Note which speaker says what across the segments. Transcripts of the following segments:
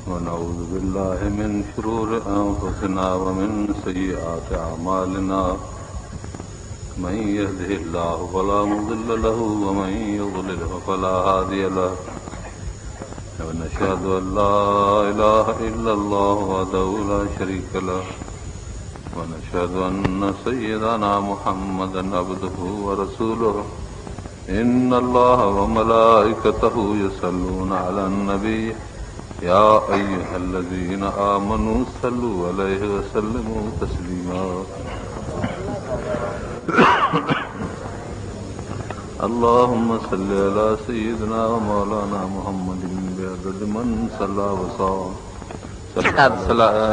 Speaker 1: ونعوذ بالله من شرور أنفسنا ومن سيئات أعمالنا من يهده الله فلا مضل له ومن يضلله فلا هادي له ونشهد أن لا إله إلا الله وحده لا شريك له ونشهد أن سيدنا محمدا عبده ورسوله إن الله وملائكته يصلون على النبي يا أيها الذين آمنوا صلوا عليه وسلموا تسليما اللهم صل على سيدنا ومولانا محمد بعدد من صلى وصام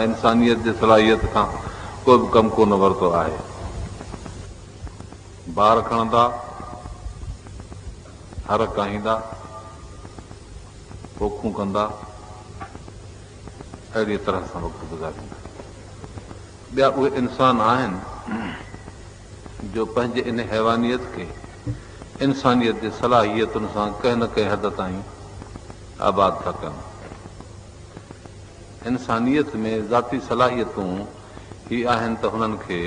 Speaker 1: इंसानियत जे सलाहियत खां कोई बि कमु कोन वरितो आहे। ॿार खणंदा, हर काहींदा, पोखूं कंदा, अहिड़ी तरह सां वक़्तु गुज़ारींदा। ॿिया उहे इंसान आहिनि जो पंहिंजे इन हैवानियत खे इंसानियत जे सलाहियतुनि सां कंहिं न कंहिं हद ताईं आबाद था कनि। इंसानियत में ज़ाती सलाहियतूं ही आहिनि त हुननि खे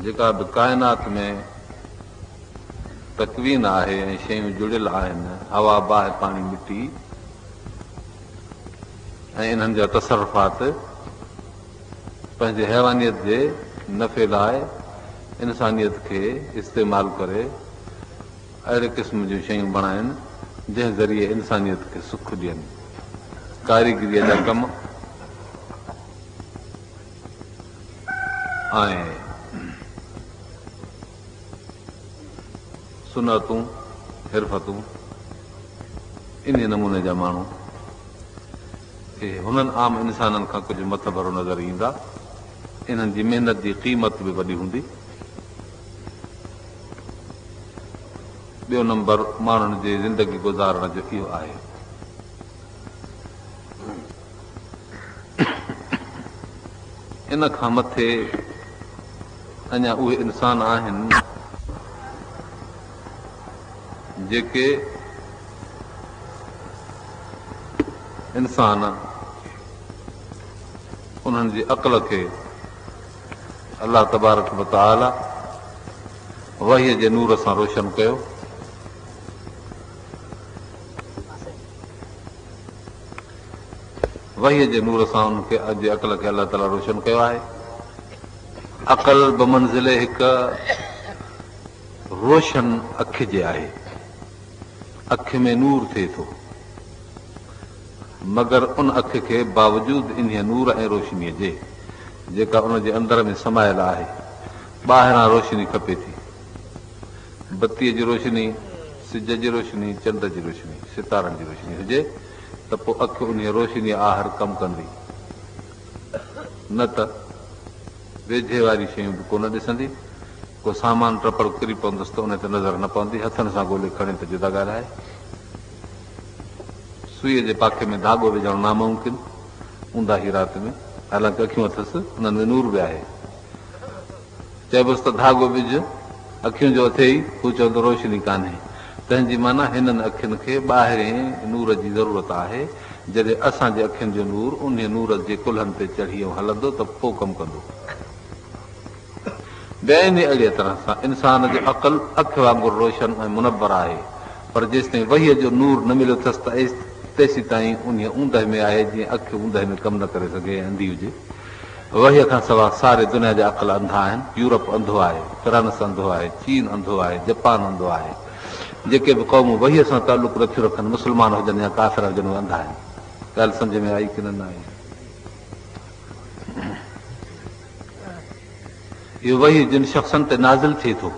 Speaker 1: जेका बि काइनात में तकवीन आहे ऐं शयूं जुड़ियल आहिनि, हवा, बाहि, पाणी, मिटी ऐं इन्हनि जा तसरफ़ात पंहिंजे हैवानियत जे नफ़े लाइ इंसानियत खे इस्तेमालु करे अहिड़े क़िस्म जूं शयूं बणाइनि जंहिं ज़रिए इंसानियत खे सुख ॾियनि। कारीगरीअ जा कम ऐं सुनतूं, हिरफ़तूं, इन नमूने जा माण्हू हुननि आम इंसाननि खां कुझु मतभरो नज़र ईंदा। इन्हनि जी महिनत जी क़ीमत बि वॾी हूंदी। ॿियो नंबर माण्हुनि जी ज़िंदगी गुज़ारण जो इहो आहे। इन खां मथे अञा उहे इंसान आहिनि जेके इंसान उन्हनि जी अक़ल खे अलाह तबारक व तआला वहीअ जे नूर सां रोशन कयो। वहीअ जे नूर सां उनखे अॼु अक़ल खे अलाह ताला रोशन कयो आहे। अक़ल बमंज़िले हिक रोशन अखि जे आहे। अखि में नूर थिए थो, मगर उन अखि खे बावजूद इन नूर ऐं रोशनीअ जे जेका उन जे अंदर में समायल आहे, ॿाहिरां रोशनी खपे थी। बत्तीअ जी रोशनी, सिज जी रोशनी, चंड जी रोशनी, सितारनि जी रोशनी हुजे त पोइ अखि उन रोशनीअ आहर कमु कंदी, न त वेझे वारी शयूं बि कोन ॾिसंदी। को सामान टपड़ किरी पवंदुसि त उन ते नज़र न पवंदी, हथनि सां ॻोल्हे खणे त जुदा ॻाल्हि आहे। सुईअ जे पाखे में धाॻो विझणु नामुमकिन ऊंदा ही राति में, हालांकि अखियूं अथसि, उन्हनि में नूर बि आहे। चइबोसि त धाॻो विझ, अखियुनि जो अथे ई, हू चवंदो रोशनी कान्हे। तंहिंजी माना हिननि अखियुनि खे ॿाहिरें नूर जी ज़रूरत आहे। जॾहिं असांजे अखियुनि जो नूर उन नूर जे कुल्हनि ते चढ़ी ऐं हलंदो त पोइ कमु कंदो। ॿियनि अहिड़ीअ तरह सां इंसान जो अक़ल अखि वांगुरु रोशन ऐं मुनबर आहे, पर जेसिताईं वहीअ जो नूर न मिलियो अथसि त तेसीं ताईं उन ऊंदहि में आहे, जीअं अखि ऊंदहि में कमु न करे सघे ऐं अंधी हुजे। वहीअ खां सवाइ सारे दुनिया जा अक़ल अंधा आहिनि। यूरोप अंधो आहे, फ्रांस अंधो आहे, चीन अंधो आहे, जापान अंधो आहे। जेके बि क़ौमूं वहीअ सां तालुक नथियूं रखनि, मुस्लमान हुजनि या काफ़िर हुजनि, उहे अंधा आहिनि। ॻाल्हि सम्झ में आई की न आई? इहो वही जिन शख़्सनि ते नाज़िल थिए थो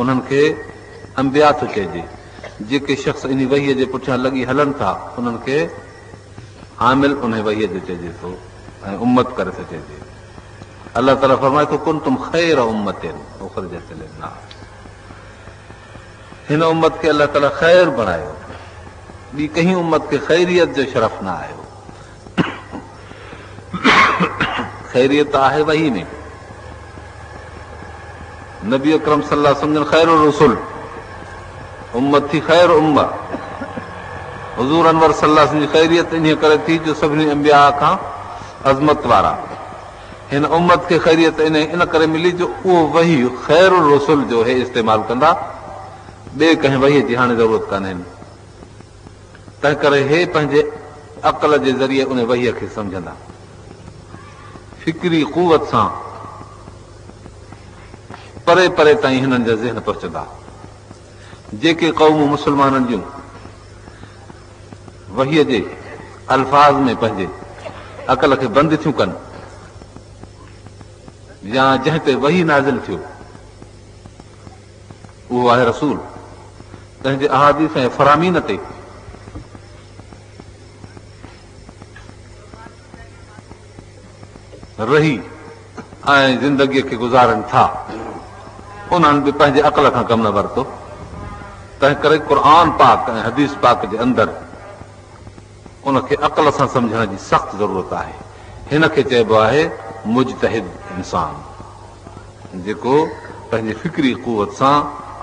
Speaker 1: उन्हनि खे अंबिया थो चइजे। जेके शख़्स इन वहीअ जे पुठियां लॻी हलनि था उन्हनि खे हामिल उन वहीअ जो चइजे थो ऐं उम्मत करे थो चइजे। अलाह ताला फरमाए थो, कुंतुम खैर उम्मतिन उखरिजत लिन्नास। हिन उम्मत खे अलाह ताला ख़ैर बणायो, ॿी कंहिं उम्मत खे ख़ैरियत जो शरफ़ न आयो। ख़ैरियत आहे वही में। नबी अकरम सल्लल्लाहु अलैहि वसल्लम ख़ैरुर रसूल, उम्मत थी ख़ैर उम्मत। हुज़ूर अनवर सल्लल्लाहु अलैहि वसल्लम जी ख़ैरियत इन करे थी जो सभिनी अंबिया खां अज़मत वारा हिन उम्मत खे ख़ैरियत इन करे मिली जो उहो वही ख़ैरुल रसूल जो हे इस्तेमालु कंदा, ॿिए कंहिं वहीअ जी हाणे ज़रूरत कान्हे। तंहिं करे हे पंहिंजे अक़ल जे ज़रिए उन वहीअ खे सम्झंदा, फिक्री क़ुवत सां परे परे ताईं हिननि जा ज़हन पहुचंदा। जेके क़ौमूं मुस्लमाननि जूं वहीअ जे अल्फाज़ में पंहिंजे अक़ल खे बंदि थियूं कनि या जंहिं ते वही नाज़िल थियो उहो आहे रसूल, तंहिंजे अहादीस ऐं फरामीन ते रही ऐं ज़िंदगीअ खे गुज़ारनि था, उन्हनि बि पंहिंजे अक़ल खां कमु न वरितो। तंहिं करे क़ुर पाक ऐं हदीस पाक जे अंदरि उनखे अक़ल सां सम्झण जी सख़्त ज़रूरत आहे। हिन खे चइबो आहे मुजतहिद इंसान, जेको पंहिंजे फिक्री क़ुवत सां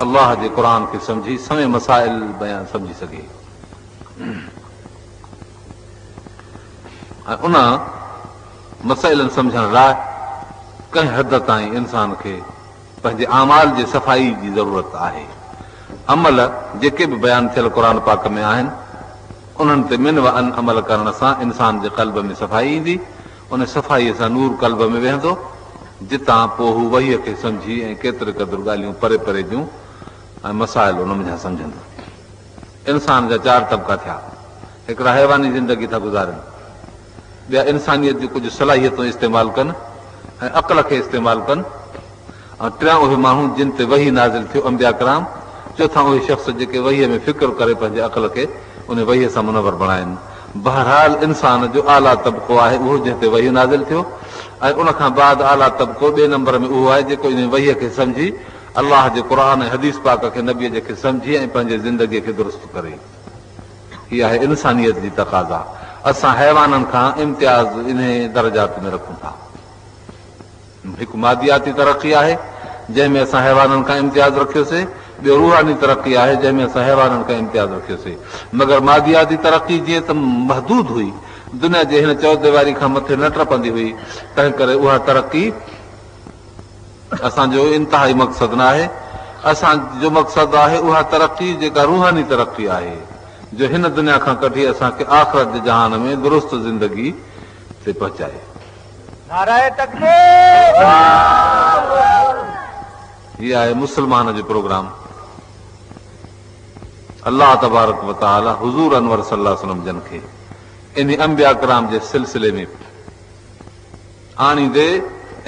Speaker 1: अलाह जे क़ुर खे सम्झी समय मसाइल बयान सम्झी सघे ऐं उन मसाइलनि सम्झण लाइ कंहिं हद ताईं इंसान खे पंहिंजे अमाल जे सफ़ाई जी ज़रूरत आहे। अमल जेके बि बयानु थियल क़ुर पाक में आहिनि उन्हनि ते मिन व अन अमल करण सां इंसान जे क़ल्ब में सफ़ाई ईंदी, उन सफ़ाईअ सां नूर क़ल्ब में वेहंदो, जितां पोइ हू वहीअ खे सम्झी ऐं केतिरे क़दुरु ॻाल्हियूं परे परे जूं ऐं मसाइल उन में सम्झंदो। इंसान जा 4 तबिका थिया, हिकिड़ा हैवानी ज़िंदगी था गुज़ारनि, ॿिया इंसानियत जूं कुझु सलाहियतूं इस्तेमालु कनि ऐं अक़ल खे इस्तेमालु कनि, ऐं टियां उहे माण्हू जिन ते वही नाज़िल थियो अंबिया कराम, चोथां उहे शख़्स जेके वहीअ में फ़िक्र करे पंहिंजे अक़ल खे उन वहीअ सां मुनवर बणाइनि। बहरहाल इंसान जो आला तबिको आहे उहो जंहिं ते वही नाज़िल थियो, ऐं उनखां बाद आला तबिको 2 नंबर में उहो आहे जेको इन वहीअ खे सम्झी अलाह जे क़ुर ऐं हदीस पाक खे नबीअ जे खे सम्झी ऐं पंहिंजे ज़िंदगीअ खे दुरुस्त करे। हीअ आहे इंसानियत जी तक़ाज़ा। असां हैवाननि खां इम्तियाज़ इन दर्जात में रखूं था। हिकु मादियाती तरक़ी आहे जंहिंमें असां हैवाननि खां इम्तियाज़ रखियोसीं, ॿियो रूहानी तरक़ी आहे जंहिंमें असां हैवाननि खां इम्तियाज़ रखियोसीं। मगर मादियाती तरक़ी जीअं त महदूद हुई, दुनिया जे हिन चौधरी खां मथे न टपंदी हुई, तंहिं करे उहा तरक़ी असांजो इंतिहाई मक़सदु न आहे। असांजो मक़सदु आहे उहा तरक़ी जेका रूहानी तरक़ी आहे, जो हिन दुनिया खां कढी असांखे आख़िरत जे जहान में दुरुस्त ज़िंदगी ते पहुचाए।
Speaker 2: नाराए तकबीर।
Speaker 1: हीअ आहे मुस्लमान जो प्रोग्राम। अल्लाह तबारक व तआला हुज़ूर अनवर सल्लल्लाहु अलैहि वसल्लम जन खे इन अंबिया कराम जे सिलसिले में आणींदे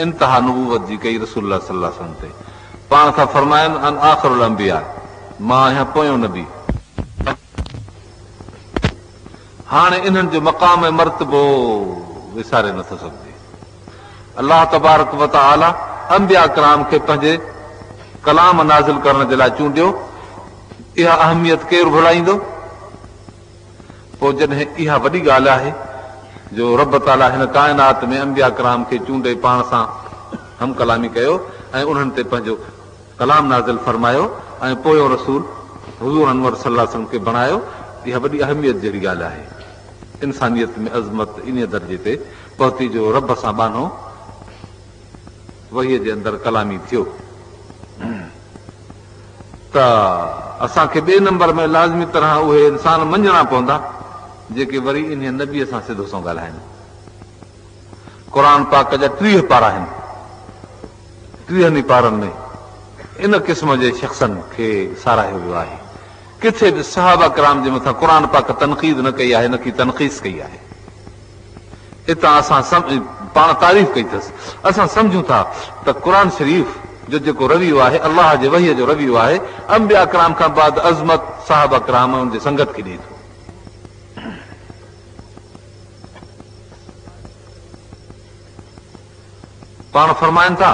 Speaker 1: इंतिहा नबूवत जी कई रसूलुल्लाह सल्लल्लाहु अलैहि वसल्लम ते। पाण खां फरमाइनि अन आख़िरुल अंबिया, मां आहियां पोयों नबी। हाणे इन्हनि जो मक़ाम ऐं मर्तबो विसारे नथो सघिजे। अल्लाह तबारक व तआला अंबिया कराम खे पंहिंजे कलाम नाज़िल करण जे लाइ चूंडियो। इहा अहमियत केरु भुलाईंदो? पोइ जॾहिं इहा वॾी ॻाल्हि आहे जो रब ताला हिन काइनात में अंबिया कराम खे चूंडे पाण सां हम कलामी कयो ऐं उन्हनि ते पंहिंजो कलाम नाज़िल फरमायो ऐं पोयों रसूल हुज़ूर अनवर सल्लल्लाहु अलैहि वसल्लम खे बणायो, इहा वॾी अहमियत जहिड़ी ॻाल्हि आहे। इंसानियत में अज़मत इन दर्जे ते पहुती जो रब सां बानो वहीअ जे अंदरि कलामी थियो। त असांखे 2 नंबर में लाज़मी तरह उहे इंसान मञणा पवंदा जेके वरी इन नबीअ सां सिधो सां ॻाल्हाइनि। क़ुर पाक जा 30 पारा आहिनि। 30 पारनि में इन क़िस्म जे शख़्सनि खे साराहियो वियो आहे। किथे बि सहाबा कराम जे मथां क़ुर पाक तनक़ीद न कई आहे, न की तनक़ीस कई आहे। हितां असां पाण तारीफ़ कई अथसि। असां सम्झूं था त क़ुर शरीफ़ जो जेको रवियो आहे अलाह जे वहीअ जो रवियो आहे, अंबिया कराम खां बाद अज़मत साहबा कराम उन जे संगत खे ॾिए थो। पाण फरमाइनि था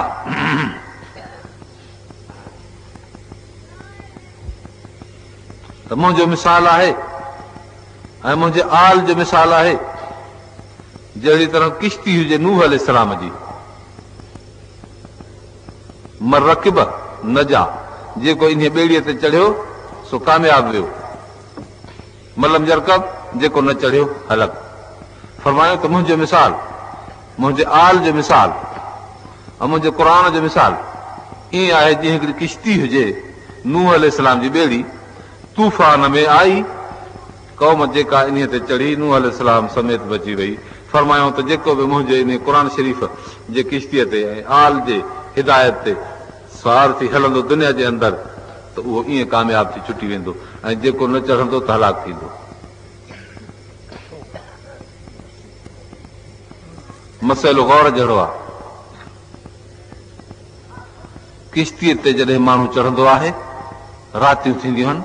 Speaker 1: त मुंहिंजो मिसाल आहे ऐं मुंहिंजे आल जो मिसाल आहे जहिड़ी तरह किश्ती हुजे नूह अलैहिस्सलाम जी, मरकिब नजा, जेको इन ॿेड़ीअ ते चढ़ियो सो कामयाब वियो। मलम जरकब जेको न चढ़ियो हलक। फरमायो त मुंहिंजो मिसाल, मुंहिंजे आल जो मिसाल ऐं मुंहिंजे क़ुर जो मिसाल ईअं आहे जीअं हिकिड़ी किश्ती हुजे, नूह अलैहिस्सलाम जी ॿेड़ी तूफ़ान में आई, क़ौम जेका इन ते चढ़ी नूह अलैहिस्सलाम समेत बची वई। फरमायूं त जेको बि मुंहिंजे इन क़ुर शरीफ़ जे किश्तीअ ते ऐं आल जे हिदायत ते सवार थी हलंदो दुनिया जे अंदरि त उहो ईअं कामयाब थी छुटी वेंदो ऐं जेको न चढ़ंदो त हलाक थींदो। मसइलो गौर जहिड़ो आहे, किश्तीअ ते जॾहिं माण्हू चढ़ंदो आहे, रातियूं थींदियूं आहिनि,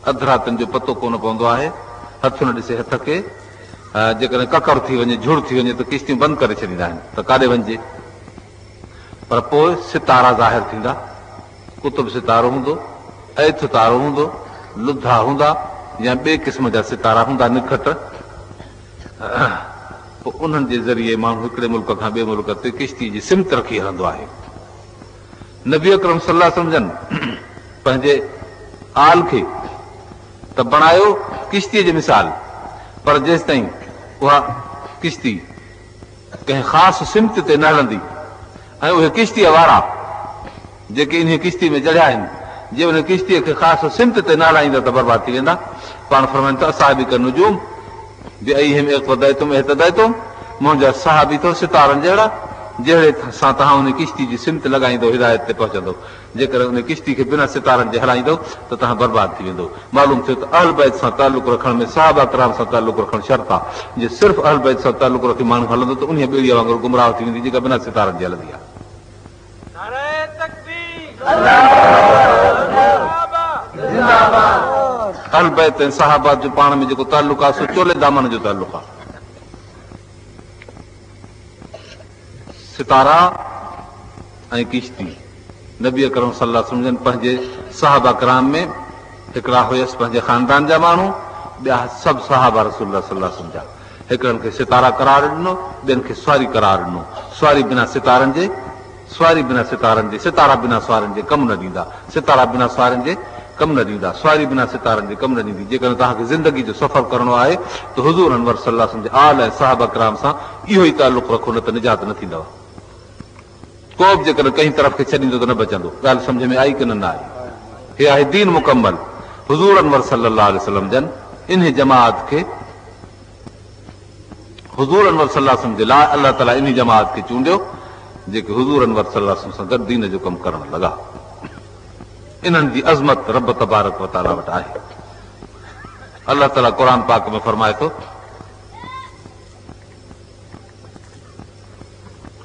Speaker 1: अधु रातियुनि जो पतो कोन पवंदो आहे, हथु न ॾिसे हथ खे, जेकॾहिं ककर थी वञे, झुड़ थी वञे त किश्तियूं बंदि करे छॾींदा आहिनि त काॾे वञिजे। पर पोइ सितारा ज़ाहिर थींदा, कुतुब सितारो हूंदो, ऐथ तारो हूंदो, लुधा हूंदा या ॿिए क़िस्म जा सितारा हूंदा निखट, पोइ उन्हनि जे ज़रिए माण्हू हिकिड़े मुल्क खां ॿिए मुल्क ते किश्ती जी सिमत रखी हलंदो आहे। नबी अकरम सल्लल्लाहु अलैहि वसल्लम पंहिंजे आल खे त बणायो किश्तीअ जी मिसाल, पर जेसि ताईं उहा किश्ती कंहिं ख़ासि सिमत ते न हलंदी ऐं उहे किश्तीअ वारा जेके इन किश्ती में चढ़िया आहिनि, जे उन किश्तीअ खे ख़ासि सिमत ते न हलाईंदा त बर्बाद थी वेंदा। पाण फरमाइनि त असां बि कनि हुजूं मुंहिंजा साहबी अथव सितारनि जहिड़ा, जहिड़े सां तव्हां उन किश्ती जी सिमत लॻाईंदो हिदायत ते पहुचंदो। जेकर उन किश्ती खे बिना सितारनि जे हलाईंदो त तव्हां बर्बाद थी वेंदो। मालूम थियो त अहल बैत सां तालुक रखण में साहबा कराम सां तालुक रखणु शर्त आहे। जे सिर्फ़ु अहल बैत सां तालुक रखी माण्हू हलंदो त उन ॿेड़ीअ वांगुरु गुमराह थी वेंदी जेका बिना सितारनि जे हलंदी आहे। अहल बैत ऐं सहाबा जो पाण में जेको तालुक आहे सो चोले दामन जो तालुक आहे। सितारा ऐं किश्ती नबी अकरम सल्लल्लाहु अलैहि वसल्लम पंहिंजे सहाबा कराम में हिकिड़ा हुयसि पंहिंजे ख़ानदान जा माण्हू, ॿिया सभु सहाबा रसूलुल्लाह सल्लल्लाहु अलैहि वसल्लम जा। हिकिड़नि खे सितारा करार ॾिनो, ॿियनि खे स्वारी करार ॾिनो। स्वारी बिना सितारनि जे, स्वारी बिना सितारनि जे, सितारा बिना स्वारनि जे कमु न ॾींदा, सितारा बिना स्वारनि जे कमु न ॾींदा, स्वारी बिना सितारनि जे कमु न ॾींदी। जेकॾहिं तव्हांखे ज़िंदगी जो सफ़र करणो आहे त हुज़ूर अनवर सल्लल्लाहु अलैहि वसल्लम जे आल ऐं सहाबा कराम सां इहो ई तालुक रखो, न त निजात न थींदव। को बि जेकॾहिं कंहिं तरफ़ खे छॾींदो त न बचंदो। ॻाल्हि सम्झ में आई की न आहे? हे आहे दीन मुकम्मल। हुज़ूर अनवर सल्लल्लाहु अलैहि वसल्लम जन इन जमात खे, हुज़ूर अनवर सल्लल्लाहु अलैहि वसल्लम जे लाइ अलाह ताला इन जमात खे चूंडियो जेके हुज़ूर अनवर सल्लल्लाहु अलैहि वसल्लम सां गॾु दीन जो कमु करण लॻा। इन्हनि जी अज़मत रब तबारक व तआला वटि आहे। अलाह ताला क़ुर पाक में फरमाए थो,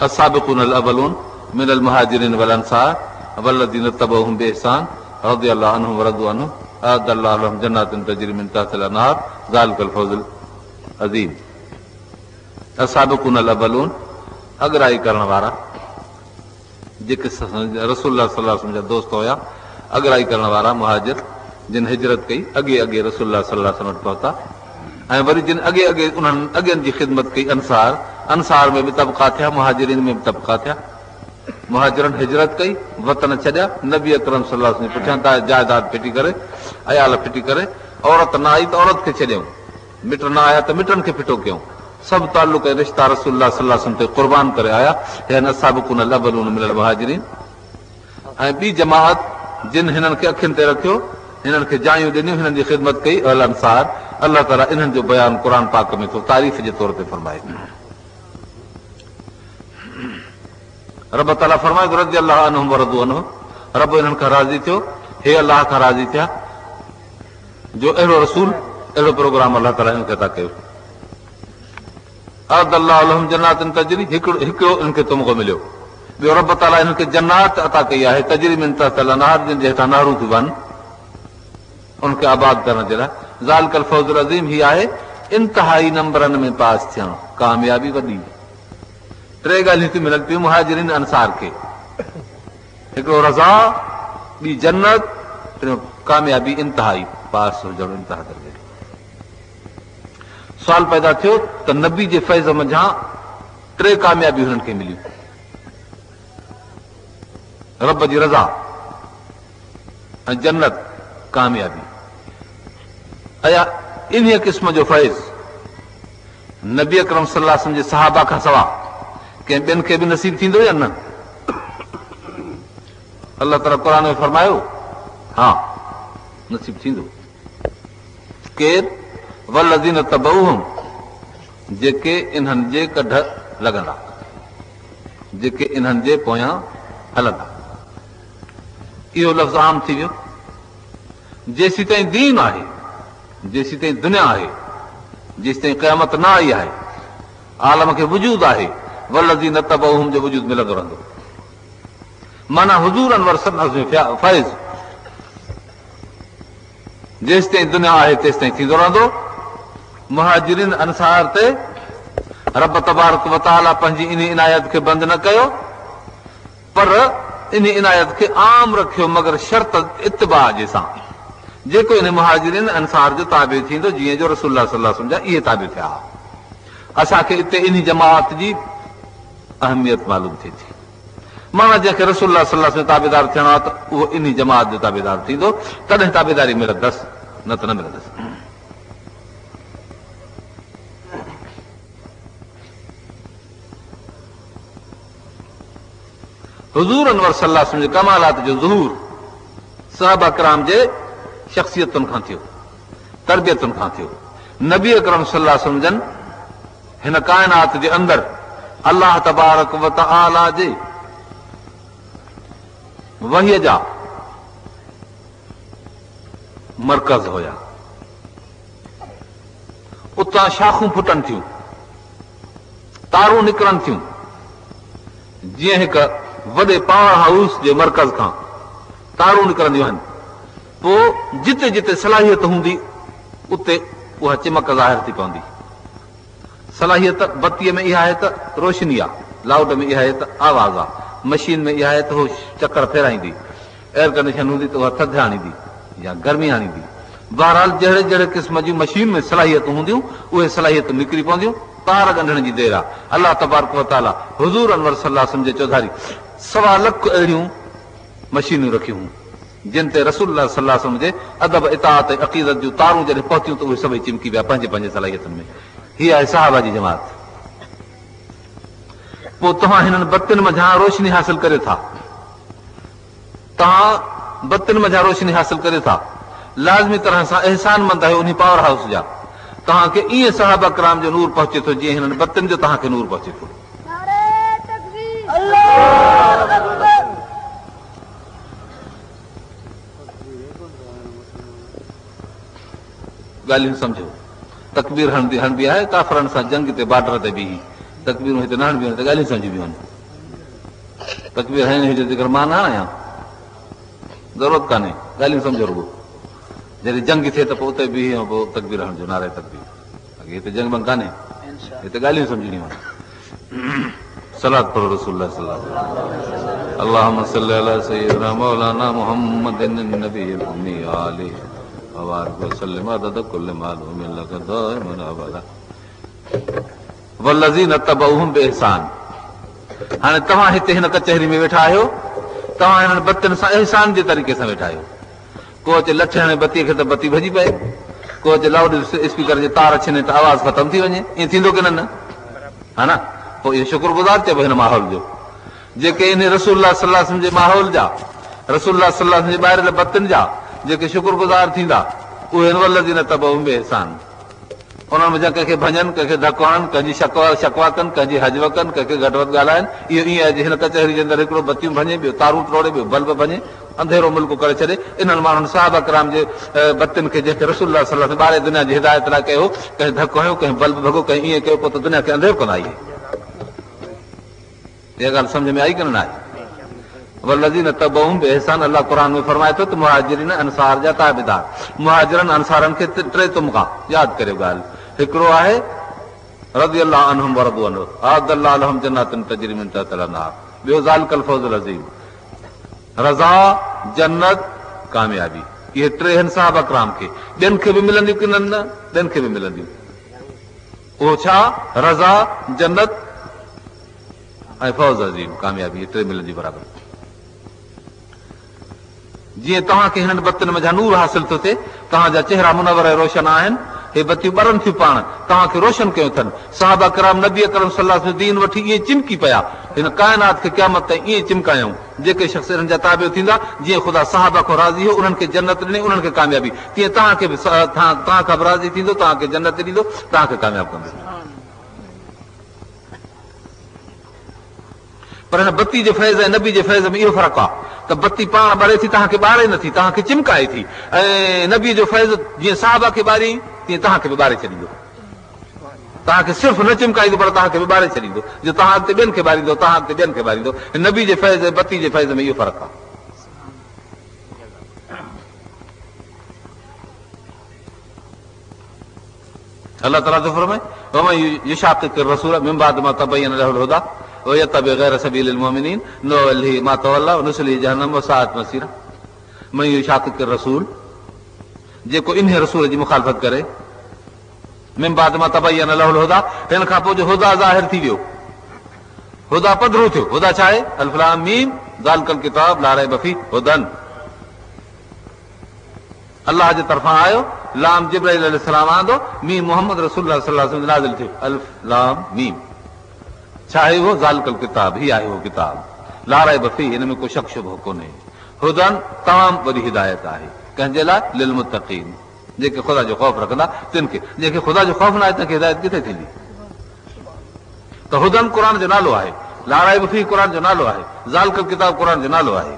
Speaker 1: अस्साबिक़ून अल-अवलून मिनल मुहाजिरीन वल अंसार वल्लज़ीन तबऊहुम बिइहसान रज़ियल्लाहु अन्हुम व रज़ू अन्हु अअद्दल्लाहु लहुम जन्नातिन तजरी मिन तहतिल अनहार ज़ालिकल फौज़ुल अज़ीम। अस्साबिक़ून अल-अवलून अॻराई करण वारा जेके रसूलुल्लाह सल्लल्लाहु अलैहि वसल्लम जा दोस्त हुया, अॻराई करण वारा मुहाजिर जिन हिजरत कई, अॻे अॻे रसूलुल्लाह सल्लल्लाहु अलैहि वसल्लम वटि पहुता, ऐं वरी जिन अॻे अॻे उन्हनि अॻियनि जी ख़िदमत कई अंसार, अंसार में बि तबका थिया, मुहाजिरीन में बि तबका थिया। मुहाजिरनि हिजरत कई, वतन छॾिया, नबी अकरम सल्लल्लाहु अलैहि वसल्लम पुछियां त जायदाद फिटी करे, अयाल फिटी करे, औरत न आई त औरत खे छॾियऊं, मिट न आया त मिटनि खे फिटो कयूं। सभु तालुक ऐं रिश्ता रसूलुल्लाह सल्लल्लाहु अलैहि वसल्लम ते क़ुर्बान करे आया। हे अस्साबिक़ून अल-अवलून मिनल मुहाजिरीन। ऐं ॿी जमात जिन हिननि खे अखियुनि ते रखियो, हिननि खे जायूं ॾिनियूं, हिननि जी ख़िदमत कई, अल अंसार, अलाह ताला इन्हनि जो बयानु क़ुर पाक में थो तारीफ़ जे तौर ते फरमाए। रब ताला फरमाए थो रज़ियल्लाहु अन्हुम व रज़ू अन्हु, रब इन्हनि खां राज़ी थियो, हे अलाह खां राज़ी थिया। जो अहिड़ो रसूल, अहिड़ो प्रोग्राम अलाह ताला हिन खे अता कयो। अअद्दल्लाहु लहुम जन्नातिन तजरी, हिकिड़ो इनखे तमग़ो मिलियो। ॿियो रब ताला हिन खे जन्नात अता कई आहे, तजरी मिन तहतिल अनहार, जिन जे हेठां नहरूं थियूं वहनि, उनखे आबाद करण जे लाइ। ज़ालिकल फौज़ुल अज़ीम, ही आहे इंतिहाई नंबरनि में पास थियणु, कामयाबी वॾी। टे ॻाल्हियूं थियूं मिलनि पियूं मुहाजिरीन अंसार खे, हिकिड़ो रज़ा, ॿी जन्नत, टियों कामयाबी इंतिहाई, पास हुजणु इंतिहा दर्जे। सुवाल पैदा थियो त नबी जे फैज़ मंझां टे कामयाबियूं हुननि खे मिलियूं, रब जी रज़ा ऐं जन्नत, कामयाबी। अया इन क़िस्म जो फैज़ नबी अकरम सल्लल्लाहु अलैहि वसल्लम जे सहाबा खां सवा कंहिं ॿियनि खे बि नसीब थींदो या न? अलाह ताला क़ुर में फरमायो हा नसीब थींदो। केरु? वल्लज़ीन तबऊहुम, जेके इन्हनि जे कढ लॻंदा, जेके इन्हनि जे पोयां हलंदा। इहो लफ़्ज़ आम थी वियो। जेसीं ताईं दीन आहे, जेसीं ताईं दुनिया आहे, जेसीं ताईं क़यामत न आई आहे, आलम खे वजूद आहे, वल्लज़ीन तबऊहुम जो वजूद मिलंदो रहंदो। माना हुज़ूर अनवर सल्लल्लाहु अलैहि वसल्लम फैज़ जेसीं ताईं दुनिया आहे तेसीं ताईं थींदो रहंदो। मुहाजिरिन अंसार ते रब तबारक व तआला पंहिंजी इन इनायत खे बंदि न कयो, पर इन इनायत खे आम रखियो, मगर शर्त इत्तिबा जे सां। जेको इन मुहाजिरिन अंसार जो ताबे थींदो, जीअं जो रसूलुल्लाह सल्लल्लाहु अलैहि वसल्लम जा इहे ताबे थिया। असांखे इते इन जमात जी अहमियत मालूम थिए थी। माना जंहिंखे रसूलुल्लाह सल्लल्लाहु अलैहि वसल्लम ताबेदार थियणो आहे त उहो इन जमात जो ताबेदार थींदो, तॾहिं ताबेदारी मिलंदसि, न त न मिलंदसि। हुज़ूर अनवर सल्लल्लाहु अलैहि वसल्लम जे कमालात जो ज़ुहूर सहाबा किराम जे शख़्सियतुनि खां थियो, तरबियतुनि खां थियो। नबी अकरम सल्लल्लाहु अलैहि वसल्लम जन हिन काइनात जे अंदरि अलाह तबारक व तआला जे वहीअ जा मरकज़ हुया। उतां शाखूं फुटनि थियूं, तारूं निकिरनि थियूं, जीअं हिकु वॾे पावर हाउस जे मरकज़ खां तारूं निकिरंदियूं आहिनि। पोइ जिते जिते सलाहियत हूंदी उते उहा चिमक ज़ाहिर थी पवंदी। सलाहियत बत्तीअ में इहा आहे त रोशनी आहे, लाउड में इहा आहे त आवाज़ आहे, मशीन में इहा आहे त उहो चकर फेराईंदी, एयर कंडीशन हूंदी त उहा थधि आणींदी या गर्मी आणींदी। बहरहाल जहिड़े जहिड़े क़िस्म जूं मशीन में सलाहियतूं हूंदियूं उहे सलाहियतूं निकिरी पवंदियूं। तार ॻंढण जी देरि आहे। अलाह तबारक व तआला हुज़ूर अनवर सल्लल्लाहु अलैहि वसल्लम जे चौधारी 1.25 लख अहिड़ियूं मशीनूं रखियूं हुयूं, जिन ते रसूलुल्लाह सल्लल्लाहु अलैहि वसल्लम जे अदब इताअत ऐं अक़ीदत जूं तारूं जॾहिं पहुतियूं त उहे सभई चिमकी विया पंहिंजे पंहिंजे सलाहियतुनि में। हीअ आहे सहाबा जी जमात। पोइ तव्हां हिननि बत्तियुनि मंझां रोशनी हासिल करियो था, तव्हां बत्तियुनि मंझां रोशनी हासिल करियो था, लाज़मी तरह सां अहसानमंद आहियो उन पावर हाउस जा। तव्हांखे ईअं सहाबा किराम जो नूर पहुचे थो जीअं हिननि बत्तियुनि जो तव्हांखे नूर पहुचे थो। ॻाल्हियूं सम्झो। तकबीर हणबी आहे काफ़रनि सां जंग ते बॉर्डर ते बीही, तकबीरूं हिते न हणबियूं आहिनि त ॻाल्हियूं सम्झबियूं आहिनि। तकबीर हणण हुजे जेकर मां न आहियां, ज़रूरत कान्हे, ॻाल्हियूं सम्झो रुॻो। जॾहिं जंग थिए त पोइ उते बीही ऐं पोइ तकबीर हणिजो, नारे तकबीर। हिते जंग बंग कान्हे, हिते ॻाल्हियूं सम्झणियूं आहिनि। सलात पढ़ो रसूलुल्लाह सल्लल्लाहु अलैहि वसल्लम। अल्लाहुम्मा सल्लि अला सय्यिदिना मौलाना मुहम्मदिन नबिय्यिल उम्मी आलिहि व बारिक व सल्लिम अदद कुल्लि मालूमिन लक दाइमन अबदा। वल्लज़ीन तबऊहुम बिइहसान। हाणे तव्हां हिते हिन कचहरी में वेठा आहियो, तव्हां हिननि बत्तियुनि सां अहसान जे तरीक़े सां वेठा आहियो। को अचे लठ हणे बत्तीअ खे त बत्ती भॼी पए, को अचे लाउड स्पीकर जे तार छिने त आवाज़ ख़तम थी वञे। ईअं थींदो की न? हा न? पोइ इहो शुक्रगुज़ार चइबो हिन माहौल जो। जेके इन रसूलुल्लाह सल्लल्लाहु अलैहि वसल्लम जे माहौल जा, रसूलुल्लाह सल्लल्लाहु अलैहि वसल्लम जे ॿाहिरियल बत्तियुनि जा जेके शुक्रगुज़ार थींदा उहे हिन वल्लज़ीन तबऊहुम बिइहसान। उन्हनि में कंहिंखे भञनि, कंहिंखे धक हणनि, कंहिंजी शकवा कनि, कंहिंजी हजव कनि, कंहिंखे घटि वधि ॻाल्हाइनि। इहो ईअं आहे हिन कचहरी जे अंदरि हिकिड़ो बत्तियूं भञे, ॿियो तारूं टोड़े, ॿियो बल्ब भञे, अंधेरो मुल्क करे छॾे। इन्हनि माण्हुनि सहाबा किराम जे बत्तियुनि खे जेके रसूलुल्लाह सल्लल्लाहु अलैहि वसल्लम ॿाहिरि दुनिया जी हिदायत लाइ कयो, कंहिं धक हयो, कंहिं बल्ब भॻो, कंहिं ईअं कयो, पोइ त दुनिया खे अंधेरो कंदा। इहा ॻाल्हि सम्झ में आई की न आहे? वल्लज़ीन तबऊहुम बिइहसान। अलाह क़ुर में फरमाए थो त मुहाजिरिन अंसार जा ताबेदार। मुहाजिरनि अंसारनि खे 3 तुमका यादि करियो ॻाल्हि। हिकिड़ो आहे रज़ियल्लाहु अन्हुम व रज़ू अन्हु, अअदल्लाहु लहुम जन्नातिन तजरी मिन तहतिहा अल-अनहार। ॿियो ज़ालिकल फौज़ुल अज़ीम, रज़ा, जन्नत, कामयाबी। इहे 3 आहिनि सहाबा किराम खे। ॿियनि खे बि मिलंदियूं की न? ॿियनि खे बि मिलंदियूं। उहो छा? रज़ा, जन्नत ऐं फौज़ अज़ीम, कामयाबी। इहे 3 मिलंदियूं बराबरि। जीअं तव्हांखे हिननि बत्तियुनि में नूर हासिल थो थिए, तव्हांजा चेहरा मुनवर ऐं रोशन आहिनि, हे बतियूं ॿरनि थियूं पाण तव्हांखे रोशन कयूं अथनि सहाबा कराम नबी करम सल्लल्लाहु अलैहि वसल्लम दीन वठी ईअं चिमकी पिया हिन काइनात खे क़यामत ताईं ईअं चिमकायूं जेके शख़्स हिननि जा ताबियो थींदा जीअं ख़ुदा सहाबा खां राज़ी हो उन्हनि खे जन्नत ॾिनी उन्हनि खे कामयाबी तीअं तव्हांखे बि तव्हांखां बि राज़ी थींदो तव्हांखे जन्नत ॾींदो तव्हांखे कामयाबु कंदो पर हिन बत्ती जे फैज़ ऐं नबी जे फैज़ में इहो फ़र्क़ु आहे त बत्ती पाण ॿारे थी तव्हांखे ॿारे नथी तव्हांखे चिमकाए थी ऐं नबी जो फैज़ जीअं साहबा खे ॿारी तीअं तव्हांखे बि ॿारे छॾींदो तव्हांखे सिर्फ़ु न चिमकाईंदो पर तव्हांखे बि ॿारे छॾींदो जो तव्हां अॻिते ॿियनि खे ॿारींदो तव्हां अॻिते ॿियनि खे ॿारींदो नबी जे फैज़ ऐं बत्ती जे फैज़ में इहो फ़र्क़ु आहे अलाह ताला थो फरमाए युशाक़िक़ रसूल मिन बाद मा तबय्यन लहुल हुदा वयत्तबि गैर सबीलिल मुमिनीन नुवल्लिहि मा तवल्ला वनुस्लिहि जहन्नम वसाअत मसीरा मन युशाक़िक़ रसूल जेको इन रसूल जी मुखालफ़त करे मिन बाद मा तबय्यन लहुल हुदा हिन खां पोइ जो हुदा ज़ाहिर थी वियो हुदा पधरो थियो हुदा छा आहे अलिफ लाम मीम ज़ालिकल किताब ला रैब फीह हुदन अलाह जे तरफ़ां आयो लाम जिब्राइल अलैहिस्सलाम आंदो मीम मोहम्मद रसूलुल्लाह सल्लल्लाहु अलैहि वसल्लम नाज़िल थियो अलिफ लाम मीम छा आहे उहो ज़ालिकल किताब ही आहे उहो किताब ला रैब फीह हिन में को शक शुबहो कोन्हे हुदन तमामु वॾी हिदायत आहे कंहिंजे लाइ लिल मुत्तक़ीन जेके ख़ुदा जो ख़ौफ़ रखंदा तिन खे जेके ख़ुदा जो ख़ौफ़ न आहे तंहिंखे हिदायत किथे थींदी त हुदन क़ुर जो नालो आहे ला रैब फीह क़ुर जो नालो आहे ज़ालिकल किताब क़ुर जो नालो आहे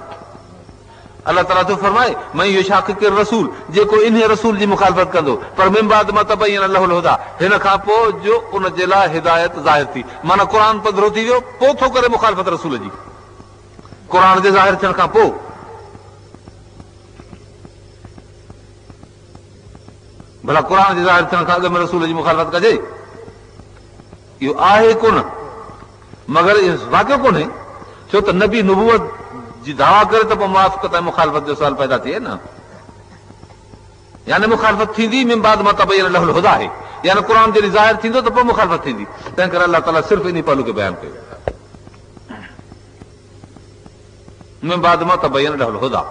Speaker 1: अलाह ताला थो फरमाए मन युशाक़िक़ रसूल जेको इन रसूल जी मुखालफ़त कंदो पर मिन बाद मा तबय्यन लहुल हुदा हिन खां पोइ जो उन जे लाइ हिदायत ज़ाहिर थी माना क़ुर पधरो थी वियो पोइ थो करे मुखालफ़त रसूल जी क़ुर जे ज़ाहिर थियण खां पोइ भला क़ुर जे ज़ाहिर थियण खां अॻु में रसूल जी मुखालफ़त कजे इहो आहे कोन मगर इहो वाक़ियो कोन्हे छो त नबी नुबूवत जी दावा करे त पोइ मुआफ़िक़त ऐं मुखालफ़त जो सुवाल पैदा थिए न यानी मुखालफ़त थींदी मिन बाद मा तबय्यन लहुल हुदा आहे यानी क़ुर जॾहिं ज़ाहिर थींदो त पोइ मुखालफ़त थींदी तंहिं करे अलाह ताला सिर्फ़ु इन पहलू खे बयानु कयो मिन बाद मा तबय्यन लहुल हुदा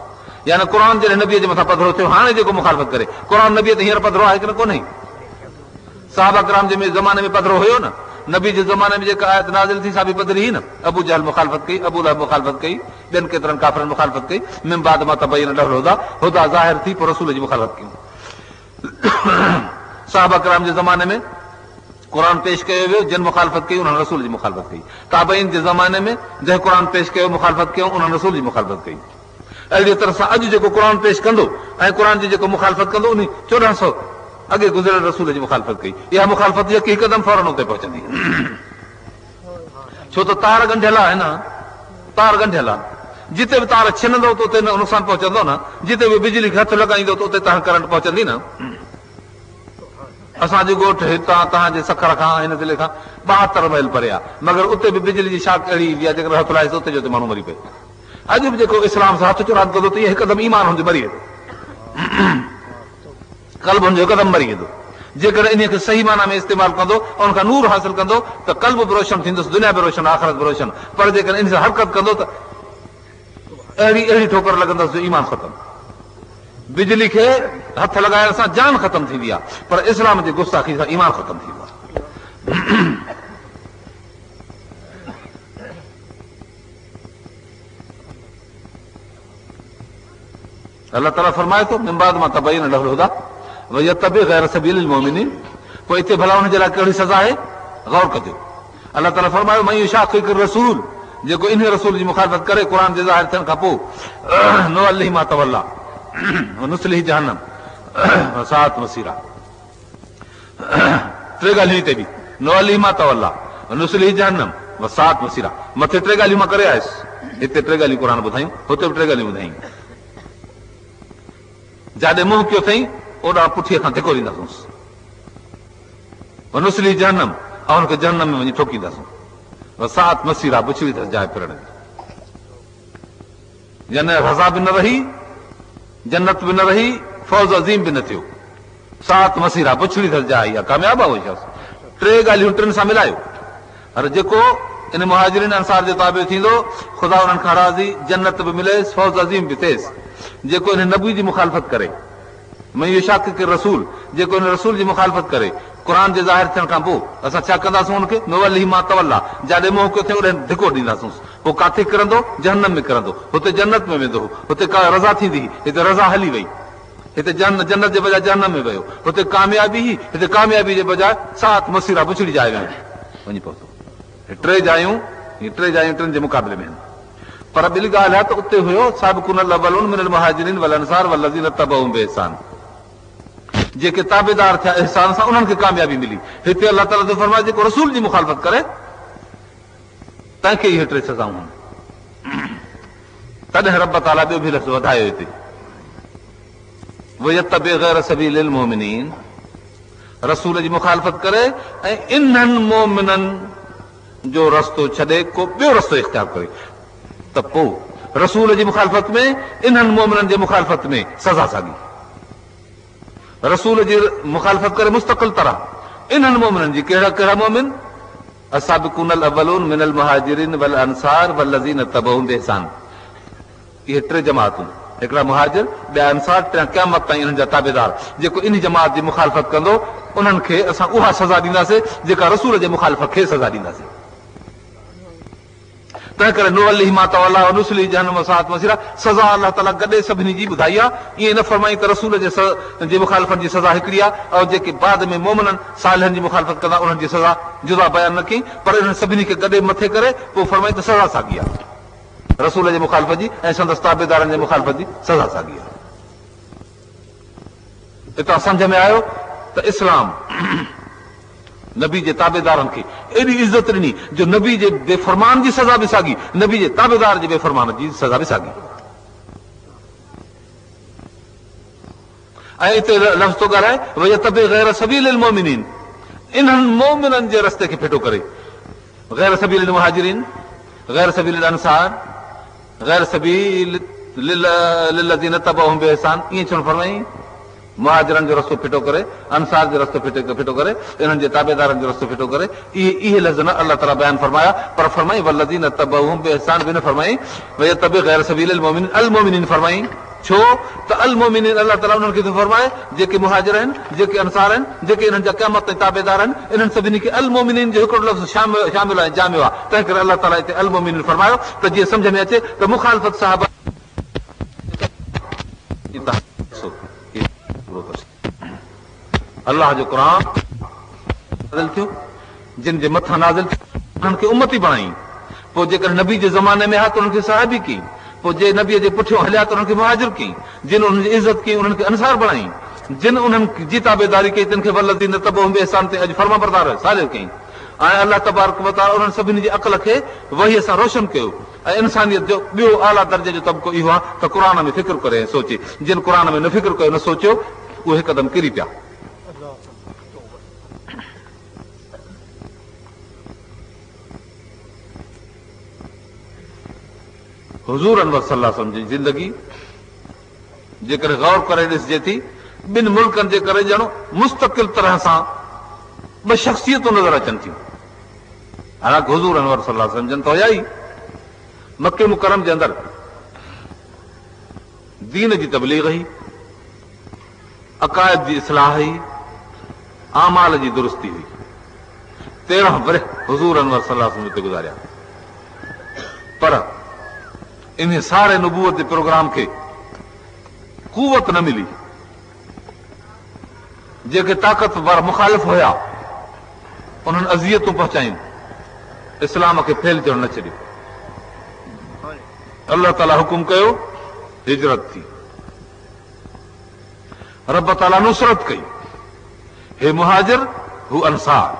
Speaker 1: यानी क़ुर जॾहिं नबीअ जे मथां पधरो थियो हाणे जेको मुखालफ़त करे क़ुर नबीअ ते हींअर पधरो आहे की न कोन्हे साहबा कराम जे ज़माने में पधरो हुयो न नबी जे ज़माने में जेका आयत नाज़िल थी सा बि पधरी हुई न अबू जहल मुखालफ़त कई अबू लहब मुखालफ़त कई ॿियनि केतिरनि काफ़िरनि मुखालफ़त कई मिन बाद मा तबय्यन लहुल हुदा हुदा ज़ाहिर थी पोइ रसूल जी मुखालफ़त कयूं साहबा कराम जे ज़माने में क़ुर पेश कयो वियो जिन मुखालफ़त कई उन्हनि रसूल जी मुखालफ़त कई ताबईन जे ज़माने में जंहिं क़ुर पेश कयो मुखालफ़त कयूं उन्हनि रसूल जी मुखालफ़त कई अहिड़ी तरह सां अॼु जेको क़ुर पेश कंदो ऐं क़ुर जी जेको मुखालफ़त कंदो उन 1400 अॻे गुज़िरियल रसूल जी मुखालफ़त कई इहा मुखालफ़त जेकी हिकदमि फौरन उते पहुचंदी छो त तार ॻंढियल आहे न तार ॻंढियल आहे जिते बि तार छिनंदो त उते नुक़सानु पहुचंदो न जिते बि बिजली खे हथु लॻाईंदो त उते तव्हां करंट पहुचंदी न असांजो ॻोठु हितां तव्हांजे सखर खां हिन ज़िले खां 72 माइल परे आहे मगर उते बि बिजली जी शाख अहिड़ी ईंदी आहे जेकर हथु लाहे उते जो माण्हू मरी पए अॼु बि जेको इस्लाम सां हथु चुराद कंदो त इहो हिकदमि ईमान हुनजो मरी वेंदो कल्ब हुनजो हिकदमि मरी वेंदो जेकर इन खे सही माना में इस्तेमालु कंदो ऐं उनखां नूर हासिल कंदो त कल्ब बि रोशन थींदुसि दुनिया बि रोशन आख़िरत बि रोशन पर जेकर इन सां हरकत कंदो त अहिड़ी ठोकर लॻंदसि जो ईमान ख़तमु बिजली खे हथ लॻाइण सां जान ख़तमु थींदी आहे पर इस्लाम जी गुस्ताखी सां ईमान ख़तमु थींदो आहे अलाह ताला फरमाए थो मिन बाद मा तबय्यन लहुल हुदा वयत्तबि गैर सबीलिल मुमिनीन पोइ हिते भला हुनजे लाइ कहिड़ी सज़ा आहे गौर कजो अलाह ताला फरमायो मन युशाक़िक़ रसूल जेको इन रसूल जी मुखालफ़त करे क़ुर जे ज़ाहिर थियण खां पोइ नुवल्लिहि मा तवल्ला वनुस्लिहि जहन्नम वसाअत मसीरा टे ॻाल्हियूं हिते बि नुवल्लिहि मा तवल्ला वनुस्लिहि जहन्नम वसाअत मसीरा मथे टे ॻाल्हियूं मां करे आयुसि हिते टे ॻाल्हियूं क़ुर ॿुधायूं हुते बि टे ॻाल्हियूं ॿुधायूं जाॾे मुंहुं कयो अथई ओॾा पुठीअ खां धिको ॾींदासीं वनुस्लिहि जहन्नम ऐं हुनखे जहन्नम में वञी ठोकींदासीं वसाअत मसीरा बुछड़ी अथसि जाइ फिरण यानी रज़ा बि न रही जन्नत बि न रही फौज़ अज़ीम बि न थियो सात मसीरा बुछड़ी अथसि जाइ आहे कामयाबु आहे उहो शख़्स टे ॻाल्हियूं टिनि सां मिलायो पर जेको इन मुहाजिरिन अंसार जो ताबियो थींदो ख़ुदा उन्हनि खां राज़ी जन्नत बि मिलेसि फौज़ अज़ीम बि थिएसि जेको इन नबी जी मुखालफ़त करे मैं इहो शक के रसूल जेको हिन रसूल जी मुखालफ़त करे क़ुर जे ज़ाहिर थियण खां पोइ असां छा कंदासीं हुनखे नवली मां तवल्ला जाॾे मोह कयो थिए ओॾे धिको ॾींदासीं पोइ काथे किरंदो जहन्नम में किरंदो हुते जन्नत में वेंदो हुते का रज़ा थींदी हिते रज़ा हली वई हिते जन्नत जे बजाए जहन्नम में वियो हुते कामयाबी हिते कामयाबी जे बजाए सात मसीरा बुछड़ी जाए विया वञी पहुतो टे जायूं टिनि जे मुक़ाबले में पर ॿिली ॻाल्हि आहे त उते हुयो साबिक़ून अल-अवलून मिनल मुहाजिरीन वल अंसार वल्लज़ीन तबऊहुम बिइहसान जेके ताबेदार थिया इहसान सां उन्हनि खे कामयाबी मिली हिते अलाह ताला जो फरमाए जेको रसूल जी मुखालफ़त करे तंहिंखे इहे टे सज़ाऊं आहिनि तॾहिं रब ताला ॿियो बि लफ़्ज़ वधायो हिते वयतबि गैर सबीलिल मोमिनीन रसूल जी मुखालफ़त करे ऐं इन्हनि मोमिननि जो रस्तो छॾे को ॿियो रस्तो इख्तियार करे त पोइ रसूल जी मुखालफ़त में इन्हनि मोमिननि जे मुखालफ़त में सज़ा साॻी रसूल जी मुखालफ़त करे मुस्तक़िल तरह इन्हनि मोमिननि जी कहिड़ा कहिड़ा मोमिन असाबिक़ून अल-अवलून मिनल मुहाजिरीन वल अंसार वल्लज़ीन तबऊहुम बिइहसान इहे टे जमातूं हिकिड़ा मुहाजिर ॿिया अंसार टियां क़यामत ताईं इन्हनि जा ताबेदार जेको इन जमात जी मुखालफ़त कंदो उन्हनि खे असां उहा सज़ा ॾींदासीं जेका रसूल जे मुखालफ़त खे सज़ा ॾींदासीं तंहिं करे नुवल्लिही मा तवल्ला व नुस्लिही जहन्नम सात मसीरा सज़ा अलाह ताला गॾे सभिनी जी ॿुधाई आहे ईअं न फरमाई त रसूल जे मुखालफ़त जी सज़ा हिकिड़ी आहे ऐं जेके बाद में मोमिननि सालिहनि जी मुखालफ़त कंदा उन्हनि जी सज़ा जुदा बयान न कई पर इन्हनि सभिनी खे गॾे मथे करे पोइ फरमाई त सज़ा साॻी आहे रसूल जे मुखालफ़त जी ऐं संदसि ताबेदारनि जे मुखालफ़त जी सज़ा साॻी आहे हितां सम्झ में आयो त इस्लाम नबी जे ताबेदारनि खे एॾी इज़त ॾिनी जो नबी जे बेफ़रमान जी सज़ा बि साॻी नबी जे ताबेदार जे बेफ़रमान जी सज़ा बि साॻी ऐं हिते लफ़्ज़ थो ॻाल्हाए वयतबि गैर सबीलिल मोमिनीन इन्हनि मोमिननि जे रस्ते खे फिटो करे गैर सबीलिल मुहाजिरीन गैर सबीलिल अंसार गैर सबील लिल्लज़ीन तबऊहुम बिइहसान ईअं छो फरमाई मुहाजिरनि जो रस्तो फिटो करे अंसार जो रस्तो फिटो करे इन्हनि जे ताबेदारनि जो रस्तो फिटो करे इहे लफ़्ज़ न अलाह ताला बयान फरमाया पर फरमाई वल्लज़ीन तबऊहुम बिइहसान बि न फरमाई वयतबि गैर सबीलिल मोमिनीन अल मोमिनीन फरमाई छो त अल मोमिनीन अलाह ताला उन्हनि खे थो फरमाए जेके मुहाजिर आहिनि जेके अंसार आहिनि जेके इन्हनि जा क़यामत ताईं ताबेदार आहिनि इन्हनि सभिनी खे अल मोमिनीन जो हिकिड़ो लफ़्ज़ शामिल आहे जामियो आहे तंहिं करे अलाह ताला हिते अल मोमिनीन फरमायो त जीअं सम्झ में अचे त मुखालफ़त साहब अलाह जो क़ुर नाज़िल थियो जिन जे मथां नाज़िल थियो उन्हनि खे उम्मती बणाई पोइ जेकर नबी जे ज़माने में हा त उन्हनि खे सहाबी कई पोइ जे नबीअ जे पुठियां हलिया त उन्हनि खे मुहाजिर कई जिन उन्हनि जी इज़त कई उन्हनि खे अंसार बणाई जिन उन्हनि जी ताबेदारी कई तिन खे वल्लज़ीन तबऊहुम बिइहसान ते अॼु फर्मा बरदार सालिह कई ऐं अलाह तबारक व तआला उन्हनि सभिनी जी अक़ल खे वहीअ सां रोशन कयो ऐं इंसानियत जो ॿियो आला दर्जे जो तबिको इहो आहे त क़ुर में फ़िक्र करे ऐं सोचे जिन क़ुर में न फ़िक्र कयो न सोचियो उहे हिकदमि किरी पिया हुज़ूर अनवर सल्लल्लाहु अलैहि वसल्लम जी ज़िंदगी जेकर गौर करे ॾिसजे थी ॿिनि मुल्कनि जे करे ॼणो मुस्तक़िल तरह सां ॿ शख़्सियतूं नज़र अचनि थियूं हालांकि हुज़ूर अनवर सल्लल्लाहु अलैहि वसल्लम जन त हुया ई मके मुकरम जे अंदरि दीन जी तबलीग हुई अक़ाइद जी इस्लाह हुई आमाल जी दुरुस्ती हुई 13 वरह हुज़ूर अनवर सल्लल्लाहु अलैहि वसल्लम हिते गुज़ारिया पर इन सारे नबूवत जे प्रोग्राम खे कुवत न मिली जेके ताक़तवर मुखालिफ़ हुया उन्हनि अज़ियतूं पहुचायूं इस्लाम खे फैल थियण न छॾियो अल्लाह ताला हुकुम कयो हिजरत थी रब ताला नुसरत कई हे मुहाजिर हू अंसार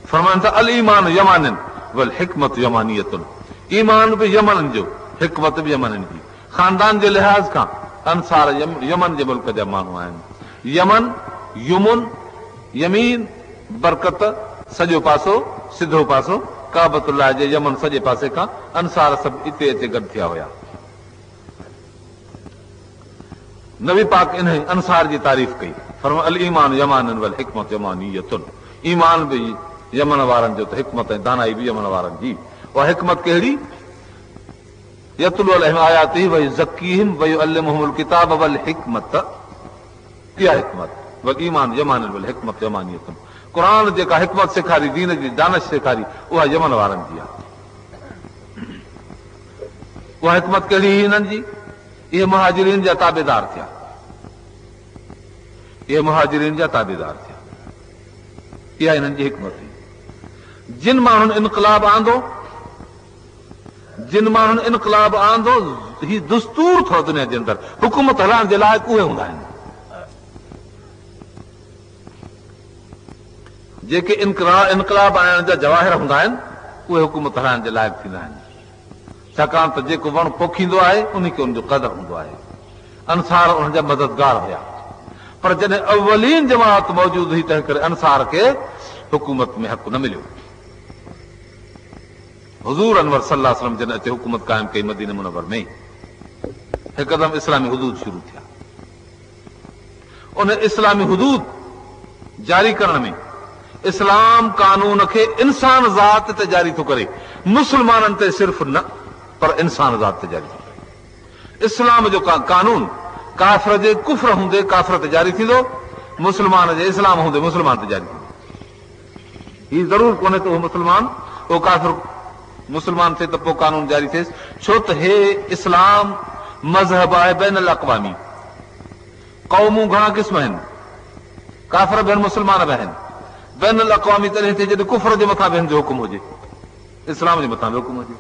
Speaker 1: फरमाइनि था अल ईमान यमानिन वल हिकमत यमानियतुन ईमान बि यमन जो हिकमत बि यमन जी खानदान जे लिहाज़ खां अंसार यमन जे मुल्क जा माण्हू आहिनि यमन युमुन यमीन बरकत सॼो पासो सिधो पासो काबतुल्लाह जे यमन सॼे पासे खां अंसार सभु हिते अचे गॾु थिया हुया नबी पाक इन अंसार जी तारीफ़ कई फरमाया अल ईमान यमानिन वल हिकमत यमानियतुन ईमान बि यमन वारनि जो त हिकमत ऐं दानाई बि यमन वारनि जी उहा हिकमत कहिड़ी यतलू अलैहिम आयातिही व युज़क्कीहिम व युअल्लिमुहुमुल किताब वल हिकमत इहा हिकमत वल ईमान यमान वल हिकमत यमानियत क़ुर जेका हिकमत सेखारी दीन जी दानिश सेखारी उहा यमन वारनि जी आहे उहा हिकमत कहिड़ी हुई हिननि जी इहे मुहाजिरीन जा ताबेदार थिया इहे मुहाजिरीन जा ताबेदार थिया इहा हिननि जी हिकमत हुई जिन माण्हुनि इनकलाब आंदो ही दस्तूर थो दुनिया जे अंदरि हुकूमत हलाइण जे लाइक़ उहे हूंदा आहिनि जेके इनकलाब आणण जा जवाहिर हूंदा आहिनि उहे हुकूमत हलाइण जे लाइक़ थींदा आहिनि छाकाणि त जेको वण पोखींदो आहे उन खे उनजो क़दुरु हूंदो आहे अंसार उन जा मददगार हुया पर जॾहिं अवलीन जमात मौजूद हुई तंहिं करे अंसार खे हुकूमत में हक़ न मिलियो हुज़ूर अनवर सल्लल्लाहु अलैहि वसल्लम जॾहिं अचे हुकूमत क़ाइम कई मदीने मुनव्वर में हिकदमि इस्लामी हुदूद शुरू थिया उन इस्लामी हुदूद जारी करण में इस्लाम कानून खे इंसान ज़ात ते जारी थो करे मुस्लमाननि ते सिर्फ़ न पर इंसान ज़ात ते जारी थो करे इस्लाम जो कानून काफ़िर जे कुफ्र हूंदे काफ़िर ते जारी थींदो मुस्लमान जे इस्लाम हूंदे मुस्लमान ते जारी थींदो हीउ ज़रूर कोन्हे त उहो मुस्लमान उहो काफ़िर मुस्लमान थिए त पोइ कानून जारी थिएसि छो त हे इस्लाम मज़हब आहे बैन अल अक़वामी क़ौमूं घणा क़िस्म आहिनि काफ़िर बि आहिनि मुस्लमान बि आहिनि बैन अल अक़वामी तॾहिं थिए जॾहिं कुफ्र जे मथां बि हिन जो हुकुम हुजे इस्लाम जे मथां बि हुकुम हुजे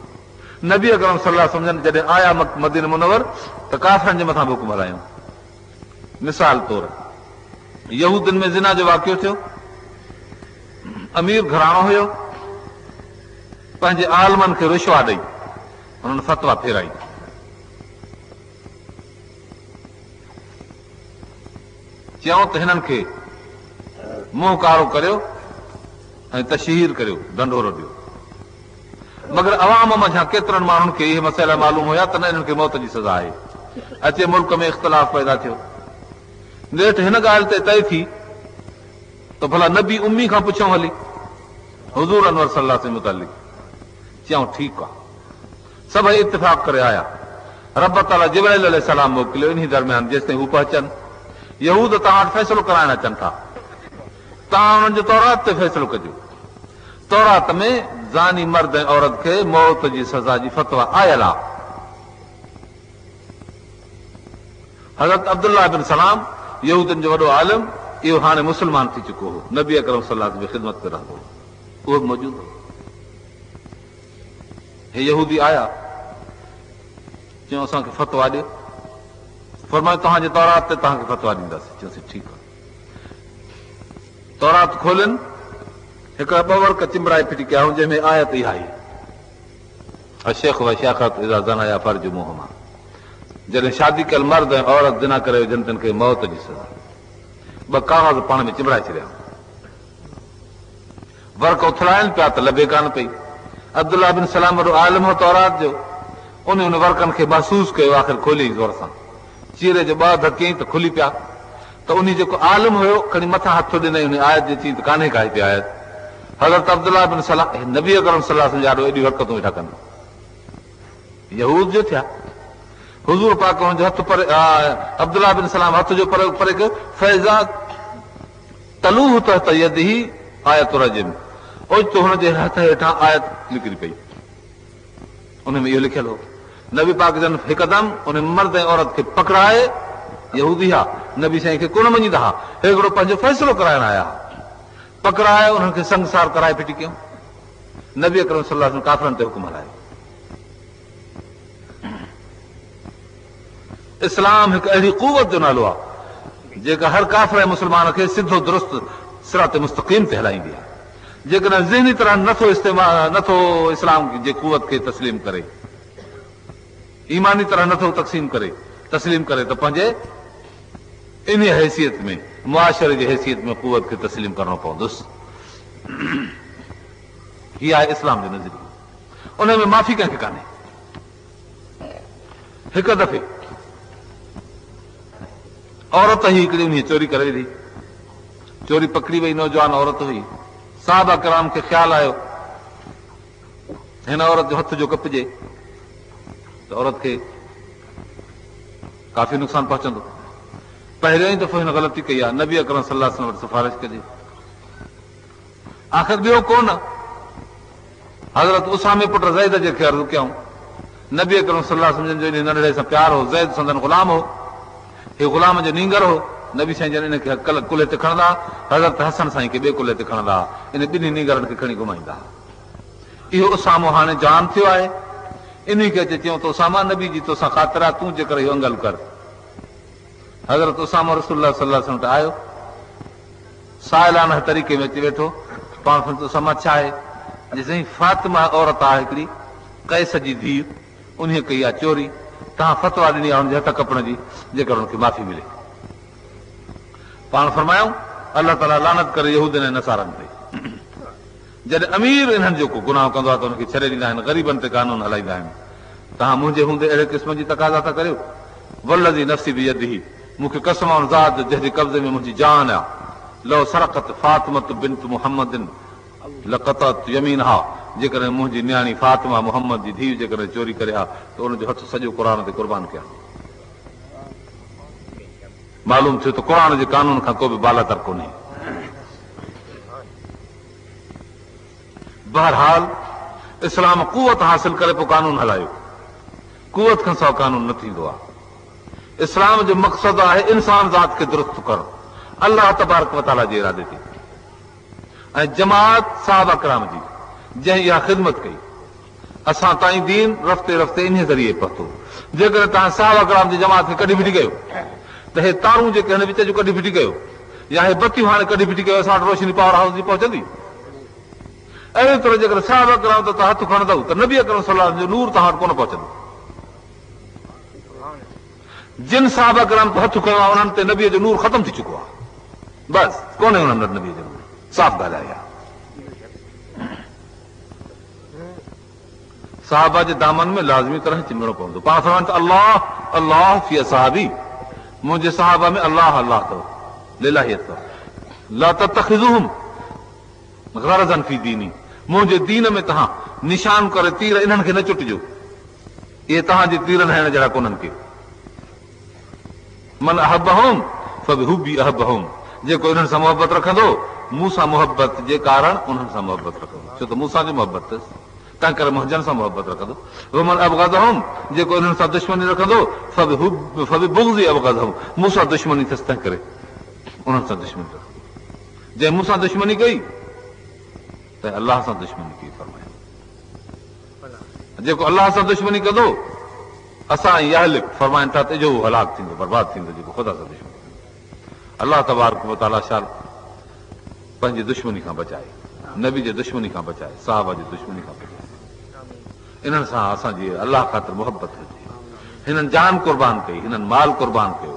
Speaker 1: नबी अकरम सल्लल्लाहु अलैहि वसल्लम जॾहिं आया मदीने मुनव्वर त काफ़िरनि जे मथां बि हुकुम हलायूं मिसाल तौर यहूदनि में ज़िना जो वाक़ियो थियो अमीर घराणो हुयो पंहिंजे आलमनि खे रुशवा ॾेई हुननि फतवा फेराई चयूं त हिननि खे मुंहुं कारो करियो ऐं तशहीर करियो ढंढोरो ॾियो मगर अवाम मंझां केतिरनि माण्हुनि खे इहे मसइला मालूम हुया त न हिननि खे मौत जी सज़ा आहे अचे मुल्क में इख़्तिलाफ़ पैदा थियो नेठि हिन ॻाल्हि ते तइ थी त भला नबी उम्मी खां पुछूं हली हुज़ूर अनवर सल्लल्लाहु अलैहि मुतालिक़ चयूं ठीकु आहे सभई इत्तिफ़ाक़ करे आया रब ताला जिब्राइल अलैहिस्सलाम मोकिलियो इन दरमियान जेसिताईं हू पहुचनि यहूद तव्हां वटि फ़ैसिलो कराइण अचनि था तव्हां हुननि जो तौरात ते फ़ैसिलो कजो तौरात में ज़ानी मर्द ऐं औरत खे मौत जी सज़ा जी फतवा आयल आहे हज़रत अब्दुल्लाह बिन सलाम यहूदनि जो वॾो आलिम इहो हाणे मुस्लमान थी चुको हो नबी अकरम सल्लल्लाहु अलैहि वसल्लम जी ख़िदमत में रहंदो हो उहो बि मौजूदु हो हे यहूदी आया चयूं असांखे फतवा ॾियो फरमायो तव्हांजे तौरात ते तव्हांखे फतवा ॾींदासीं चयोसीं ठीकु आहे तौरात खोलियुनि हिकिड़ा ॿ वर्क चिंबड़ाए फिटी कया जंहिंमें आयत इहा आई अशेख व शाखत इज़ा ज़नाया फर्जुमुहुमा जॾहिं शादी कयल मर्द ऐं औरत ज़िना करे विझनि तिन खे मौत जी सज़ा ॿ काग़ज़ पाण में चिंबड़ाए छॾिया वर्क उथलाइनि पिया त लभे कान पई अब्दुल्ला बिन सलाम वॾो आलिम हो तौरात जो उन वर्कनि खे महसूस कयो आख़िर खोली ज़ोर सां चीरे जो ॿ धकियईं त खुली पिया त उन जेको आलिम हुयो खणी मथां हथ ॾिनई उन आयत जे चई त कान्हे काई पई आयत हज़रत अब्दुल्ला बिन सलाम नबी अकरम सल्लल्लाहु अलैहि वसल्लम एॾियूं हरकतूं वेठा कनि यहूद जो थिया हुज़ूर पाक हुनजो हथ परे अब्दुल्ला बिन सलाम हथ जो परे परे कयो फैज़ा तलूह तहत यदिही आयत रजिम ओचितो हुनजे हथ हेठां आयत निकिरी पई उन में इहो लिखियलु हो नबी पाक जन हिकदमि उन मर्द ऐं औरत खे पकड़ाए यहूदी हा नबी साईं खे कोन मञींदा हुआ हिकिड़ो पंहिंजो फ़ैसिलो कराइण आया पकड़ाए उन्हनि खे संगसार कराए फिटी कयूं नबी अकरम सल्लल्लाहु अलैहि वसल्लम काफ़िरनि ते हुकुम हलायो इस्लाम हिकु अहिड़ी कुवत जो नालो आहे जेका हर काफ़िर ऐं मुस्लमान खे सिधो दुरुस्त सिरात मुस्तक़ीम ते हलाईंदी आहे जेकॾहिं ज़हनी तरह नथो इस्लाम जे कुवत खे तस्लीम करे ईमानी तरह नथो तस्लीम करे त पंहिंजे इन हैसियत में मुआशरे जी हैसियत में कुवत खे तस्लीम करणो पवंदुसि हीअ आहे इस्लाम जो नज़रियो उन में माफ़ी कंहिंखे कान्हे हिकु दफ़े औरत ही हिकिड़ी उन चोरी करे विधी चोरी पकड़ी वई नौजवान औरत हुई साहबा किराम खे ख़्यालु आयो हिन औरत जो हथ जो कपिजे त औरत खे काफ़ी नुक़सानु पहुचंदो पहिरियों ई दफ़ो हिन ग़लती कई आहे, नबी अकरम सल्लल्लाहु अलैहि वसल्लम वटि सिफारिश कजे। आख़िर ॿियो कोन हज़रत उसामे पुट ज़ैद जेके अर्ज़ु कयूं, नबी अकरम सल्लल्लाहु अलैहि वसल्लम जो इन नंढड़े सां प्यार हो, ज़ैद संदन ग़ुलाम हो, हे ग़ुलाम जो नींगर हो। नबी साईं जन इनखे कुल्हे ते खणंदा, हज़रत हसन साईं खे ॿिए कुल्हे ते खणंदा, इन ॿिन्ही नींगरनि खे खणी घुमाईंदा। इहो उसामो हाणे जान थियो आहे, इन खे अचे चयूं त उसामा नबी जी तोसां ख़ातिर आहे, तूं जेकर इहो अंगल कर। हज़रत उसामा रसूलुल्लाह सल्लल्लाहु अलैहि वसल्लम वटि आयो, साइलाना तरीक़े में अची वेठो। पाण उसामा छा आहे, जेसिताईं फातिमा औरत आहे हिकिड़ी कैस जी धीउ, उन कई आहे चोरी, तव्हां फतवा ॾिनी आहे हुनजे हथ कपण जी, जेकर हुनखे माफ़ी मिले। पाण फरमायूं अलाह ताला लानत करे यहूदनि ऐं नसारनि ते। जॾहिं अमीर इन्हनि जो को गुनाह कंदो आहे त हुनखे छॾे ॾींदा आहिनि, ग़रीबनि ते कानून हलाईंदा आहिनि। तव्हां मुंहिंजे हूंदे अहिड़े क़िस्म जी तक़ाज़ा था करियो। वल्लज़ी नफ़्सी बियदिही, मूंखे कसम आहे ज़ात जंहिंजे कब्ज़े में मुंहिंजी जान आहे, लो सरक़त फातिमत बिन्त मुहम्मदिन लक़तत यमीनहा, जेकॾहिं मुंहिंजी न्याणी फातिमा मुहम्मद जी धीउ जेकॾहिं चोरी करे हा त उनजो हथ सॼो क़ुर ते क़ुर्बान कया। मालूम थियो त क़ुर जे कानून खां को बि बालातर कोन्हे। बहरहाल इस्लाम कुवत हासिल करे पोइ कानून हलायो, कुवत खां सवाइ कानून न थींदो आहे। इस्लाम जो मक़सदु आहे इंसान ज़ात खे दुरुस्त करणु, अलाह तबारक व तआला जे इरादे ते। ऐं जमात साहबा किराम जी जंहिं इहा ख़िदमत कई, असां ताईं दीन रफ़्ते रफ़्ते इन ज़रिए पहुतो। जेकॾहिं तव्हां साहबा किराम जी जमात खे कढी फिटी कयो त हे तारूं जेके हिन विच जो कढी फिटी कयो, या हे बतियूं हाणे कढी फिटी कयो, असां वटि रोशनी पावर हाउस जी पहुचंदी। अहिड़ी तरह जेकर साहबा किराम ते तव्हां हथ खणंदव त नबी अकरम सल्लल्लाहु अलैहि वसल्लम जो नूर तव्हां वटि कोन पहुचंदो। जिन साहबा किराम ते हथ खयो आहे उन्हनि ते नबीअ जो नूर ख़तम थी चुको आहे, बसि कोन्हे उन्हनि वटि नबीअ जो नूर। साफ़ ॻाल्हि आहे। साहबा जे दामन में लाज़मी तरह चिमणो पवंदो। पाण फरमाइनि त अल्लाह अल्लाह फी असहाबी, मुंहिंजे साहबा में अल्लाह अल्लाह अथव, लिलाहियत अथव। ला तत्तखिज़ूहुम ग़रज़न फी दीनी, मुंहिंजे दीन में तव्हां निशान करे तीर इन्हनि खे न चुटिजो, इहे तव्हांजे तीरनि हणण जहिड़ा कोन्हनि के। मन अहबहुम फबिहुब्बी अहबहुम, जेको इन्हनि सां मोहबत रखंदो, मूंसां मोहबत जे कारण उन्हनि सां मोहबत रखंदो, छो त मूंसां जी मोहबत अथसि, तंहिं करे मुंहिंजनि सां मोहबत रखंदो। वमन अबग़दहुम, जेको इन्हनि सां दुश्मनी रखंदो, फबिबुग़्ज़ी अबग़दहुम, मूंसां दुश्मनी अथसि, तंहिं करे उन्हनि सां दुश्मनी रखंदो। जंहिं मूंसां दुश्मनी कई त अलाह सां दुश्मनी कई। फरमायो जेको अलाह सां दुश्मनी कंदो, असां इहा लिख फरमाइनि था त इहो हलाक थींदो, बर्बाद थींदो, जेको ख़ुदा सां दुश्मनी कंदो। अलाह तबारक व तआला शाल पंहिंजी दुश्मनी खां बचाए, नबी जे दुश्मनी खां बचाए, साहबा जी दुश्मनी खां बचाए। इन्हनि सां असांजी अलाह ख़ातिर मोहबत हुजे। हिननि जान क़ुर्बान कई, हिननि माल क़ुर्बान कयो,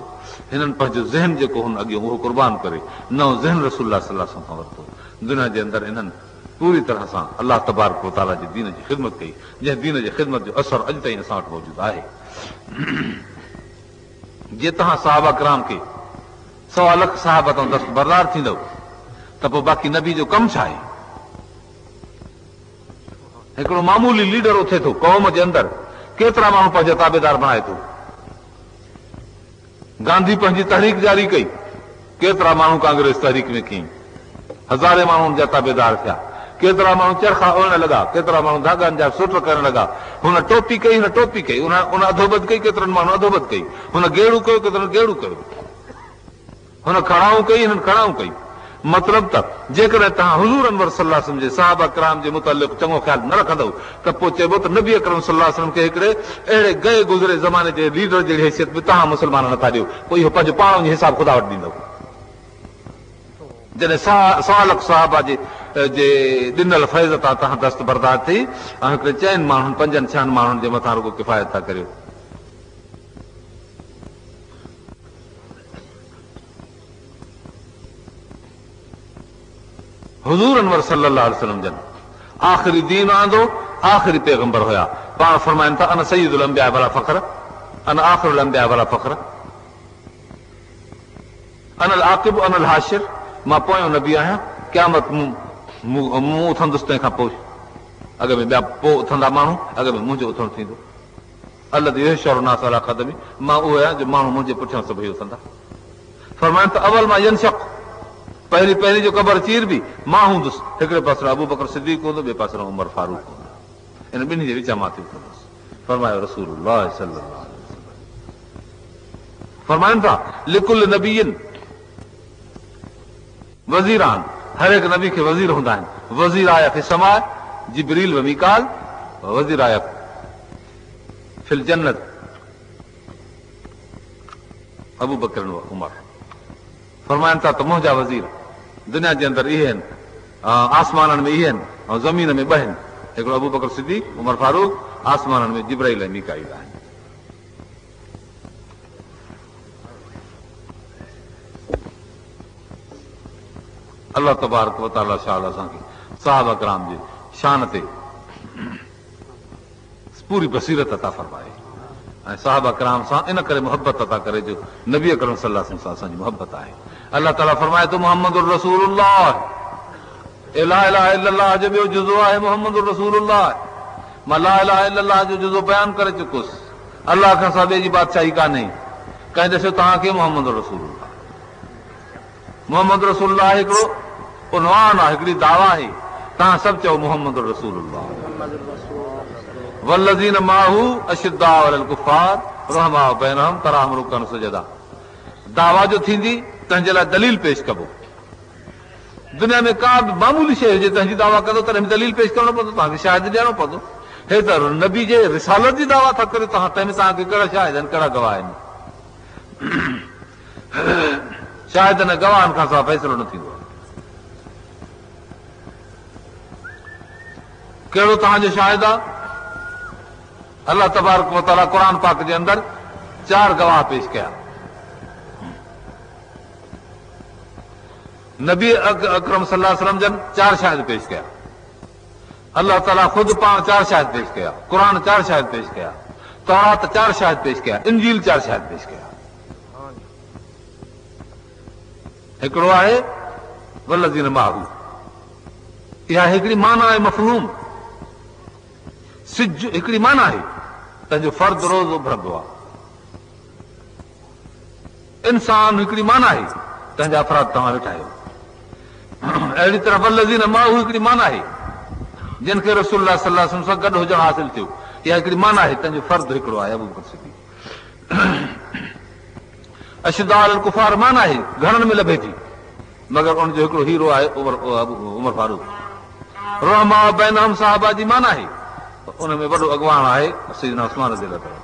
Speaker 1: हिननि पंहिंजो ज़हन जेको हुन अॻियो उहो क़ुर्बान करे नओं ज़हन रसूलुल्लाह सल्लल्लाहु अलैहि वसल्लम खां वरितो। दुनिया जे अंदरि इन्हनि पूरी तरह सां अलाह तबारक व तआला जी दीन जी ख़िदमत कई, जंहिं दीन जी ख़िदमत जो असर अॼु ताईं असां वटि मौजूदु आहे। जे तव्हां साहबा किराम खे 100 लख साहबा तां दस्तबरदार थींदव त पोइ बाक़ी नबी जो कमु छा आहे? हिकिड़ो मामूली लीडर उथे थो क़ौम जे अंदरि, केतिरा माण्हू पंहिंजा ताबेदार बणाए थो। गांधी पंहिंजी तहरीक जारी कई, केतिरा माण्हू कांग्रेस तहरीक में कई, हज़ारे माण्हुनि जा ताबेदार थिया, केतिरा माण्हू चरखा ओढ़ण लॻा, केतिरा माण्हू धागनि जा सुट करण लॻा। हुन टोपी कई, हिन टोपी कई, उन अधोबद कई, केतिरनि माण्हू अधोबद कई, हुन गेड़ू कयो, केतिरनि गेड़ू कयो, हुन खड़ाऊं कई, हिननि खड़ाऊं कई। मतिलब त जेकॾहिं तव्हां हुज़ूर अनवर सल्लल्लाहु अलैहि वसल्लम जे साहबा किराम जे मुतल्लिक़ चङो ख़्यालु न रखंदव त पोइ चइबो त नबी अकरम सल्लल्लाहु अलैहि वसल्लम खे हिकिड़े अहिड़े गए गुज़रे ज़माने जे लीडर जहिड़ी हैसियत में तव्हां मुस्लमान नथा ॾियो, पोइ इहो पंहिंजो पाण जो हिसाब ख़ुदा वटि ॾींदव। जॾहिं 100 लख साहबा जे ॾिनल फैज़ तां तव्हां दस्तबरदार थी ऐं हिकिड़े 4 माण्हुनि 5-6 माण्हुनि जे मथां रुगो किफ़ायत था करियो। हुज़ूर अनवर सल्लल्लाहु अलैहि वसल्लम जन आख़िरी दीन आंदो, आख़िरी पैगंबर हुया। पाण फरमाइनि था अन सय्यिदुल अंबिया वला फ़ख्र, अन आख़िरुल अंबिया वला फ़ख्र, अनल आक़िब अनल हाशिर, मां पोयों नबी आहियां, क़यामत मूं उथंदुसि तंहिंखां पोइ, अॻ में ॿिया पोइ उथंदा माण्हू, अॻ में मुंहिंजो उथणु थींदो। अलदि युहशरु नास अला क़दमी, मां उहो आहियां जो माण्हू मुंहिंजे पुठियां सभई उथंदा। फरमाइनि त अवल मां यनशक, पहिरीं पहिरीं जो क़बर चीर बि मां हूंदुसि, हिकिड़े पासे अबू बकर सिद्दीक़ हूंदो, ॿिए पासे उमर फारूक हूंदो, इन ॿिन्ही जे विच मां थी कंदुसि। फरमायो रसूलुल्लाह सल्लल्लाहु अलैहि वसल्लम। फरमाइनि था लिकुल नबीन वज़ीरान, हर हिकु नबी खे वज़ीर हूंदा आहिनि। वज़ीर आया फि समा जिब्रील व मीकाल, वज़ीर आया फिल जन्नत अबू बकर व उमर। फरमाइनि था त मुंहिंजा वज़ीर दुनिया जे अंदरि इहे आहिनि, आसमाननि में इहे आहिनि ऐं ज़मीन में ॿ आहिनि, हिकिड़ो अबू बकर सिद्दीक़ उमर फारूक, आसमाननि में जिब्राइल ऐं मीकाईल आहिनि। अल्लाह तबारक व तआला शाह असांखे सहाबा किराम जे शान ते पूरी बसीरत अता फरमाए ऐं सहाबा किराम सां इन करे मुहबत अता करे जो नबी अकरम सल्लल्लाहु अलैहि वसल्लम सां असांजी मुहबत आहे। अल्लाह ताला फरमाए थो मुहम्मदुर रसूलुल्लाह, ला इलाहा इल्लल्लाह जो ॿियो जुज़ो आहे मुहम्मदुर रसूलुल्लाह। मां ला इलाहा इल्लल्लाह जो जुज़ो बयान करे चुकुसि। अल्लाह खां सवाइ ॿिए जी बादशाही कान्हे। कंहिं दफ़े तव्हांखे मुहम्मद रसूलुल्लाह, मुहम्मद रसूलुल्लाह हिकिड़ो उनवान आहे, हिकिड़ी दावा आहे, तव्हां सभु चओ मुहम्मद रसूलुल्लाह। वल्लज़ीन माहू अशिद्दाउ अलल कुफ़ार रहमाउ बैनहुम तराहुम रुकअन सुजदा। दावा जो थींदी तंहिंजे लाइ दलील पेश कबो। दुनिया में का बि मामूली शइ हुजे तंहिंजी दावा कंदो तॾहिं दलील पेश करणो पवंदो, तव्हांखे शाहिद ॾियणो पवंदो। हे त नबी जे रिसालत जी दावा था करियो तव्हां, तंहिंमें तव्हांखे कहिड़ा शाहिद आहिनि, कहिड़ा गवाह आहिनि? शाहिद न गवाहनि खां सवाइ फ़ैसिलो न थींदो। कहिड़ो तव्हांजो शाहिद आहे? अल्लाह तबारक व तआला क़ुरान पाक जे अंदरि 4 गवाह पेश कया। नबी अकरम सल्लल्लाहु अलैहि वसल्लम जन 4 शाहिद पेश कया। अल्लाह ताला ख़ुदि पाण 4 शाहिद पेश कया। क़ुरान 4 शाहिद पेश कया। तौरात 4 शाहिद पेश कया। इंजील 4 शाहिद पेश कया। हिकिड़ो आहे वल्लज़ीन माहू, इहा हिकिड़ी माना आहे मफ़हूम। सिज हिकिड़ी माना आहे, तंहिंजो फर्द रोज़ उभरंदो आहे। इंसान हिकिड़ी माना आहे, तंहिंजा अफ़राद तव्हां वेठा आहियो। अहिड़ी तरह वल्लज़ीन माहू हिकिड़ी माना आहे, जिन खे रसूलुल्लाह सल्लल्लाहु अलैहि वसल्लम सां गॾु हुजणु हासिल थियो, इहा हिकिड़ी माना आहे, तंहिंजो फर्द हिकिड़ो आहे अबू बकर सिद्दीक़। अशिद्दाउ अलल कुफ़ार माना आहे, घणनि में लभे थी, मगर उनजो हिकिड़ो हीरो आहे उमर फारूक। रहमाउ बैनहुम सहाबा जी माना आहे, उन में वॾो अॻवान आहे सैयदना उस्मान रज़ियल्लाहु ताला।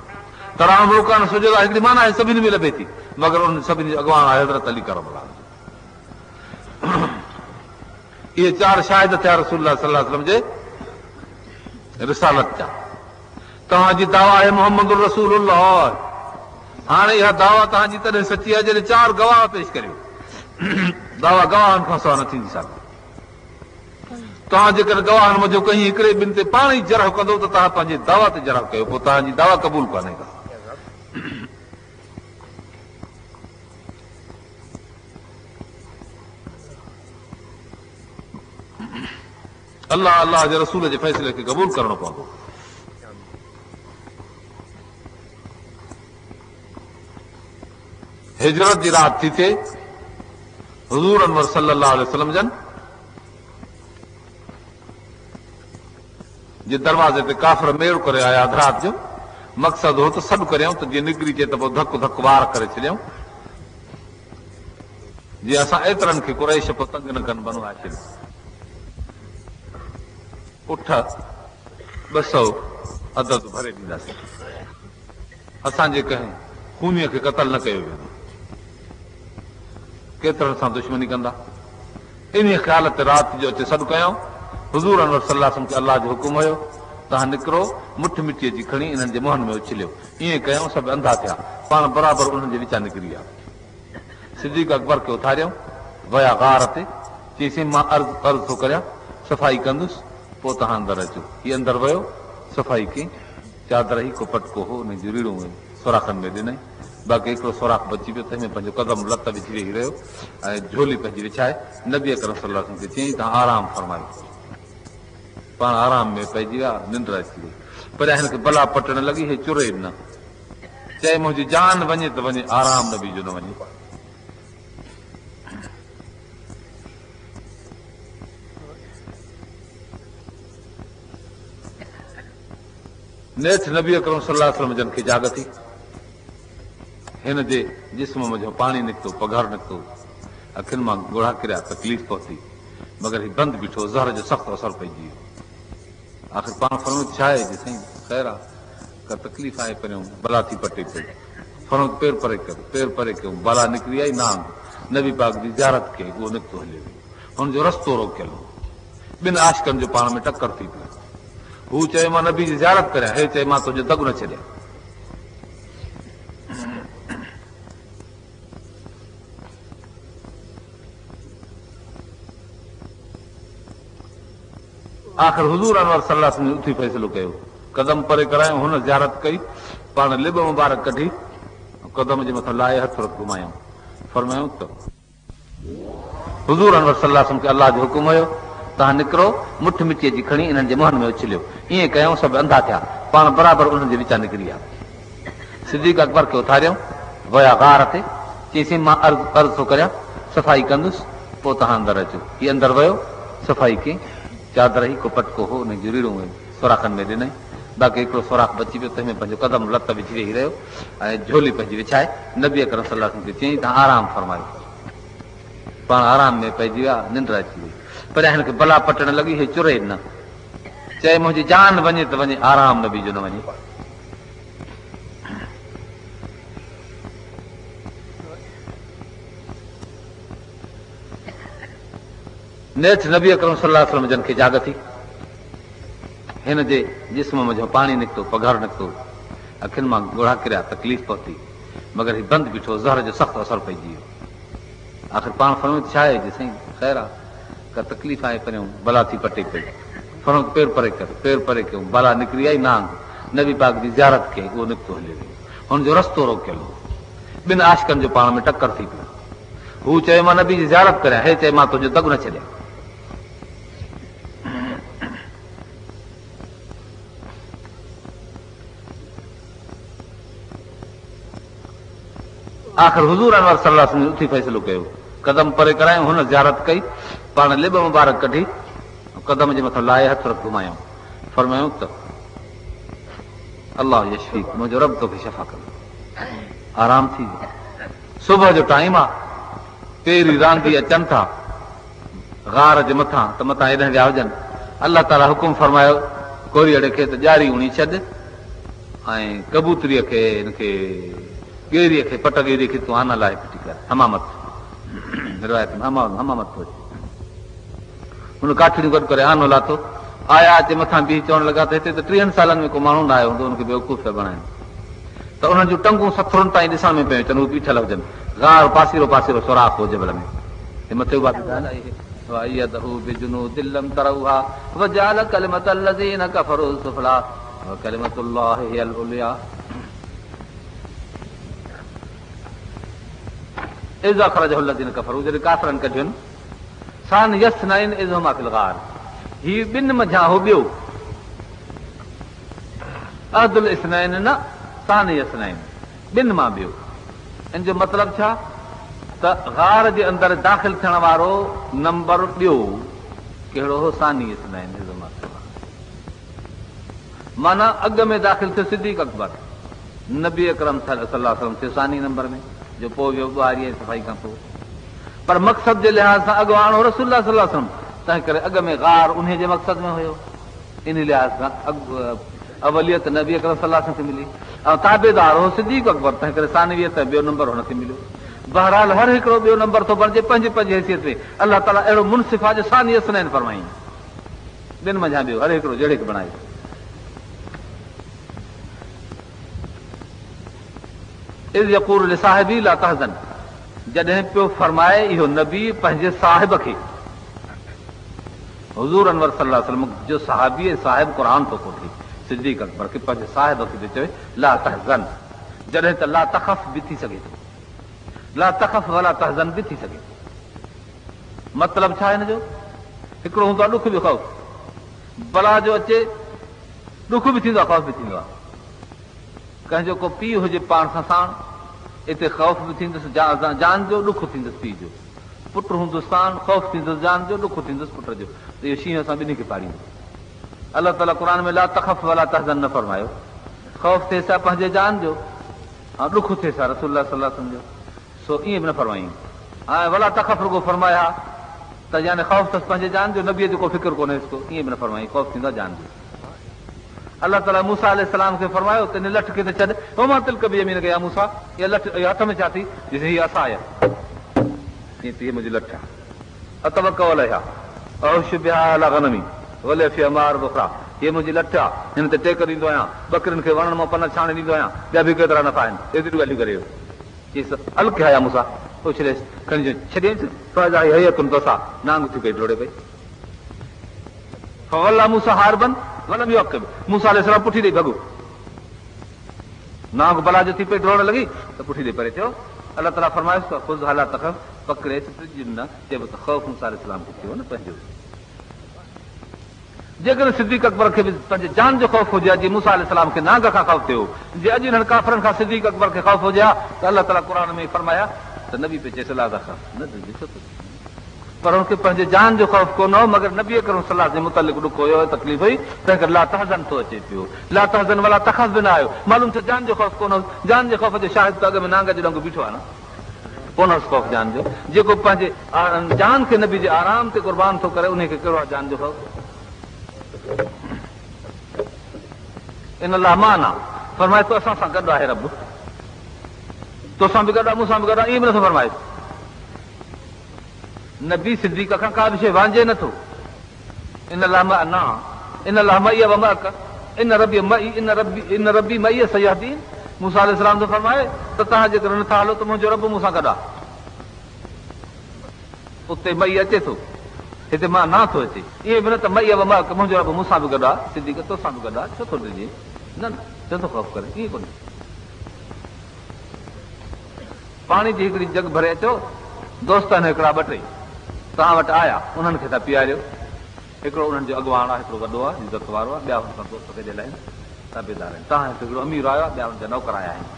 Speaker 1: तराहुम रुकअन सुजदा हिकिड़ी माना आहे, सभिनी में लभे थी, मगर उन सभिनी जो अॻवान आहे हज़रत अली करमल्लाह। इहे 4 शाहिद थिया रसूलुल्लाह सल्लल्लाहु अलैहि वसल्लम जे रिसालत जा। तव्हांजी दावा आहे मुहम्मद रसूलुल्लाह। हाणे इहा दावा तव्हांजी तॾहिं सची आहे जॾहिं 4 गवाह पेश करियो। दावा गवाहनि खां सवाइ न थींदी सघे। तव्हां जेकर गवाहनि मुंहिंजो कहीं हिकिड़े ॿिनि ते पाण ई जरह कंदो त तव्हां पंहिंजी दावा ते जरह कयो, पोइ तव्हांजी दावा क़बूल कान्हे का। अल्लाह अल्लाह जे रसूल जे फ़ैसिले खे क़बूल करणो पवंदो। हिजरत जी राति थी थिए, हुज़ूर अनवर सल्लल्लाहु अलैहि वसल्लम जन जे दरवाज़े ते काफ़िर मेड़ करे आया अध राति जो। मक़सद हो त सॾु करियूं त जीअं निकिरी अचे त पोइ धक धक वार करे छॾियऊं, जीअं असां एतिरनि खे कुरैश पोइ तंग न कनि बनो हाशिम। उठ 200 अदद भरे ॾींदासीं, असांजे कंहिं खूनीअ खे क़तल न कयो वेंदो। केतिरनि सां दुश्मनी कंदा? इन ख़्याल ते राति जो अचे सॾु कयूं। हुज़ूर अनवर सल्लल्लाहु अलैहि वसल्लम खे अल्लाह जो हुकुम हुयो, तव्हां निकिरो, मुठ मिटीअ जी खणी इन्हनि जे मुंहनि में उछलियो। ईअं कयूं, सभु अंधा थिया, पाण बराबरि उन्हनि जे विचां निकिरी विया। सिद्दीक़ अकबर खे उथारियऊं, विया गार ते, चईसीं मां अर्ज़ु थो करियां, सफ़ाई कंदुसि, पोइ तव्हां अंदरि अचो। हीअ अंदरि वियो, सफ़ाई कई, चादर ई को पटको हो, उन जूं रीड़ूं सुराखनि में ॾिनई, बाक़ी हिकिड़ो सुराख बची पियो, तंहिंमें पंहिंजो कदम लत विझी वेही रहियो ऐं झोली पंहिंजी विछाए नबी अकरम सल्लल्लाहु अलैहि वसल्लम खे चयईं तव्हां आराम फरमायो। पाण आराम में पइजी विया, निंड अची वई। पर हिनखे भला पटण लॻी, हे चुरे न, चए मुंहिंजी जान वञे त वञे, आराम नबी जो न वञे। नेठ नबी अकरम सल्लल्लाहु अलैहि वसल्लम जन खे जाग थी। हिन जे जिस्म में पाणी निकितो, पघर निकितो, अखियुनि मां ॻोढ़ा किरिया, तकलीफ़ पहुती, मगर हीउ बंदि बीठो, ज़हर जो सख़्तु असरु पइजी वियो। आख़िर पाण फरमूद छा आहे जे साईं ख़ैर आहे, का तकलीफ़ आहे, पहिरियों बला थी पटे पई, फरमूद पेर परे कयो, बला निकिरी आई नांग, नबी पाक जी ज़ियारत कई, उहो निकितो हले वियो, हुनजो रस्तो रोकियल हो, ॿिनि आशिकनि जो पाण में टकर थी पियो। हू चए मां नबी जी ज़ियारत करियां, हे चए मां तुंहिंजो दग न छॾियां। आख़िर हुज़ूर अनवर सल्लल्लाहु अलैहि वसल्लम उथी फ़ैसिलो कयो, कदम परे करायूं, हुन ज़ियारत कई, पाण लिब मुबारक कढी कदम जे मथां लाहे हथ घुमायूं, फरमायूं त हुज़ूर अनवर सल्लल्लाहु अलैहि वसल्लम खे अलाह जो हुकुम हुयो, तव्हां निकिरो, मुठ मिटीअ जी खणी इन्हनि जे मुंहनि में उछलियो। ईअं कयूं, सभु अंधा थिया, पाण बराबरि उन्हनि जे विचां निकिरी विया। सिद्दीक़ अकबर खे उथारियऊं, विया गार ते, चईसीं मां अर्ज़ु थो करियां, सफ़ाई कंदुसि, पोइ तव्हां अंदरि अचो। हीअ अंदरि वियो, सफ़ाई कई, चादर ई को पटको हो, उन जूं रीड़ूं सुराखनि में ॾिनई, बाक़ी हिकिड़ो सुराख बची वियो, तंहिंमें पंहिंजो कदम लत विझी वेही रहियो ऐं झोली पंहिंजी विछाए नबी अकरम सल्लल्लाहु अलैहि वसल्लम खे चयईं, तव्हां आराम फरमायो। पाण आराम में पइजी विया, निंड अची वई, पर हिनखे बला पटण लॻी, हे चुरे न, चए मुंहिंजी जान वञे त वञे, आराम नबी जो न वञे। नेठ नबी अकरम सल्लल्लाहु अलैहि वसल्लम जन खे जाग थी। हिन जे जिस्म में पाणी निकितो, पघर निकितो, अखियुनि मां ॻोढ़ा किरिया, तकलीफ़ पहुती, मगर हीउ बंदि बीठो, ज़हर जो सख़्तु असरु पइजी वियो। आख़िर पाण फरमूद छा आहे जे साईं ख़ैर आहे, का तकलीफ़ आहे, पहिरियों बला थी पटे पई, फरमूद पेर परे कयो, बला निकिरी आई नांग, नबी पाक जी ज़ियारत कई, उहो निकितो हले वियो, हुनजो रस्तो रोकियल हो, ॿिनि आशिकनि जो पाण में टकर थी पियो। हू चए मां नबी जी ज़ियारत करियां, हे चए मां तुंहिंजो दग न छॾियां। आख़िर हुज़ूर अनवर सल्लल्लाहु अलैहि वसल्लम उथी फ़ैसिलो कयो, कदम परे करायूं, हुन ज़ियारत कई, पाण लिब मुबारक कढी कदम जे मथां लाहे हथ घुमायूं, फरमायूं त अलाह यशफीक, मुंहिंजो रब तोखे शफ़ा कंदो, आराम थी वियो। सुबुह जो टाइम आहे, पहिरीं रांदी अचनि था गार जे मथां, त मथां हेॾां विया हुजनि, अलाह ताला हुकुम फरमायो, कोरीअड़े खे त ॼारी उणी छॾ, ऐं कबूतरीअ खे, हिनखे गेरीअ खे, पट गेरीअ खे तूं आन लाइ फिटी कर, हमामत रिवायत में हमामत थो अचे, हुन काठियूं गॾु करे आनो लाथो, आया अचे मथां बीह, चवणु लॻा त हिते त 30 सालनि में को माण्हू न आयो हूंदो, हुनखे बेवकूफ़ पिया बणाइनि, त उन्हनि जूं टंगूं सथरुनि ताईं ॾिसण में पियूं अचनि, उहे बीठल हुजनि, गार पासीरो सुराख हो जबल में, मथे काफ़रनि कढियुनि, सान यसनाइन इज़हुमा फिल गार, ही ॿिनि मंझां हो ॿियो, अहदुल इसनाइन न सान यसनाइन, ॿिनि मां ॿियो। इन जो मतिलबु छा, त गार जे अंदरि दाख़िल थियण वारो नंबर ॿियो कहिड़ो हो, सानी यसनाइन इज़हुमा फिल गार, माना अॻ में दाख़िल थियो सिद्दीक़ अकबर, नबी अकरम सल्लल्लाहु अलैहि वसल्लम थियो सानी नंबर में, जो पोइ वियो ॿुहारी ऐं सफ़ाई खां पोइ, पर मक़सद जे लिहाज़ सां अॻु आणो रसूलुल्लाह सल्लल्लाहु अलैहि वसल्लम, तंहिं करे अॻ में गार उन जे मक़सद में हुयो, इन लिहाज़ सां अवलियत नबी अकरम सल्लल्लाहु अलैहि वसल्लम खे मिली, ऐं ताबेदार हो सिद्दीक़ अकबर, तंहिं करे सानवियत ॿियो नंबर हुनखे मिलियो। बहरहाल हर हिकिड़ो ॿियो नंबर थो बणिजे पंहिंजी पंहिंजी हैसियत ते, अलाह ताला अहिड़ो मुनसिफ़ आहे जो सानी यसनैन फरमाई, ॿिनि मंझां ॿियो, हर हिकिड़ो जहिड़े खे बणाए। इज़ यक़ूलु लिसाहिबी ला तहज़न, जॾहिं पियो फरमाए इहो नबी पंहिंजे साहिब खे, हुज़ूर अनवर सल्लल्लाहु अलैहि वसल्लम जो सहाबी साहिब क़ुरान थो कोठे, सिद्दीक़ अकबर खे पंहिंजे साहिब खे चवे ला तहज़न, जॾहिं त ला तख़फ़ बि थी सघे थो, ला तख़फ़ वला तहज़न बि थी सघे थो। मतिलबु छा आहे हिन जो, हिकिड़ो हूंदो आहे ॾुख बि ख़ौफ़, बला जो अचे ॾुख बि थींदो आहे, ख़ौफ़ बि थींदो आहे, कंहिंजो को पीउ हुजे पाण सां साण, हिते ख़ौफ़ बि थींदुसि जान जो, ॾुख थींदुसि पीउ जो, पुट हूंदुसि साण, ख़ौफ़ थींदुसि जान जो, ॾुख थींदुसि पुट जो, त इहो शींहं सां ॿिन्ही खे पाड़ींदो। अलाह ताला क़ुर में ला तख़फ़ वला तहज़न न फरमायो, ख़ौफ़ थिएसि पंहिंजे जान जो ऐं ॾुख थिएसि रसूलुल्लाह सल्लल्लाहु अलैहि वसल्लम जो, सो ईअं बि न फरमायूं। हाणे भला तख़फ़ रुगो फरमाया त यानी ख़ौफ़ अथसि पंहिंजे जान जो, नबीअ जो को फिक्र कोन्हे को, ईअं बि न फरमाईं, ख़ौफ़ थींदो आहे जान जो। अलाह ताला मूसा अलैहिस्सलाम खे फरमायो त हिन लठ खे त छॾ, हो मां तिलक बि यमीन कया मूसा, इहा लठ हथ में छा थी, जिते हीअ असा आहे, ईअं हीअ मुंहिंजी लठ आहे, अतवक्कल है औश बिहा अला गनमी वले फी अमार बुखरा, हीअ मुंहिंजी लठ आहे, हिन ते टेक ॾींदो आहियां, बकरियुनि खे वणनि मां पन छाणे ॾींदो आहियां, ॿिया बि केतिरा नफ़ा आहिनि, एतिरियूं ॻाल्हियूं करे अलॻि आया मूसा, पोइ छॾेसि खणी छॾियसि, हयतुन तोसा नांग थी पई डोड़े पई, फवल्ला मूसा हारबन वलम युअक़िब, मूसा अलैहिस्सलाम पुठी ॾेई भॻो, नांग बला जो थी पई डोड़ लॻी त पुठी ॾेई परे थियो। अलाह ताला फरमाइसि त ख़ुदि हालात तख़फ़ पकड़ेसि न, चइबो त ख़ौफ़ मूसा अलैहिस्सलाम खे थियो न पंहिंजो। जेकॾहिं सिद्दीक़ अकबर खे बि पंहिंजे जान जो ख़ौफ़ हुजे, जीअं मूसा अलैहिस्सलाम खे नांग खां ख़ौफ़ थियो, जे अॼु हिननि काफ़रनि खां सिद्दीक़ अकबर खे ख़ौफ़ हुजे हा त अलाह ताला क़ुर में फरमाया त नबी पे चएसि ला तख़फ़, न ॾिसो त, पर हुनखे पंहिंजे जान जो ख़ौफ़ कोन हो, मगर नबी करीम सल्लल्लाहु अलैहि वसल्लम जे मुतलिक़ ॾुख हुयो, तकलीफ़ हुई, तंहिं करे ला तहज़न थो अचे पियो, ला तहज़न वला तख़फ़ बि न आयो, मालूम थियो जान जो ख़ौफ़ कोन हो, जान जे ख़ौफ़ जो शाहिद त अॻ में नांग जो ॾंग बीठो आहे न, कोन हुअसि ख़ौफ़ जान जो, जेको पंहिंजे जान खे नबी जे आराम ते क़ुर्बान थो करे, उनखे कहिड़ो आहे जान जो ख़ौफ़। इन लाइ मान आहे, फरमाए तो असां सां गॾु आहे रब, तोसां बि गॾु आहे, मूंसां बि गॾु आहे, ईअं बि नथो फरमाए, नबी सिद्दीक़ खां का बि शइ वांझे नथो। इन लाइ न, इन लाइ मई वमक, इन रबी मई, इन रबी मई सयादीन, मूसा अलैहिस्सलाम जो फरमाए त तव्हां जेकर नथा हलो त मुंहिंजो रब मूंसां गॾु आहे, उते मई अचे थो, हिते मां न थो अचे, ईअं बि न त मई वमक, मुंहिंजो रब मूंसां बि गॾु आहे, सिद्दीक़ तोसां बि गॾु आहे, छो थो ॾिजे, न छो थो ख़ौफ़ करे, ईअं कोन्हे। पाणी जी हिकिड़ी जग भरे अचो, दोस्त आहिनि हिकिड़ा ॿ टे, तव्हां वटि आया, उन्हनि खे था पीआरियो, हिकिड़ो उन्हनि जो अॻुवान आहे, हिकिड़ो वॾो आहे, इज़त वारो आहे, ॿिया हुन सां दोस्त खे ॾियल आहिनि, ताबेदार आहिनि, तव्हां हिकिड़ो अमीर आयो आहे, ॿिया हुनजा नौकर आया आहिनि,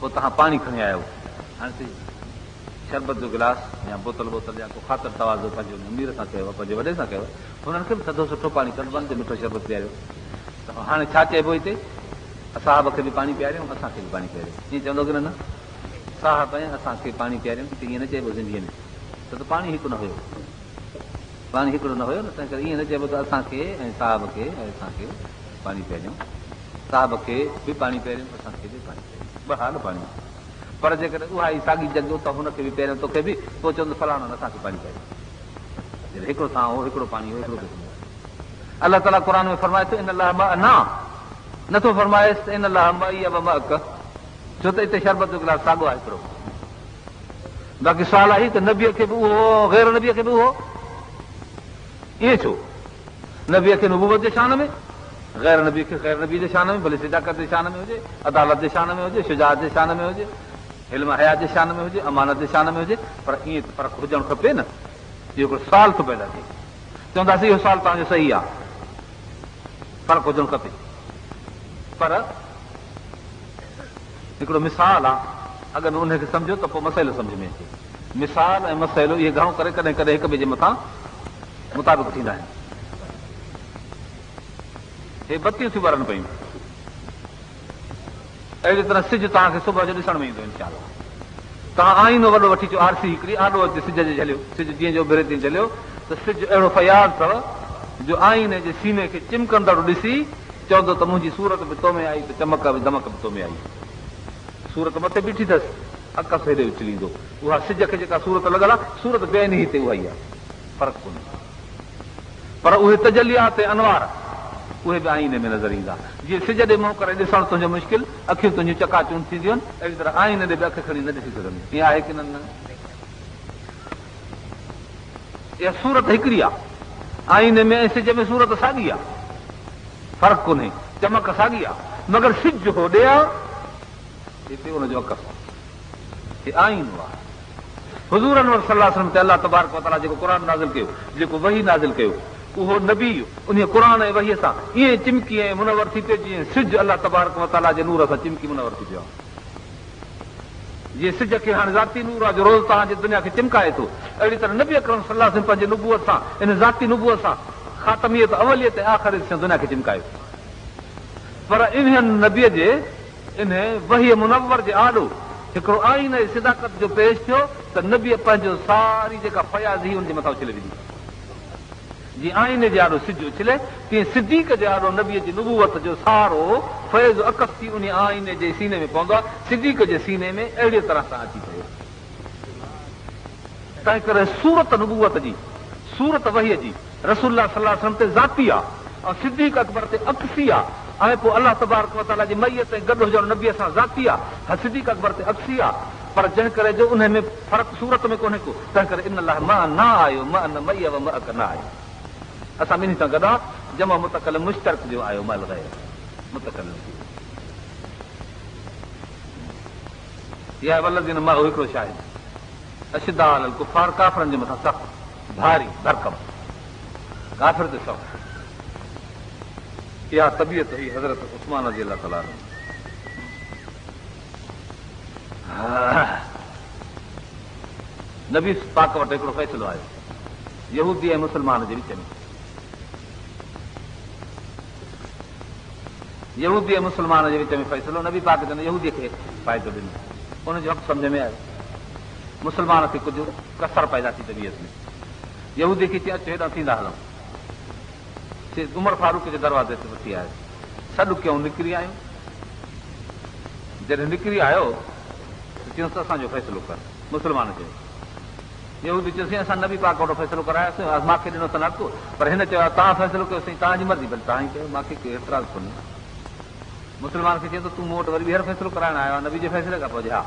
Speaker 1: पोइ तव्हां पाणी खणी आयो, हाणे शरबत जो गिलास या बोतल या को ख़ातिर तवाज़ो पंहिंजो अमीर सां कयो, पंहिंजे वॾे सां कयो, हुननि खे बि थधो सुठो पाणी कढबनि, मिठो शरबत पीआरियो, त हाणे छा चइबो हिते, साहब खे बि पाणी पीआरियूं, असांखे बि पाणी पीआरियूं, ईअं चवंदो की न, साहब ऐं असांखे पाणी पीआरियूं, ईअं न चइबो ज़िंदगीअ में, त पाणी हिकु न हुयो, पाणी हिकिड़ो न हुयो न, तंहिं करे ईअं न चइबो त असांखे ऐं साहब खे ऐं असांखे पाणी पीआरियूं, साहब खे बि पाणी पीआरियूं, असांखे बि पाणी पीआरियूं, ॿ हाल पाणी, पर जेकॾहिं उहा ई साॻी जग त हुनखे बि पहिरियों तोखे बि, पोइ चवंदो फलाणो असांखे पाणी पीआरियूं, हिकिड़ो तव्हां हो, हिकिड़ो पाणी हो, हिकिड़ो अलाह ताला क़ुर में फरमाए थो, इन लाइ न नथो फरमाएसि इन लाइ छो त हिते शरबत जो गिलास साॻियो आहे हिकिड़ो, बाक़ी सुवाल आहे त नबीअ खे बि उहो, गैर नबीअ खे बि उहो, ईअं छो, नबीअ खे नबूवत जे शान में, गैर नबी खे गैर नबी जे शान में, भले सिदाकत जे शान में हुजे, अदालत जे शान में हुजे, शुजाअत जे शान में हुजे, इल्म हयात जे शान में हुजे, अमानत जे शान में हुजे, पर ईअं फ़र्क़ु हुजणु खपे न, इहो हिकिड़ो सुवाल थो पैदा थिए, चवंदासीं इहो सुवाल तव्हांजो सही आहे, फ़र्क़ु हुजणु खपे, पर हिकिड़ो मिसाल आहे, अगरि उनखे सम्झो त पोइ मसइलो सम्झ में अचे, मिसाल ऐं मसइलो इहे घणो करे कॾहिं कॾहिं हिक ॿिए जे मथां मुताबिक़ थींदा आहिनि, हे बतियूं थियूं ॿरनि पयूं, अहिड़ी तरह सिज तव्हांखे सुबुह जो ॾिसण में ईंदो, इनशाअल्लाह, तव्हां आईनो वॾो वठी अचो, आरसी हिकिड़ी आॾो अचे सिज जे झलियो, सिज जीअं जो भिरे थी झलियो, त सिज अहिड़ो फयाज़ अथव जो आईने जे सीने खे चिमकंदड़ ॾिसी चवंदो त मुंहिंजी सूरत बि तो में आई, त चमक बि दमक बि तो में आई, सूरत मथे बीठी अथसि, अकस हेॾे उछलींदो, उहा सिज खे जेका सूरत लॻल आहे, सूरत बेनी हिते उहा ई आहे, फ़र्क़ु कोन्हे, पर उहे तजलियात अनवार उहे बि आईने में नज़र ईंदा, जीअं सिज ॾे मुंहुं करे ॾिसणु तुंहिंजो मुश्किल, अखियूं तुंहिंजियूं चकाचूं थींदियूं आहिनि, अहिड़ी तरह आईने ॾे बि अखि खणी न ॾिसी सघंदी, ईअं आहे की न, इहा सूरत हिकिड़ी आहे, आईने में ऐं सिज में सूरत साॻी आहे, फ़र्क़ु कोन्हे, चमक साॻी आहे, मगर सिज होॾे आहे, हिते हुनजो अकस आहे, हे आईनो आहे। हुज़ूर अनवर सल्लल्लाहु अलैहि वसल्लम ते अलाह तबारक व तआला जेको क़ुर नाज़िल कयो, जेको वही नाज़िल कयो, उहो नबी उन क़ुर ऐं वहीअ सां ईअं चिमकी ऐं मुनवर थी पियो, जीअं सिज अलाह तबारक व तआला जे नूर सां चिमकी मुनवर थी पियो आहे, जीअं सिज खे हाणे ज़ाती नूर आहे जो रोज़ तव्हांजी दुनिया खे चिमकाए थो, अहिड़ी तरह नबी अकरम सल्लल्लाहु अलैहि वसल्लम पंहिंजे नुबूअत सां, इन ज़ाती नुबूअत सां ख़ातमियत अवलियत ऐं आख़िरियत सां दुनिया खे चिमकायो, पर इन्हनि नबीअ जे इन वही मुनवर जे आॾो हिकिड़ो आईन जी सिदाकत जो पेश थियो त नबीअ पंहिंजो सारी जेका फयाज़ हुई हुनजे मथां उछले विधी। जीअं आईने जे आॾो सिज उछले तीअं सिद्दीक़ जे आॾो नबीअ जी नुबूवत जो सारो फैज़ अकस थी उन आईने जे सीने में पवंदो आहे। सिद्दीक़ जे सीने में अहिड़ी तरह सां अची पियो। तंहिं करे सूरत नुबूवत जी, सूरत वहीअ जी रसूलुल्लाह सल्लल्लाहु अलैहि वसल्लम ते ज़ाती आहे ऐं सिद्दीक़ अकबर ते अक्सी आहे। ऐं पोइ अलाह तबारक व तआला जी मैयत ऐं गॾु हुजणु नबीअ सां ज़ाती आहे। सिद्दीक़ अकबर ते अक्सी आहे, पर जंहिं करे जो उन में फ़र्क़ु सूरत में कोन्हे को। तंहिं करे इन लाइ मां न आयो मां न मई व मअक न आयो। असां ॿिन्ही सां गॾु आहे जमा मुतकल मुश्तरक जो आयो मल गैर मुतकल इहा वलदिन मां हिकिड़ो शाहिद अशिदा अलल कुफार काफ़िरनि जे मथां सख़्तु भारी भरकम काफ़िर ते सख़्तु। इहा तबियत हुई हज़रत उस्मान रज़ी अल्लाह ताला अन्हु। नबी पाक वटि हिकिड़ो फ़ैसिलो आयो यहूदी ऐं मुस्लमान जे विच में। यहूदी ऐं मुस्लमान जे विच में फ़ैसिलो नबी पाक जन यहूदीअ खे फ़ाइदो ॾिनो, उनजो हक़ सम्झ में आयो। मुस्लमान खे कुझु कसर पैदा थी तबियत में। यहूदी खे चई अचो हेॾां थींदा हलूं। उमर फारूक जे दरवाज़े ते वठी आयो, सॾु कयूं निकिरी आयूं। जॾहिं निकिरी आयो त चयूंसि असांजो फ़ैसिलो कर। मुस्लमान चयो, यहूदी चयोसीं असां नबी पाक वटि फ़ैसिलो करायोसीं, मूंखे ॾिनो त न हक़, पर हिन चयो तव्हां फ़ैसिलो कयोसीं, तव्हांजी मर्ज़ी, भले तव्हां ई कयो, मूंखे एतिराज़ कोन्हे। मुस्लमान खे चए थो तूं मूं वटि वरी ॿीहर फ़ैसिलो कराइण आयो आहे नबी जे फ़ैसिले खां पोइ। हा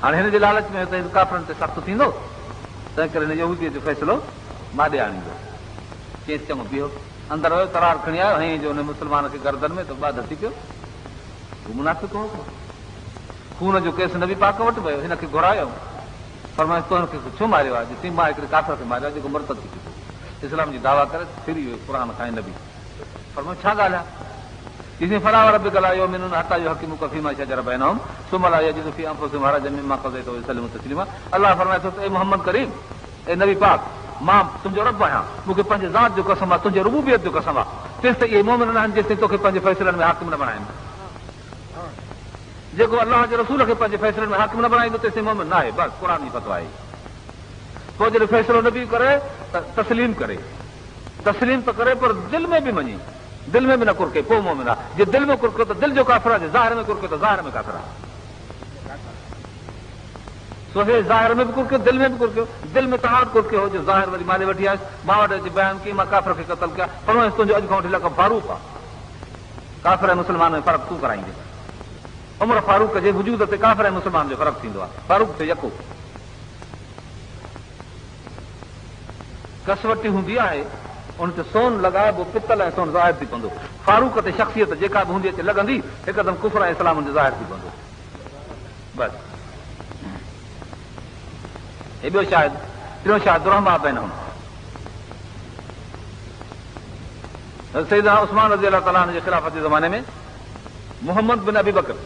Speaker 1: हाणे हिन जे लालच में त काफ़िरनि ते सख़्तु थींदो, तंहिं करे हिन यहूदीअ जो फ़ैसिलो माॾे आणींदो। चयसि चङो बीहो। अंदरि वियो, तरार खणी आयो, हईं जो हुन मुस्लमान खे गर्दन में त ॿ धसी पियो। हू मुनाफ़िक़ हो, खून जो केस नबी पाक वटि वियो, हिनखे घुरायो, फरमायो तो हिनखे छो मारियो आहे? ॾिसी मां हिकिड़े काफ़िर खे मारियो आहे जेको मुर्तद थी चुको, इस्लाम जी दावा करे फिरी वियो क़ुर खां नबी। फरमायो छा ॻाल्हि आहे? ॾिसी फलाह रबिक ला युमिनून हत्ता युहक्किमूका फीमा शजर बैनहुम सुम्मा ला यजिदू फी अनफुसिहिम हरजन मिम्मा क़ज़ैत व युसल्लिमू तस्लीमा। अल्लाह फरमाए थो ए मोहम्मद करीम, ए नबी पाक, मां तुंहिंजो रब आहियां, मूंखे पंहिंजे ज़ात जो कसम आहे, तुंहिंजे रुबूबियत जो कसम आहे, तेसि त इहे मोमिन न आहिनि जेसिताईं तोखे पंहिंजे फ़ैसिलनि में हाकिम न बणाइनि। जेको अलाह जे रसूल खे पंहिंजे फ़ैसिलनि में हाकिम न बणाईंदो तेसिताईं मोमिन न आहे। बसि क़ुर जी फतवा आहे। पोइ जॾहिं फ़ैसिलो नबी करे त तस्लीम करे, तस्लीम त करे पर दिलि में बि मञी, दिलि में बि न कुरके, पोइ मोमिन आहे। जे दिलि में कुरके त दिलि जो काफ़िर आहे, ज़ाहिर में कुरके त ज़ाहिर में काफ़िर आहे। सोहे ज़ाहिर में बि कुरकियो, दिलि में बि कुरकियो, दिलि में तहां वटि कुरकियो हो जो ज़ाहिर वरी माले वठी आयुसि, मां वटि अची बयानु कई मां काफ़िर खे क़तल कया, पर तुंहिंजो अॼु खां वठी लक़ब फारूक आहे। काफ़िर ऐं मुस्लमान में फ़र्क़ु तूं कराईंदे। उमर फारूक जे वजूद ते काफ़िर ऐं मुस्लमान जो फ़र्क़ु थींदो आहे। फारूक ते यको कसवटी हूंदी आहे, उन ते सोन लॻाइबो, पितल ऐं सोन ज़ाहिर थी पवंदो। फारूक ते शख़्सियत जेका बि हूंदी अचे लॻंदी, हिकदमि कुफर ऐं इस्लाम जो ज़ाहिर थी पवंदो। बसि हे ॿियो शायदि टियों शायदि रहमा बैनहुम। सैयदना उस्मान रज़ी अल्लाह ताला जे ख़िलाफ़त जे ज़माने में मोहम्मद बिन अबी बकर,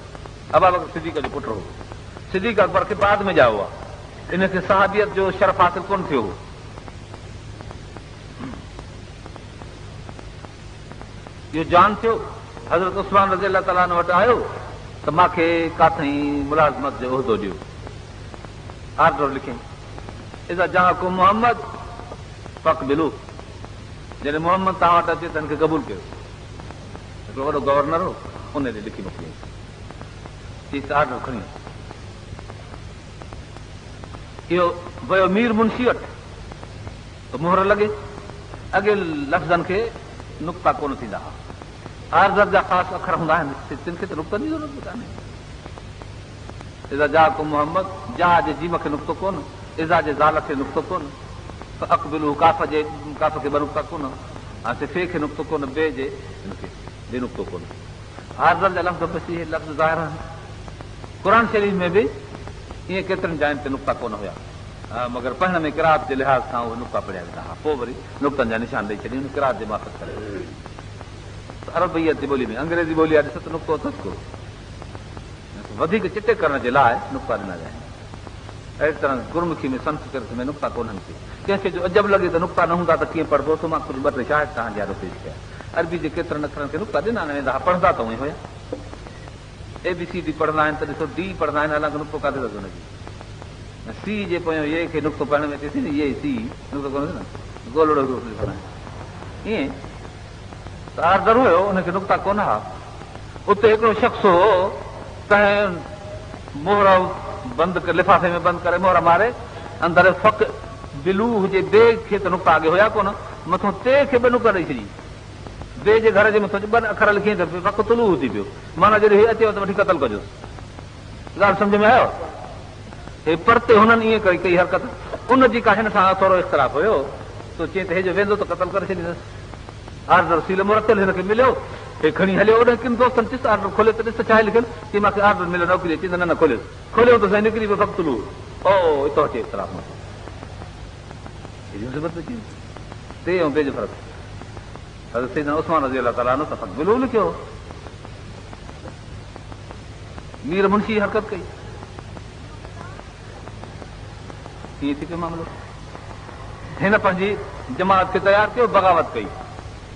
Speaker 1: अबा बकर सिद्दीक़ जो पुटु हो। सिद्दीक़ अकबर खे बाद में ॼाओ आहे, इनखे सहाबियत जो शरफ़ हासिल कोन थियो हो। इहो जान थियो, हज़रत उस्मान रज़ी अल्लाह ताला वटि आयो त मूंखे काथई मुलाज़मत जो उहिदो ॾियो। आर्डर लिखियईं, इज़ा जाअकुम मोहम्मद फ़क़बिलू, जॾहिं मोहम्मद तव्हां वटि अचे त हिनखे क़बूल कयो। हिकिड़ो वॾो गवर्नर हो, उन ते लिखी मोकिलियईं, चई आर्डर खणी इहो वियो मीर मुंशी वटि त मोहर लॻे। अॻे लफ़्ज़नि खे नुक़्ता कोन थींदा हुआ, आर्डर जा ख़ासि अखर हूंदा आहिनि, तिन खे त नुक़्तनि जी ज़रूरत कान्हे। इज़ा जाअकुम मोहम्मद, जा जे जीम खे नुक़्तो कोन, इज़ा जे ज़ाल खे नुक़्तो कोन, अक़बिलू काफ़ खे ॿ नुक़्ता कोन, हाणे फे खे नुक़्तो कोन, बे जे हिनखे बे नुक़्तो कोन। आर्डर जा लफ़्ज़ बसी लफ़्ज़ ज़ाहिर आहिनि। क़ुर शरीफ़ में बि ईअं केतिरनि जायुनि ते नुक़्ता कोन हुया, मगर पढ़ण में किरात जे लिहाज़ सां उहे नुक़्ता पढ़िया वेंदा हुआ। पोइ वरी नुक़्तनि जा निशान ॾेई छॾियूं किरात जे माफ़त करे। अरबियत जी ॿोली में, अंग्रेज़ी ॿोली आहे, ॾिस त नुक़्तो अथसि को, वधीक चिटे करण जे लाइ नुक़्ता ॾिना विया आहिनि। अहिड़ी तरह गुरमुखी में संस्कृत में नुक़्ता कोन्हनि के, कंहिंखे जो अजब लॻे त नुक़्ता न हूंदा त कीअं पढ़बो, तो मां कुझु ॿ टे शायदि तव्हांजे आॾो पेश कया। अरबी जे केतिरनि अखरनि खे नुक़्ता ॾिना न वेंदा हुआ, पढ़ंदा त उहे हुया। ABCD पढ़ंदा आहिनि त ॾिसो D पढ़ंदा आहिनि, हालांकि नुक़्तो काथे अथसि हुनजी। C जे पोयां ये खे नुक़्तो पढ़ण में अचे थी न, ये C नुक़्तो कोन्हे न, गोलड़ो लिखंदा आहिनि ईअं त आर्डर हुयो, हुनखे नुक़्ता कोन हुआ। उते हिकिड़ो शख़्स हो, कंहिं मोहर बंदि करे, लिफ़ाफ़े में बंदि करे मोहर मारे, अंदरि फ़क बिलू हुजे, बे खे त नुक़्ता अॻे हुया कोन, मथां ते खे ॿ नुक़्ता ॾेई छॾी, बे जे घर जे मथां 2 अखर लिखी त फ़क तुलू थी पियो, माना जॾहिं हे अचेव त वठी क़तल कजोसि। ॻाल्हि सम्झ में आयो? हे परते हुननि ईअं कई हरकत, उनजी का हिन सां थोरो इख़्तिलाफ़ हुयो, तो चई त हे जो वेंदो त क़तल करे छॾींदुसि। आर्डर सील मुरतल हिनखे मिलियो, हे खणी हलियो, ओॾे किन दोस्तनि ॾिस आर्डर खोलियो त ॾिस छा आहे लिखियलु, की मूंखे आर्डर मिलियो नौकिरी, चई त न खोलियो, खोलियो त साईं निकिरी पियो फ़क़्तुलू। ओ हितो अचे इख़्तिलाफ़ में ते ऐं ॿिए जो फ़र्क़ु। हज़रत सैयदना उस्मान रज़ी अलाह ताला अन्हु त फ़क़्तुलू लिखियो, मीर मुंशी हरकत कई, ईअं थी पियो मामिलो। हिन पंहिंजी जमात खे तयारु कयो, बग़ावत कई,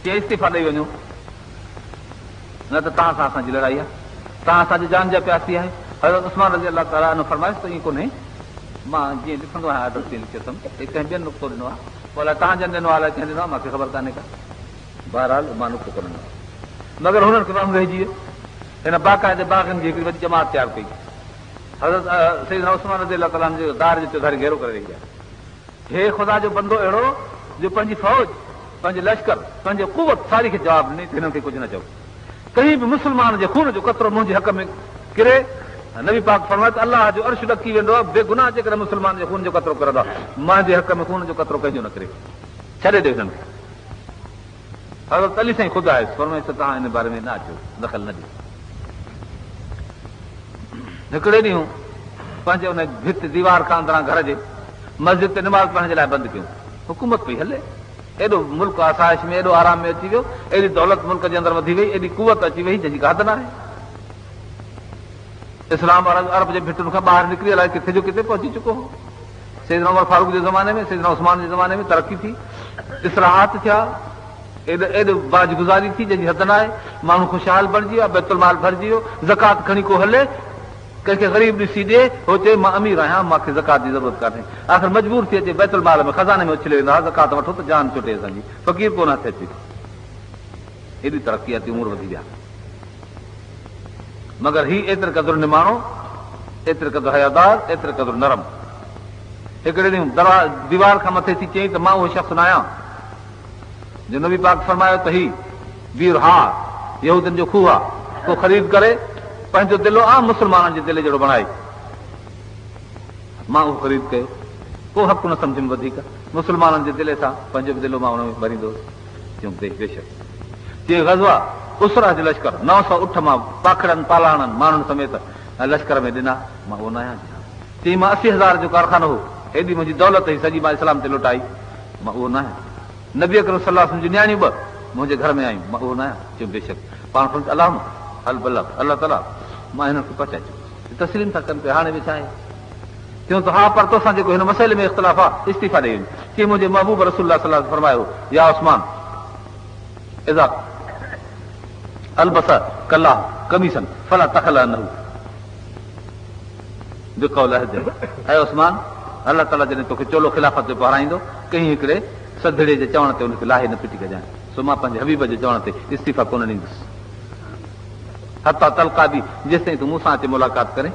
Speaker 1: चई इस्तीफ़ा ॾेई वञो, न त तव्हां सां असांजी लड़ाई आहे, तव्हां असांजी जान जा प्यासी आहे। हज़रत उस्मान रज़ी अलाह ताला अन्हु फरमाइश त ईअं कोन्हे, मां जीअं लिखंदो आहियां आर्डर तीअं लिखियो अथमि, कंहिं ॿियनि नुक़्तो ॾिनो आहे, पोइ अलाए तव्हां जन ॾिनो आहे, अलाए कंहिं ॾिनो आहे, मूंखे ख़बर कान्हे का। बहरहाल मां नुक़्तो कोन ॾिनो, मगर हुननि खे माण्हू रहिजी वियो। हिन बाक़ाइदे बाग़नि जी हिकिड़ी वॾी जमात तयारु कई। हज़रत सैयदना उस्मान रज़ी अलाह ताला जो दार जो चौधारी घेरो करे रही आहे। हे ख़ुदा जो बंदो अहिड़ो जो पंहिंजी फ़ौज, पंहिंजे लश्कर, पंहिंजे कुवत सारी खे जवाबु ॾिनी, हिननि खे कुझु न चओ। कहीं बि मुस्लमान जे खून जो कतिरो मुंहिंजे हक़ में किरे, नबी पाक फरमाए त अलाह जो अर्श ॾकी वेंदो आहे, बेगुनाह जेकॾहिं मुस्लमान जे खून जो कतिरो किरंदो आहे, मुंहिंजे हक़ में खून जो कतिरो कंहिंजो न किरे, छॾे ॾे हिननि खे। हज़रत अली साईं ख़ुदि आहे, फरमाए त तव्हां हिन बारे में न अचो, दख़ल न ॾियो। हिकिड़े ॾींहुं पंहिंजे हुन भित दीवार खां अंदरां घर जे मस्जिद ते निमाज़ पढ़ण जे लाइ बंदि कयूं, हुकूमत पई हले, एॾो मुल्क आसाइश में, एॾो आराम में अची वियो, एॾी दौलत मुल्क जे अंदरि वधी वई, एॾी कुवत अची वई जंहिंजी का हद न आहे। इस्लाम अरब जे भितुनि खां ॿाहिरि निकिरी अलाए किथे जो किथे पहुची चुको हो। सैयदना उमर फारूक जे ज़माने में, सैयदना उस्मान जे ज़माने में तरक़ी थी, इस्लाहात थिया, एॾो बाजगुज़ारी थी जंहिंजी हद न आहे, माण्हू ख़ुशहाल बणिजी विया, बैतुल माल भरिजी वियो, ज़कात खणी को हले, कंहिंखे ग़रीब ॾिसी ॾे, हो चए मां अमीर आहियां, मूंखे ज़कात जी ज़रूरत कान्हे, आख़िर मजबूर थी अचे बैतुल माल में खज़ाने में उछले वेंदा, ज़कात वठो त जान छुटे असांजी, फ़क़ीर कोन हथ अचे। एॾी तरक़ी उमिरि वधी विया, मगर ही एतिरे क़दुरु निमाणो, एतिरे क़दुरु हयादार, एतिरे क़दुरु नरम। हिकिड़े ॾींहुं दीवार खां मथे थी चई त मां उहो शख़्स न आहियां जो नबी पाक फरमायो त ही वीर हार यहूदनि जो खूह आहे, को ख़रीद करे पंहिंजो दिलो आम मुस्लमाननि जे दिले जहिड़ो बणाए, मां उहो ख़रीद कयो, को हक़ न सम्झ में वधीक, मुस्लमाननि जे दिले सां पंहिंजो बि दिलो मां हुन में भरींदुसि। चयूं बेशक चई ग़ज़वा उसरा जो लश्कर 900 उठ मां पाखड़नि पालाणनि माण्हुनि समेत लश्कर में ॾिना, मां उहो न आहियां। चई मां 80,000 जो कारखानो हो, हेॾी मुंहिंजी दौलत हुई सॼी मां इस्लाम ते लुटाई, मां उहो न आहियां। नबी अकरम सल्लल्लाहु अलैहि वसल्लम जूं न्याणियूं 2 मुंहिंजे घर में आयूं, मां उहो न आहियां। चयूं बेशक पाण अलाह हल बल्ला अलाह ताला मां हिननि खे पहुचाए चुको, तस्लीम था कनि पिया, हाणे बि छा आहे। चयूं त हा पर तोसां जेको हिन मसइले में इख़्तिलाफ़ आहे, इस्तीफ़ा ॾेई वञ। चई मुंहिंजे महबूब रसूलुल्लाह सल्लल्लाहु अलैहि वसल्लम फरमायो, या उस्मान इज़ा अलबसा कल्ला कमीसन फला तखलनहु बिक़ौल अहद। ऐं उस्मान अलाह ताला जॾहिं तोखे चोलो ख़िलाफ़त जो पढ़ाईंदो, कंहिं हिकिड़े सधड़े जे चवण ते हुनखे लाहे न फिटी कजांइ, सो मां पंहिंजे हबीब जे चवण ते इस्तीफ़ा कोन ॾींदुसि, हता तलका बि जेसिताईं तूं मूंसां अची मुलाक़ात करे।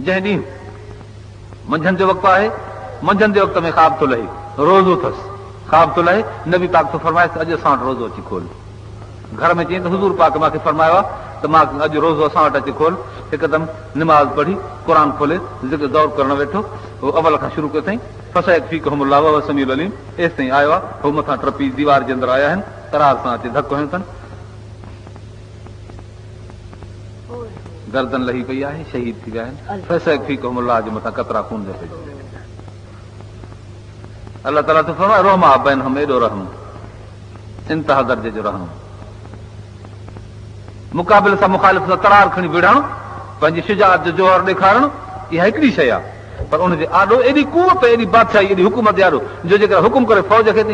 Speaker 1: जंहिं ॾींहुं मंझंदि जो वक़्तु आहे, मंझंदि जे वक़्त में ख़्वाब थो लहे, रोज़ो अथसि, ख़्वाब थो लहे, नबी पाक थो फरमाए त अॼु असां वटि रोज़ो अची खोल। घर में चई त हुज़ूर पाक मूंखे फरमायो आहे त मां अॼु रोज़ो असां वटि अची खोल। हिकदमि निमाज़ पढ़ी क़ुर खोले ज़िक्र दौर करणु वेठो, उहो अवल खां शुरू कयो अथई, फसइकफ़ीकुहुमुल्लाह वहुव समीउल अलीम, एसि ताईं आयो आहे, हू मथां टपी दीवार जे अंदरि आया आहिनि, करार सां अची धकु हयूं अथनि, गर्दन लही पई आहे, शहीद थी विया आहिनि। फसइकफ़ीकुहुमुल्लाह जे मथां कतरा खून जो पई, अलाह ताला तो फरमाए रहमा बैनहुम, एॾो रहम, इंतहा दर्जे जो रहम। मुक़ाबिल सां मुखालिफ़ सां करार खणी विढ़णु, पंहिंजी शुजाअत जो जोहर ॾेखारणु, इहा हिकिड़ी शइ आहे, पर उनजे आॾो एॾी कुवत, एॾी बादशाही, एॾी हुकूमत आॾो जो जेकर हुकुम करे फ़ौज खे त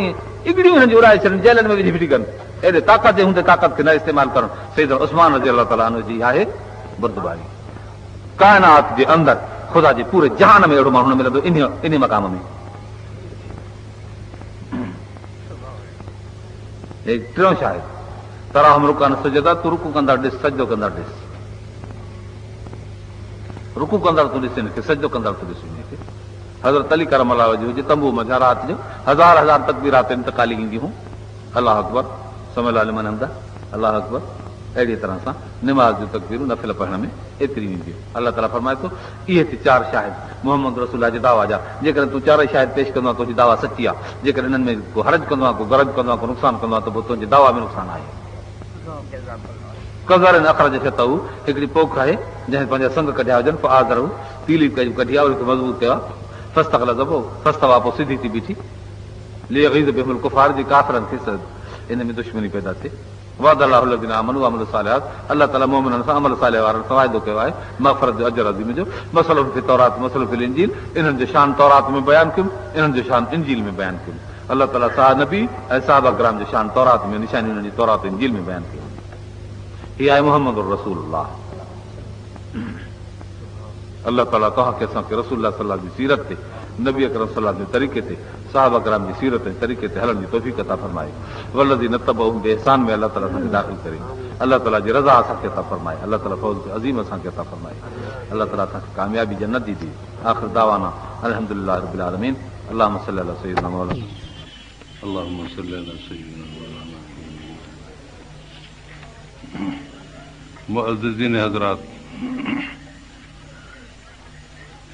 Speaker 1: इगड़ियूं हिननि जी उड़ाए छॾनि, जेलनि में विझी फिटी कनि, एॾे ताक़त जे हूंदे ताक़त खे न इस्तेमालु करणु सैयद उस्मान रज़ी अलाह ताला अन्हु जी आहे बुर्दबारी। काइनात जे अंदरि ख़ुदा जे पूरे जहान में अहिड़ो माण्हू न मिलंदो इन मक़ाम में। टियों शायदि तराहम रुकान सजदा तूं रुकू कंदड़ ॾिस सजदो कंदड़ ॾिस, रुकू कंदड़ तूं ॾिस हिनखे, सजदो कंदड़ तूं ॾिस हिनखे। हज़रत अली करम अल्लाह वजह हुजे तंबू मझा राति जो हज़ार हज़ार तकबीरात इंतकाली ईंदी हुयूं, अलाह अकबर समय मन हमदा अलाह अकबर, अहिड़ी तरह सां निमाज़ जूं तकबीरूं नफ़िल पढ़ण में एतिरी ईंदियूं। अलाह ताला फरमाए थो इहे थी 4 शाहिद मोहम्मद रसूल जे दावा जा। जेकॾहिं तूं 4 शाहिद पेश कंदो आहे तुंहिंजी दावा सची आहे। जेकॾहिं इन्हनि में को हरज कंदो आहे, को गरज कंदो आहे, को नुक़सानु कंदो आहे त पोइ तुंहिंजे दावा में नुक़सानु आहे। कज़र अख़रज शतऊ हिकिड़ी पोख आहे जंहिं पंहिंजा संग कढिया हुजनि, पोइ आज़र पीली कढी आहे, उनखे मज़बूत कयो आहे। फस्तक़ल ज़बो फस्तवा पोइ सिधी थी बीठी लियग़ीज़ बिहिल कुफ़ार जी काफ़िरनि खे इन में दुश्मनी पैदा थिए। वाद अल्लाहु लज़ीना आमनू वअमिलू सालिहात, अल्लाह ताला मोमिननि सां अमल सालिह वारनि सां वाइदो कयो आहे मग़फ़िरत जो अजर अज़ीम जो। मसलुन फी तौरात मसलुन फिल इंजील, इन्हनि जो शान तौरात में बयानु कयुमि, इन्हनि जो शान इंजील में बयानु कयुमि। अल्लाह ताला साह नबी ऐं साहबा किराम जो शान तौरात में, निशानी उन्हनि जी तौरात इंजील में बयानु कयो। हीअ आहे मुहम्मद रसूलुल्लाह। अल्लाह ताला तव्हांखे असांखे रसूलुल्लाह सल्लल्लाहु अलैहि वसल्लम जी सीरत ते, नबी अकरम सल्लल्लाहु अलैहि वसल्लम जे तरीक़े ते, साहबा किराम जी सीरत ऐं तरीक़े ते हलण जी तौफ़ीक़ अता फरमाए। वल्लज़ीन तबऊहुम बिइहसान में अल्लाह ताला असांखे दाख़िल करे। अल्लाह ताला जी रज़ा असांखे अता फरमाए। अल्लाह ताला फौज़ अज़ीम असांखे अता फरमाए। अल्लाह ताला असांखे कामयाबी जन्नत दी ॾिए। आख़िर दावाना अल्हम्दुलिल्लाह रब्बिल आलमीन। अल्लाहुम्मा सल्लि अला सय्यिदिना मौलाना
Speaker 3: अल्लाहुम्मा सल्लि अला सय्यिदिना मौलाना। मुअज़्ज़िज़ीन हज़रात,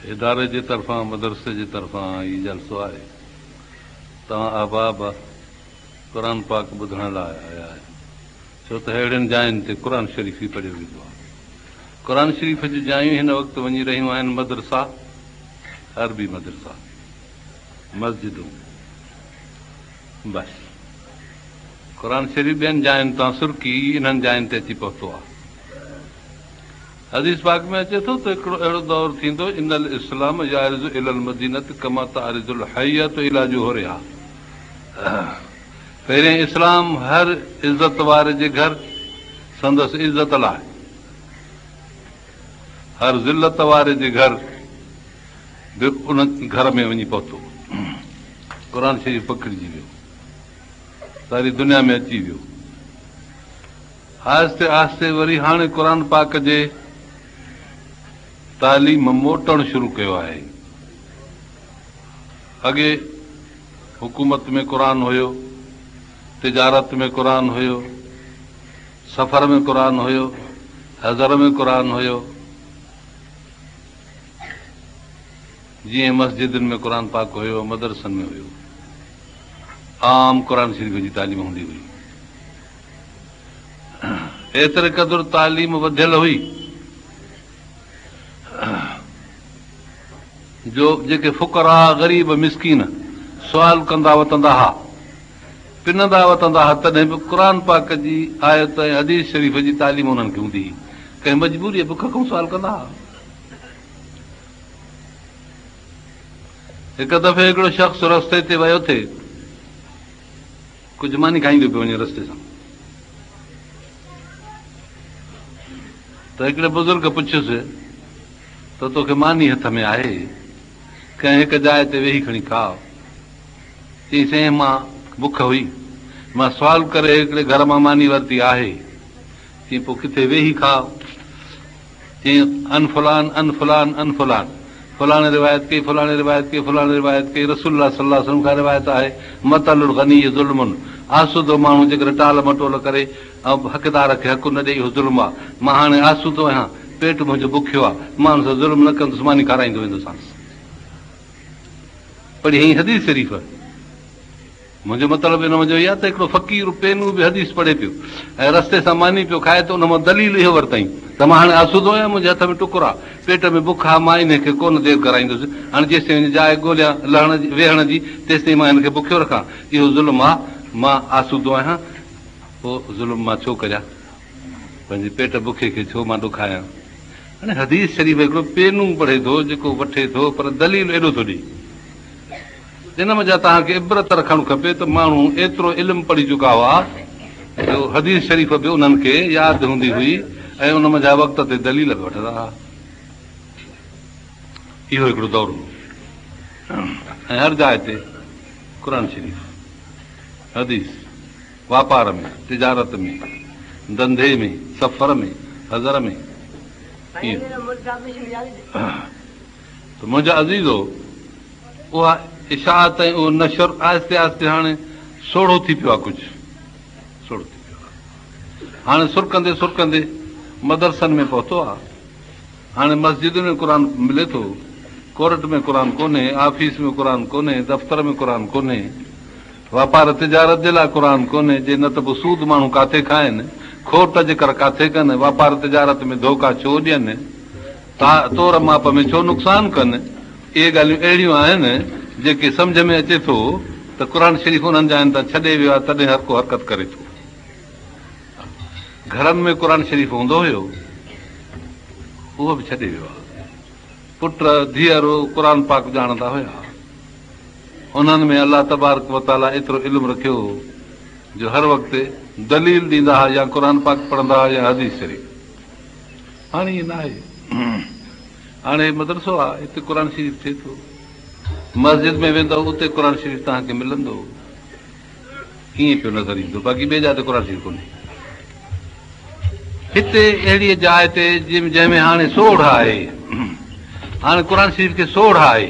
Speaker 3: इदारे जे तरफ़ां मदरसे जे तरफ़ां हीउ जलसो आहे। तव्हां अहबाब क़ुर पाक ॿुधण लाइ आया आहियो, छो त अहिड़ियुनि जायुनि ते क़ुर शरीफ़ ई पढ़ियो वेंदो आहे। क़ुर शरीफ़ जी जायूं हिन वक़्तु वञी रहियूं आहिनि मदरसा, अरबी मदरसा, मस्जिदूं, बसि। क़ुर शरीफ़ ॿियनि जायुनि तां सुर्की इन्हनि जायुनि ते अची पहुतो आहे। हदीस पाक में अचे थो त हिकिड़ो अहिड़ो दौरु थींदो इनल इस्लाम यारिज़ु इलल मदीनत कमा तारिज़ुल हय्यत इला जुहरिहा। पहिरें इस्लाम हर इज़त वारे जे घर संदसि इज़त लाइ, हर ज़िलत वारे जे घर बि उन घर में वञी पहुतो। क़ुर शरीफ़ पकड़िजी वियो, सारी दुनिया में अची वियो। आहिस्ते आहिस्ते वरी हाणे क़ुर पाक जे तालीम मोटणु शुरू कयो आहे। अॻे हुकूमत में क़ुर हुयो, तिजारत में क़ुर हुयो, सफ़र में क़ुर हुयो, हज़र में क़ुर हुयो। जीअं मस्जिदुनि में क़ुर पाक हुयो, मदरसनि में हुयो, आम क़ुर शरीफ़ जी तालीम हूंदी हुई। एतिरे क़दुरु तालीम वधियल हुई जो जेके फ़ुक़रा ग़रीब मिसकीन सुवाल कंदा वतंदा हुआ, पिनंदा वतंदा हुआ, तॾहिं बि क़ुर पाक जी आयत ऐं हदीस शरीफ़ जी तालीम उन्हनि खे हूंदी हुई। कंहिं मजबूरीअ बुख खां सुवाल कंदा हुआ। हिकु दफ़े हिकिड़ो शख़्स रस्ते ते वियो थिए, कुझु मानी खाईंदो पियो वञे रस्ते सां, त हिकिड़े बुज़ुर्ग पुछियुसि त तोखे मानी हथ में आहे, कंहिं हिकु जाइ ते वेही खणी खाओ। चई साईं मां बुख हुई, मां सुवाल करे हिकिड़े घर मां मानी वरिती आहे। चई पोइ किथे वेही खाओ। चई अन फलान अन फलान अन फलान, फलाणे रिवायत कई, फलाणे रिवायत कई, फलाणे रिवायत कई। रसूलुल्लाह सल्लल्लाहु अलैहि वसल्लम खां रिवायत आहे मतलुल गनी ज़ुल्मुन, आसूदो माण्हू जेकर टाल मटोल करे ऐं हक़दार खे हक़ न ॾेई उहो ज़ुल्म आहे। मां हाणे आसूदो आहियां, पेट मुंहिंजो बुखियो आहे, मां हुन सां ज़ुल्म न कंदुसि, मानी खाराईंदो वेंदोसांसि। पर हीअ हदीस शरीफ़, मुंहिंजो मतिलबु हिन मुंहिंजो इहा त हिकिड़ो फ़क़ीर पेनू बि हदीस पढ़े पियो ऐं रस्ते सां मानी पियो खाए त उन मां दलील इहो वरितई त मां हाणे आसूदो आहियां, मुंहिंजे हथ में टुकुर आहे, पेट में बुख आहे, मां इन खे कोन देरि कराईंदुसि। हाणे जेसिताईं जाइ ॻोल्हियां लहण जी वेहण जी, तेसिताईं मां हिन खे बुखियो रखां। इहो ज़ुल्म आहे, मां आसूदो आहियां, पोइ ज़ुल्म मां छो करियां, पंहिंजे पेट बुखे खे छो मां ॾुखायां। हाणे हदीस शरीफ़ हिकिड़ो पेनू पढ़े थो, जेको वठे थो, पर दलील एॾो थो ॾे। इन वजह तव्हांखे इबरत रखणु खपे त माण्हू एतिरो इल्मु पढ़ी चुका हुआ त हदीस शरीफ़ बि उन्हनि खे यादि हूंदी हुई ऐं उन मंझा वक़्त ते दलील बि वठंदा हुआ। इहो हिकिड़ो दौरु ऐं हर जाइ ते क़ुर शरीफ़, हदीस, वापार में, तिजारत में, धंधे में, सफ़र में, हज़र में। त मुंहिंजा अज़ीज़ो, उहा इशाअत ऐं उहो नशर आहिस्ते आहिस्ते हाणे सोढ़ो थी पियो आहे, कुझु सोढ़ो थी पियो आहे। हाणे सुरकंदे सुरकंदे मदरसनि में पहुतो आहे। हाणे मस्जिद में क़ुर मिले थो, कोर्ट में क़ुर कोन्हे, ऑफिस में क़ुर कोन्हे, दफ़्तर में क़ुर कोन्हे, वापार तिजारत जे लाइ क़ुर कोन्हे। जे न त पोइ सूद माण्हू काथे खाइनि, खोट जेकर काथे कनि, वापार तिजारत में धोखा छो ॾियनि, तोर माप में छो नुक़सान कनि। इहे ॻाल्हियूं अहिड़ियूं आहिनि जेके सम्झ में अचे थो त क़ुर शरीफ़ उन्हनि जा आहिनि त छॾे वियो आहे, तॾहिं हर को हरकत करे थो। घरनि में क़ुर शरीफ़ हूंदो हुयो, उहो बि छॾे वियो आहे। पुट धीअरू क़ुर पाक ॼाणंदा हुया, उन्हनि में अलाह तबारक व ताला एतिरो इल्मु रखियो जो हर वक़्तु दलील ॾींदा हुआ, या क़ुर पाक पढ़ंदा हुआ या हदीस शरीफ़। हाणे ईअं न आहे। हाणे मदरसो आहे, हिते क़ुर शरीफ़ थिए थो, मस्जिद में वेंदो उते क़ुर शरीफ़ तव्हांखे मिलंदो, ईअं पियो नज़र ईंदो। बाक़ी ॿिए जाइ ते क़ुर शरीफ़ कोन्हे। हिते अहिड़ी जाइ ते जंहिंमें हाणे सोढ़ आहे, हाणे क़ुर शरीफ़ खे सोढ़ आहे,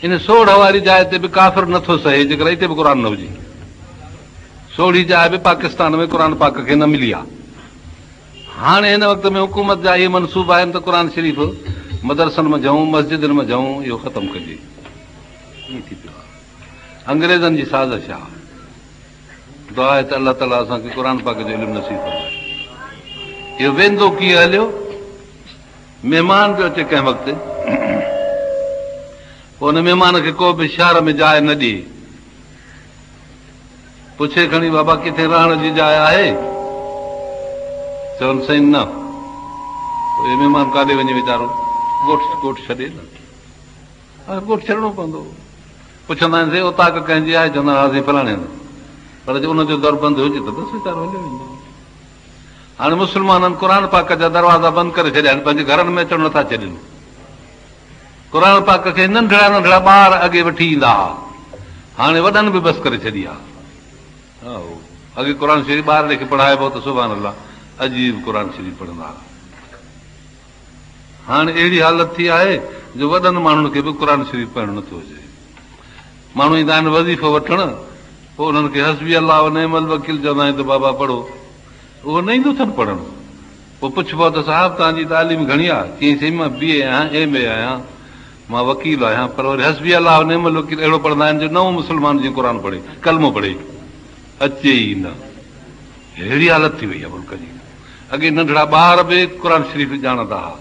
Speaker 3: इन सोढ़ वारी जाइ ते बि काफ़िर नथो सहे जेकर हिते बि क़ुर न हुजे। सोढ़ी जाइ बि पाकिस्तान में क़ुर पाक खे न मिली आहे। हाणे हिन वक़्त में हुकूमत जा इहे मनसूबा आहिनि त क़ुर शरीफ़ मदरसनि में जऊं, मस्जिदनि में जऊं, इहो ख़तमु कजे। ईअं थी पियो आहे। अंग्रेज़नि जी साज़िश आहे। दुआ आहे त अलाह ताला असांखे क़ुर पाक जो इल्मु नसीब फरमाए। इहो वेंदो कीअं हलियो, महिमान पियो अचे कंहिं वक़्तु, पोइ हुन महिमान खे को बि शहर में जाइ न ॾिए, पुछे खणी बाबा किथे रहण जी जाइ आहे, चवनि साईं न। पोइ महिमान काॾे वञे वीचारो, ॻोठ छॾे न, ॻोठ छॾिणो पवंदो। पुछंदा आहिनि से उताक कंहिंजी आहे, चवंदा आहिनि फलाणे हंधि, पर जे उनजो दर बंदि हुजे त बसि वीचारो हलियो वेंदो। हाणे मुस्लमाननि क़ुर पाक जा दरवाज़ा बंदि करे छॾिया आहिनि, पंहिंजे घरनि में अचणु नथा छॾनि। क़ुर पाक खे नंढड़ा नंढड़ा ॿार अॻे वठी ईंदा हुआ, हाणे वॾनि बि बसि करे छॾी आहे। अॻे क़ुर शरीफ़ ॿार खे पढ़ाइबो त सुभाणे अलाह अजीब क़ुर शरीफ़ पढ़ंदा हुआ। हाणे अहिड़ी हालत थी आहे जो वॾनि माण्हुनि खे बि क़ुर शरीफ़ पढ़णु नथो अचे। माण्हू ईंदा आहिनि वज़ीफ़ो वठणु, पोइ उन्हनि खे हस्बी अलाह व निअमल वकील चवंदा आहिनि त बाबा पढ़ो, उहो न ईंदो अथनि पढ़णु। पोइ पुछबो त साहिबु तव्हांजी तालीम घणी आहे, चई साईं मां BA आहियां, MA आहियां, मां वकील आहियां, पर वरी हस्बी अलाह व निअमल वकील अहिड़ो पढ़ंदा आहिनि जो नओं मुस्लमान जीअं क़ुर पढ़े, कलमो पढ़े, अचे ई न। अहिड़ी हालत थी वई आहे मुल्क जी। अॻे नंढड़ा ॿार बि क़ुर शरीफ़ ॼाणंदा हुआ।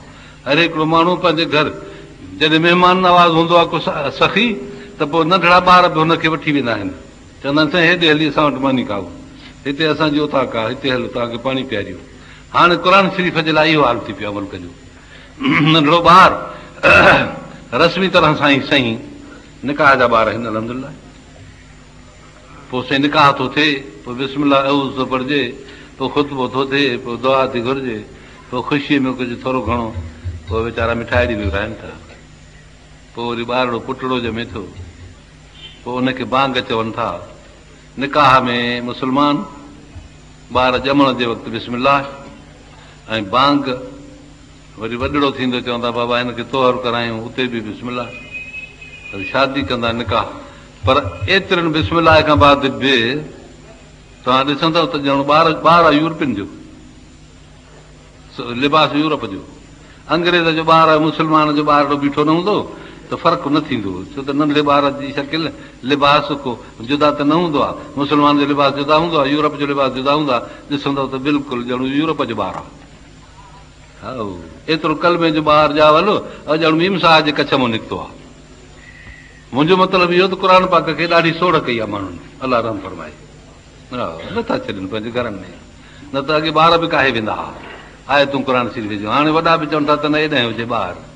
Speaker 3: हर हिकिड़ो माण्हू पंहिंजे घर जॾहिं महिमान नवाज़ हूंदो आहे को सखी, त पोइ नंढड़ा ॿार बि हुनखे वठी वेंदा आहिनि, चवंदा आहिनि साईं हेॾे हली असां वटि मानी खाओ, हिते असांजी उताक आहे, हिते हलो तव्हांखे पाणी पीआरियो। हाणे क़ुर शरीफ़ जे लाइ इहो हाल थी पियो आहे मुल्क जो। नंढड़ो ॿार रस्मी तरह सां ई सही निकाह जा ॿार आहिनि अलहमदुलिल्लाह। पोइ साईं निकाह थो थिए, पोइ बिस्मिल्लाह अऊज़ थो पढ़िजे, पोइ ख़ुतबो थो थिए, पोइ दुआ थी घुरिजे, पोइ ख़ुशीअ में कुझु थोरो घणो, पोइ वीचारा मिठाई बि विराइनि था। पोइ वरी ॿारड़ो पुटड़ो ॼमे थो, पोइ उनखे बांग चवनि था। निकाह में मुस्लमान ॿार ॼमण जे वक़्तु बिस्मिल्लाह ऐं बांग, वरी वॾड़ो थींदो चवंदा बाबा हिनखे तोहर करायूं, उते बि बिस्मिल्लाह, वरी शादी कंदा निकाह। पर एतिरनि बिस्मिल्लाह खां बाद बि तव्हां ॾिसंदव त ॼण ॿार यूरोपियन जो लिबास, यूरोप जो, अंग्रेज़ जो ॿार मुस्लमान जो ॿार बीठो न हूंदो त फ़र्क़ु न थींदो, छो त नंढड़े ॿार जी शकिल लिबास को जुदा त न हूंदो आहे। मुस्लमान जो लिबास जुदा हूंदो आहे, यूरोप जो लिबास जुदा हूंदो आहे। ॾिसंदव त बिल्कुलु ॼण यूरोप जो ॿार आहे। हा, एतिरो कलमे जो ॿार ॼावल ॼण मीम साहिब जे कच्छ मां निकितो आहे। मुंहिंजो मतिलबु इहो त क़ुर पाक खे ॾाढी सोढ़ कई आहे माण्हुनि, अलाह रहम फरमाए। हा, नथा छॾनि पंहिंजे घरनि में, न त अॻे ॿार बि काहे वेंदा हुआ, आहे तूं क़ुर शरीफ़ जो। हाणे वॾा बि चवनि था त न हेॾां हुजे ॿार।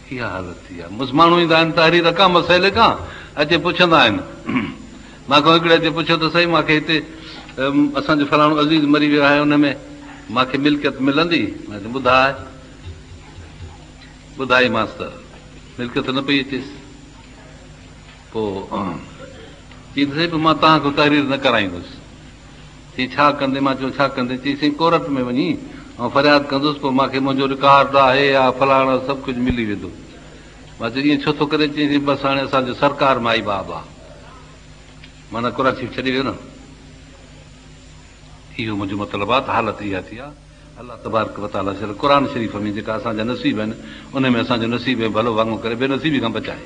Speaker 3: इहा हालत थी आहे। माण्हू ईंदा आहिनि तहरीर खां, मसइले खां, अचे पुछंदा आहिनि। मूंखां हिकिड़े अचे पुछियो त सही मूंखे हिते असांजो फलाणो अज़ीज़ मरी वियो आहे, हुन में मूंखे मिल्कियत मिलंदी? ॿुधाईमांसि त मिल्कियत न पई अचेसि। पोइ चई मां तव्हांखे तहरीर न कराईंदुसि। चई छा कंदे? मां चयो छा कंदे? चई साईं कोर्ट में वञी ऐं फरियाद कंदुसि, पोइ मूंखे मुंहिंजो रिकॉर्ड आहे या फलाणो सभु कुझु मिली वेंदो। मां चयो ईअं छो थो करे? चई बसि हाणे असांजो सरकार माई बाप आहे, माना क़ुर शरीफ़ छॾे वियो न। इहो मुंहिंजो मतिलबु आहे त हालत इहा थी आहे। अलाह तबारक व तआला क़ुर शरीफ़ में जेका असांजा नसीब आहिनि उन में असांजो नसीब भलो वांगुरु करे बेनसीबी खां बचाए।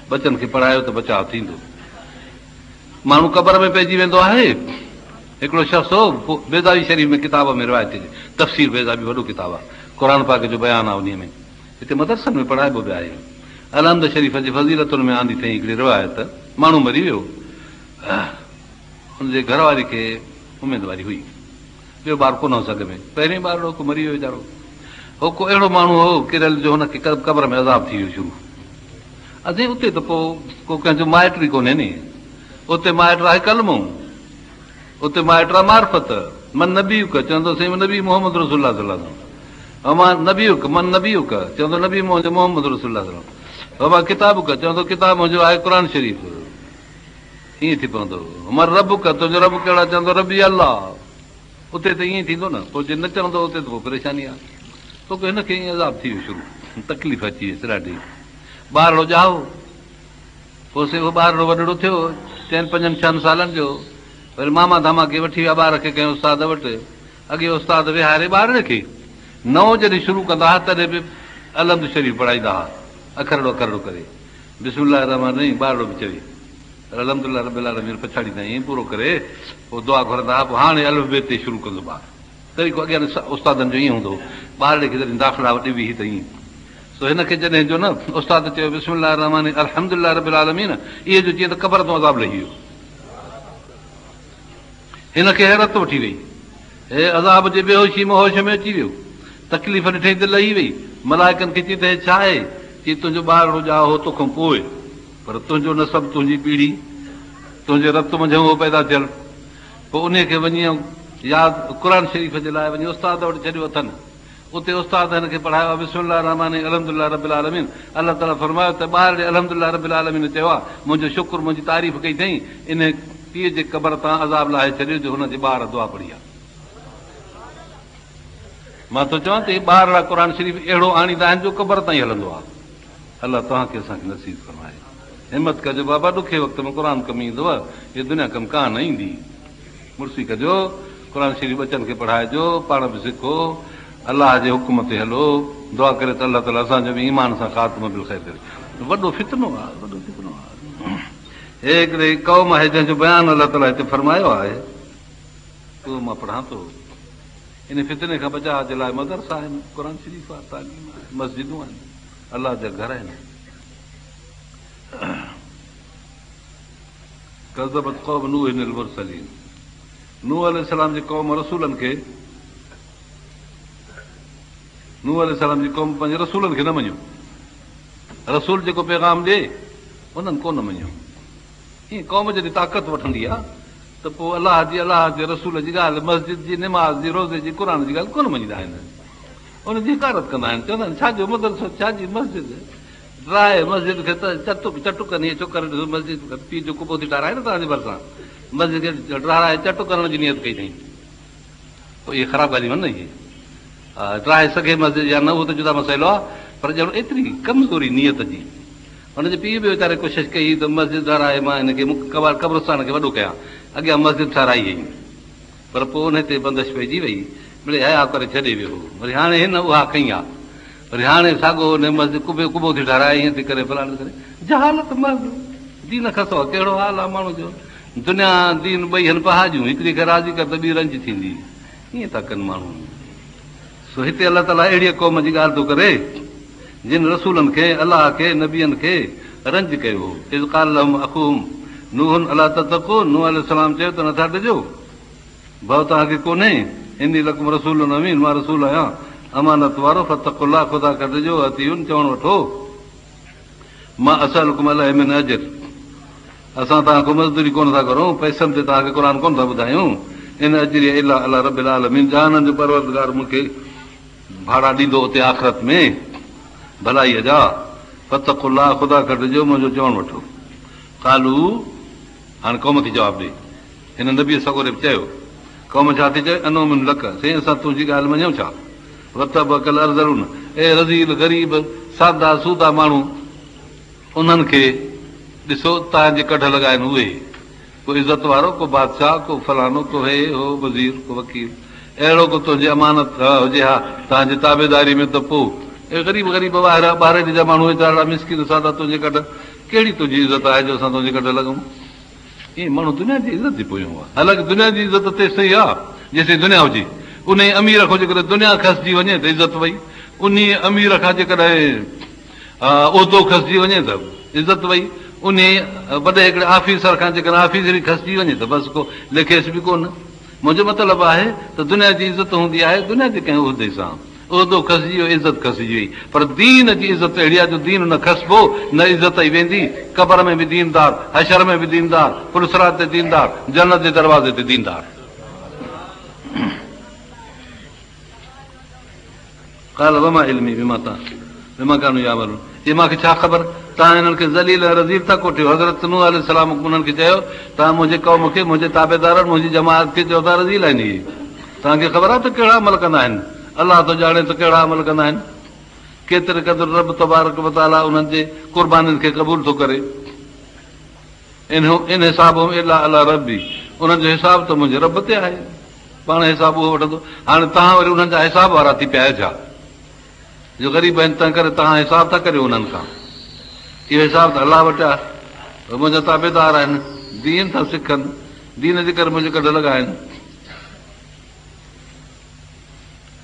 Speaker 3: बचनि खे पढ़ायो त बचाव थींदो। माण्हू क़बर में पइजी वेंदो आहे। हिकिड़ो शख़्स हो, बेज़ावी शरीफ़ में किताब में रिवायत थी, तफ़सीर बेज़ावी वॾो किताबु आहे, क़ुर पाक जो बयानु आहे उन में। हिते मदरसनि में पढ़ाइबो बि आहे। अलहमद शरीफ़ जी फज़ीलतुनि में आंदी अथई हिकिड़ी रिवायत। माण्हू मरी वियो, हुनजे घरवारी खे उमेदवारी हुई, ॿियो ॿारु कोन हो सघ में, पहिरें ॿार हो को मरी वियो वीचारो। हो को अहिड़ो माण्हू हो किरल जो हुनखे क़बर में अज़ाब थी वियो शुरू। असां उते त पोइ को कंहिंजो माइट ई कोन्हे नी। उते माइट आहे कलमो, उते माइट आहे मार्फत। मन नबी चवंदो साईं नबी मोहम्मद रसूलुल्लाह सल्लल्लाहु अलैहि वसल्लम। मां नबी मन नबी चवंदो नबी मोहम्मद रसूलुल्लाह सल्लल्लाहु अलैहि वसल्लम। मां किताब चवंदो किताब मुंहिंजो आहे क़ुर शरीफ़। ईअं थी पवंदो। मर रब तुंहिंजो रब कहिड़ा? चवंदो रबी अलाह। उते त ईअं थींदो न। पोइ जे न चवंदो उते त पोइ परेशानी आहे। पोइ हिनखे ईअं अज़ाब थी वियो शुरू, तकलीफ़ अची वियसि ॾाढी। ॿारड़ो ॼाओ, पोइ उहो ॿारड़ो वॾड़ो थियो 4-5 सालनि जो। वरी मामा धामा खे वठी विया ॿार खे कंहिं उस्ताद वटि। अॻे उस्ताद विहारे ॿारड़े खे नओं जॾहिं शुरू कंदा हुआ तॾहिं बि अलहमद शरीफ़ पढ़ाईंदा हुआ, अखरड़ो अखरड़ो करे बिस्मिल्लाह रहमान रहीम ॿारड़ो बि चवे अलहमदुलिल्लाह रब्बिल आलमीन पछाड़ी ताईं ईअं पूरो करे पोइ दुआ घुरंदा हुआ। पोइ हाणे अलिफ बे ते शुरू कंदो ॿारु। तरीक़ो अॻियां उस्तादनि जो ईअं हूंदो, ॿारड़े खे जॾहिं दाख़िला ॾिबी त ईअं। सो हिनखे जॾहिं जो न उस्ताद चयो बिस्मिल्लाह रहमान अल्हम्दुलिल्लाह रब्बिल आलमीन, इहे जो जीअं त क़बर तां अज़ाब लही वियो। हिनखे हैरत वठी वई, हे अज़ाब जे बेहोशी महोश में अची वियो, तकलीफ़ ॾिठई त लही वई। मलाइकनि खे चई त हे छा आहे? चई तुंहिंजो ॿारड़ो ॼाओ हो तोखां पोइ, पर तुंहिंजो नसब तुंहिंजी पीढ़ी तुंहिंजे रत मंझि हो पैदा थियल। पोइ उन खे वञी यादि क़ुर शरीफ़ जे लाइ वञी उस्ताद वटि छॾियो अथनि। उते उस्ताद हिनखे पढ़ायो आहे बिस्मिल्लाह रहमान अल्हम्दुलिल्लाह रब्बिल आलमीन। अलाह ताला फरमायो त ॿार अल्हम्दुलिल्लाह रब्बिल आलमीन चयो आहे, मुंहिंजो शुक्र मुंहिंजी तारीफ़ कई अथई, इन पीउ जे क़बर तां अज़ाब लाहे छॾियो जो हुनजे ॿार दुआ पढ़ी आहे। मां थो चवां त ॿार क़ुर शरीफ़ अहिड़ो आणींदा आहिनि जो क़बर ताईं हलंदो आहे। अलाह तव्हांखे असांखे नसीब फरमाए। हिमत कजो बाबा, ॾुखे वक़्त में क़ुर कमु ईंदव, इहा दुनिया कमु कान ईंदी। मुड़सी कजो, क़ुर शरीफ़ बचनि खे पढ़ाइजो, पाण बि सिखो, अलाह जे हुकुम ते हलो। दुआ करे त अलाह ताला असांजो बि ईमान सां ख़ात्मो बिल ख़ैर करे। वॾो फितनो आहे, वॾो फितनो आहे। हे हिकिड़े क़ौम आहे जंहिंजो बयानु अलाह ताला हिते फरमायो आहे, उहो मां पढ़ां थो। इन फितने खां बचाव जे लाइ मदरसा आहिनि, क़ुर शरीफ़ आहे, तालीम आहे, मस्जिदूं आहिनि, अलाह जा घर आहिनि। कज़बत क़ौम नूह अल मुरसलीन, नूह अलैहिस्सलाम जी क़ौम रसूलनि खे, नूह अलैहिस्सलाम जी क़ौम पंहिंजे रसूलनि खे न मञियो। रसूल जेको पैगाम ॾिए उन्हनि कोन मञियो। ईअं क़ौम जॾहिं ताक़त वठंदी आहे त पोइ अलाह जे रसूल जी ॻाल्हि, मस्जिद जी, निमाज़ जी, रोज़े जी, क़ुर जी ॻाल्हि कोन मञींदा आहिनि। उनजी हिकारत कंदा आहिनि, चवंदा आहिनि छाजो मदरसो, छाजी मस्जिद, ड्राए मस्जिद खे त चटु कनि, इहे चुकर मस्जिद पीउ जो कुबो थी ठाराए न तव्हांजे भरिसां, मस्जिद खे ड्राए चटु करण जी नियत कई अथई। पोइ इहे ख़राबु ॻाल्हियूं आहिनि न। इहे ड्राए सघे मस्जिद या न, उहो त जुदा मसइलो आहे, पर ॼण एतिरी कमज़ोरी नियत जी। हुनजे पीउ बि वीचारे कोशिशि कई त मस्जिद ठाराए, मां हिनखे क़ब्रस्तान खे वॾो कयां, अॻियां मस्जिद ठाराई हुई, पर पोइ उन ते बंदिश पइजी वई, मिड़े हया करे छॾे वियो। वरी हाणे हिन उहा कई आहे, वरी हाणे साॻो मस्जिद कुबो थी ठाराए, ईअं थी करे फलाणे करे जहालत मर्द दीन खसो। कहिड़ो हाल आहे माण्हू जो? दुनिया दीन ॿई आहिनि पहाजूं, हिकिड़ी खे राज़ी कर त ॿी रंज थींदी। ईअं था कनि माण्हू। सो हिते अलाह ताला अहिड़ी क़ौम जी ॻाल्हि थो करे जिन रसूलनि खे, अलाह खे, नबियनि खे रंज कयो हो। इज़ क़ाल लहुम अख़ूहुम नूहुन अला तत्तक़ून, नूह अलैहिस्सलाम चयो त नथा ॾिजो, भउ तव्हांखे कोन्हे, इन्नी लकुम रसूलुन अमीन, मां रसूल आहियां अमानत वारो, फत्तक़ुल्लाह, ख़ुदा खे ॾिजो, अतीउन, चवण वठो। मां असअलुकुम अलैहि मिन अजर, असां तव्हांखां मज़दूरी कोन था करूं, पैसनि ते तव्हांखे क़ुर कोन था ॿुधायूं। इन अजरी इला अला रबिल आलमीन, जहाननि जो परवरदिगार मूंखे भाड़ा ॾींदो उते आख़िरत में भलाईअ जा। फतकुल्लाह, ख़ुदा खां ॾिजो, मुंहिंजो चवणु वठो। कालू, हाणे क़ौम थी जवाबु ॾे। हिन नबीअ सगोरे बि चयो, क़ौम छा थी चए, अनो मिन लक, साईं असां तुंहिंजी ॻाल्हि मञूं छा? वतब कल अर्ज़रून, ए रज़ील ग़रीब सादा सूदा माण्हू, उन्हनि खे ॾिसो तव्हांजे कढ लॻाइनि उहे, को इज़त वारो, को बादशाह, को फलानो, को हे हो वज़ीर, को वकील, अहिड़ो को तुंहिंजी अमानत हुजे हा तव्हांजी ताबेदारी में, त पोइ ग़रीब ग़रीब ॿाहिरि जा माण्हू वीचारा मिसकिन सादा तुंहिंजे कढ, कहिड़ी तुंहिंजी इज़त आहे जो असां तुंहिंजे कढ लॻूं? ईअं माण्हू दुनिया जी इज़त थी पोयूं आहे। हालांकि दुनिया जी इज़त ते सही आहे जेसिताईं दुनिया हुजे। उन अमीर खां जेकॾहिं दुनिया खसिजी वञे त इज़त वई, उन अमीर खां जेकॾहिं उहिदो खसिजी वञे त इज़त वई, उन वॾे हिकिड़े ऑफिसर खां जेकॾहिं ऑफिसरी खसिजी वञे त बसि को लिखेसि बि कोन। मुंहिंजो मतिलबु आहे त दुनिया जी इज़त हूंदी आहे दुनिया जे कंहिं उहिदे सां, उहिदो खसिजी वियो, इज़त खसिजी वई। पर दीन जी इज़त अहिड़ी आहे जो दीन न खसिबो न इज़त ई वेंदी। क़बर में बि दीनदार, हशर में बि दीनदार, पुलसरात ते दीनदार, जन्नत जे दरवाज़े ते दीनदार। काल वमा इल्मी बिमा कानू यामलून, इहे मूंखे छा ख़बर, तव्हां हिननि खे ज़लील रज़ील था कोठियो। हज़रत नूह अलैहिस्सलाम उन्हनि खे चयो, तव्हां मुंहिंजे क़ौम खे, मुंहिंजे ताबेदारनि, मुंहिंजी जमात खे चओ था रज़ील आहिनि। इहे तव्हांखे ख़बर आहे त कहिड़ा अमल कंदा आहिनि? अलाह थो ॼाणे त कहिड़ा अमल कंदा आहिनि। केतिरे क़दुरु रब तबारक व तआला उन्हनि जे क़ुर्बानीनि खे क़बूल थो करे। इन हिसाब इला अला रबी, उन्हनि जो हिसाब त मुंहिंजे रब ते आहे, पाण हिसाब उहो वठंदो। हाणे तव्हां वरी उन्हनि जा हिसाब वारा थी पिया छा, जो ग़रीब आहिनि तंहिं करे तव्हां हिसाब था करियो उन्हनि खां? इहो हिसाब त अलाह वटि आहे। मुंहिंजा ताबेदार आहिनि, दीन था सिखनि, दीन जे करे मुंहिंजे कढ लॻा आहिनि।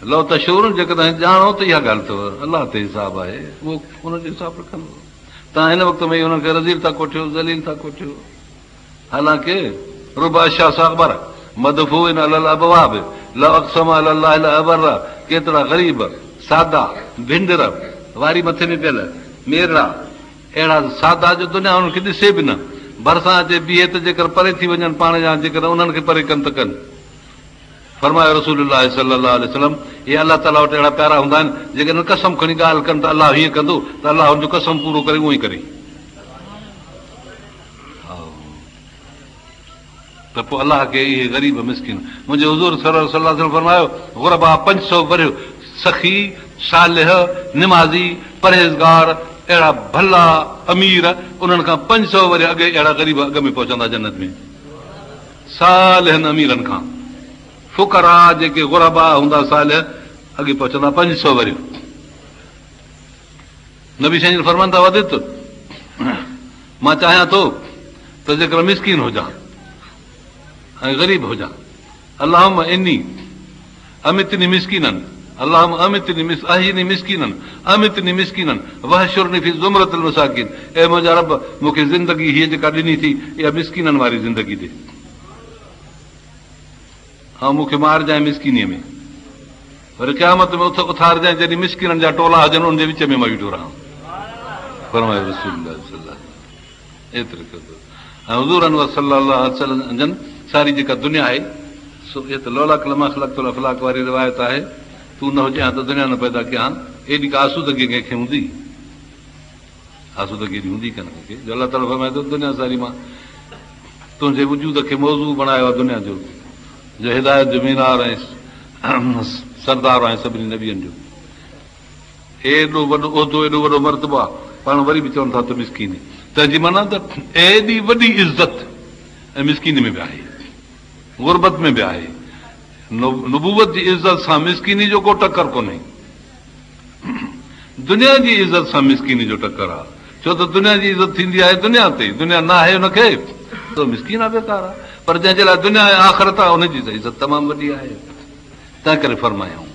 Speaker 3: लो त शोर जेकॾहिं ॼाणो त इहा ॻाल्हि अथव, अलाह ते हिसाब आहे, उहो हुनजो हिसाब रखंदो। तव्हां हिन वक़्त में हुननि खे रज़ील था कोठियो, ज़लील था कोठियो। हालांकि रुबा शाह साबर मदफून अलल अबवाब ला अक़सम अलल्लाह ला अबर, केतिरा ग़रीब सादा भिंडर वारी मथे में पियल मेरड़ा अहिड़ा सादा जो दुनिया हुननि खे ॾिसे बि न, भरिसां अचे बीहे त जेकर परे थी वञनि पाण जा, जेकर उन्हनि खे परे कनि त कनि। फरमायो रसूलुल्लाह सल्लल्लाहु अलैहि वसल्लम, इहे अलाह ताला वटि अहिड़ा प्यारा हूंदा आहिनि, जेकॾहिं कसम खणी ॻाल्हि कनि त अलाह हीअं कंदो त अलाह हुनजो कसम पूरो करे उहो ई करे। त पोइ अलाह खे इहे ग़रीब मिसकिन, मुंहिंजे हुज़ूर सल्लल्लाहु अलैहि वसल्लम फरमायो, गुरबा 500 वरियो, सखी सालिह निमाज़ी परहेज़गार अहिड़ा भला अमीर, उन्हनि खां 500 वरी अॻे अहिड़ा ग़रीब अॻ में पहुचंदा जन्नत में, सालिहनि अमीरनि खां। फुकरा जेके गुरबा हूंदा सालिह अॻे पहुचंदा 500 वरी। नबी साईं फरमाईंदा वधे त मां चाहियां थो त जेकर मिसकीन हुजां ऐं ग़रीब हुजां, अल्लाहुम इन्नी अमितनी मिसकीननि, अल्लाहुम अमितनी अहिनी मिसकीननि अमितनी मिसकीननि वहशुरनी फी ज़ुमरतिल मसाकीन, ऐं मुंहिंजा रब मूंखे ज़िंदगी हीअ जेका ॾिनी थी इहा मिसकीननि वारी ज़िंदगी ॾे, ऐं मूंखे मारजांइ मिसकीनीअ में, वरी क़यामत में उथारजांइ जॾहिं मिसकीननि जा टोला हुजनि उन जे विच में मां वेठो रहां। फरमायो रसूलुल्लाह सल्लल्लाहु एतिरे क़दुरु। ऐं हुज़ूर अनवर सल्लल्लाहु अलैहि वसल्लम जन सारी जेका दुनिया आहे सो इहे त लौला कलमा ख़लक़तुल अफ़लाक वारी रिवायत आहे, तूं न हुजे हा त दुनिया न पैदा कयां, एॾी का आसूदगी कंहिंखे हूंदी, आसूदगी एॾी हूंदी कान कंहिंखे, जो अलाह ताला फरमाए थो दुनिया सारी मां तुंहिंजे वजूद खे मौज़ू बणायो आहे दुनिया जो हिदायत जो मीनार ऐं सरदार आहे सभिनी नबियनि जो। एॾो वॾो उहिदो, एॾो वॾो मर्तबो आहे, पाण वरी बि चवनि था त मिसकीनी, तंहिंजी माना त एॾी वॾी इज़त ऐं मिसकीनी में बि आहे, गुरबत में बि आहे। नबूवत जी इज़त सां मिसकीनी जो को टकर कोन्हे, दुनिया जी इज़त सां मिसकीनी जो टकर आहे, छो त दुनिया जी इज़त थींदी आहे दुनिया ते, दुनिया न आहे हुनखे त मिसकीन आहे, बेकार आहे। पर जंहिंजे लाइ दुनिया ऐं आख़िरत आहे हुनजी त इज़त तमामु वॾी आहे। तंहिं करे फरमायूं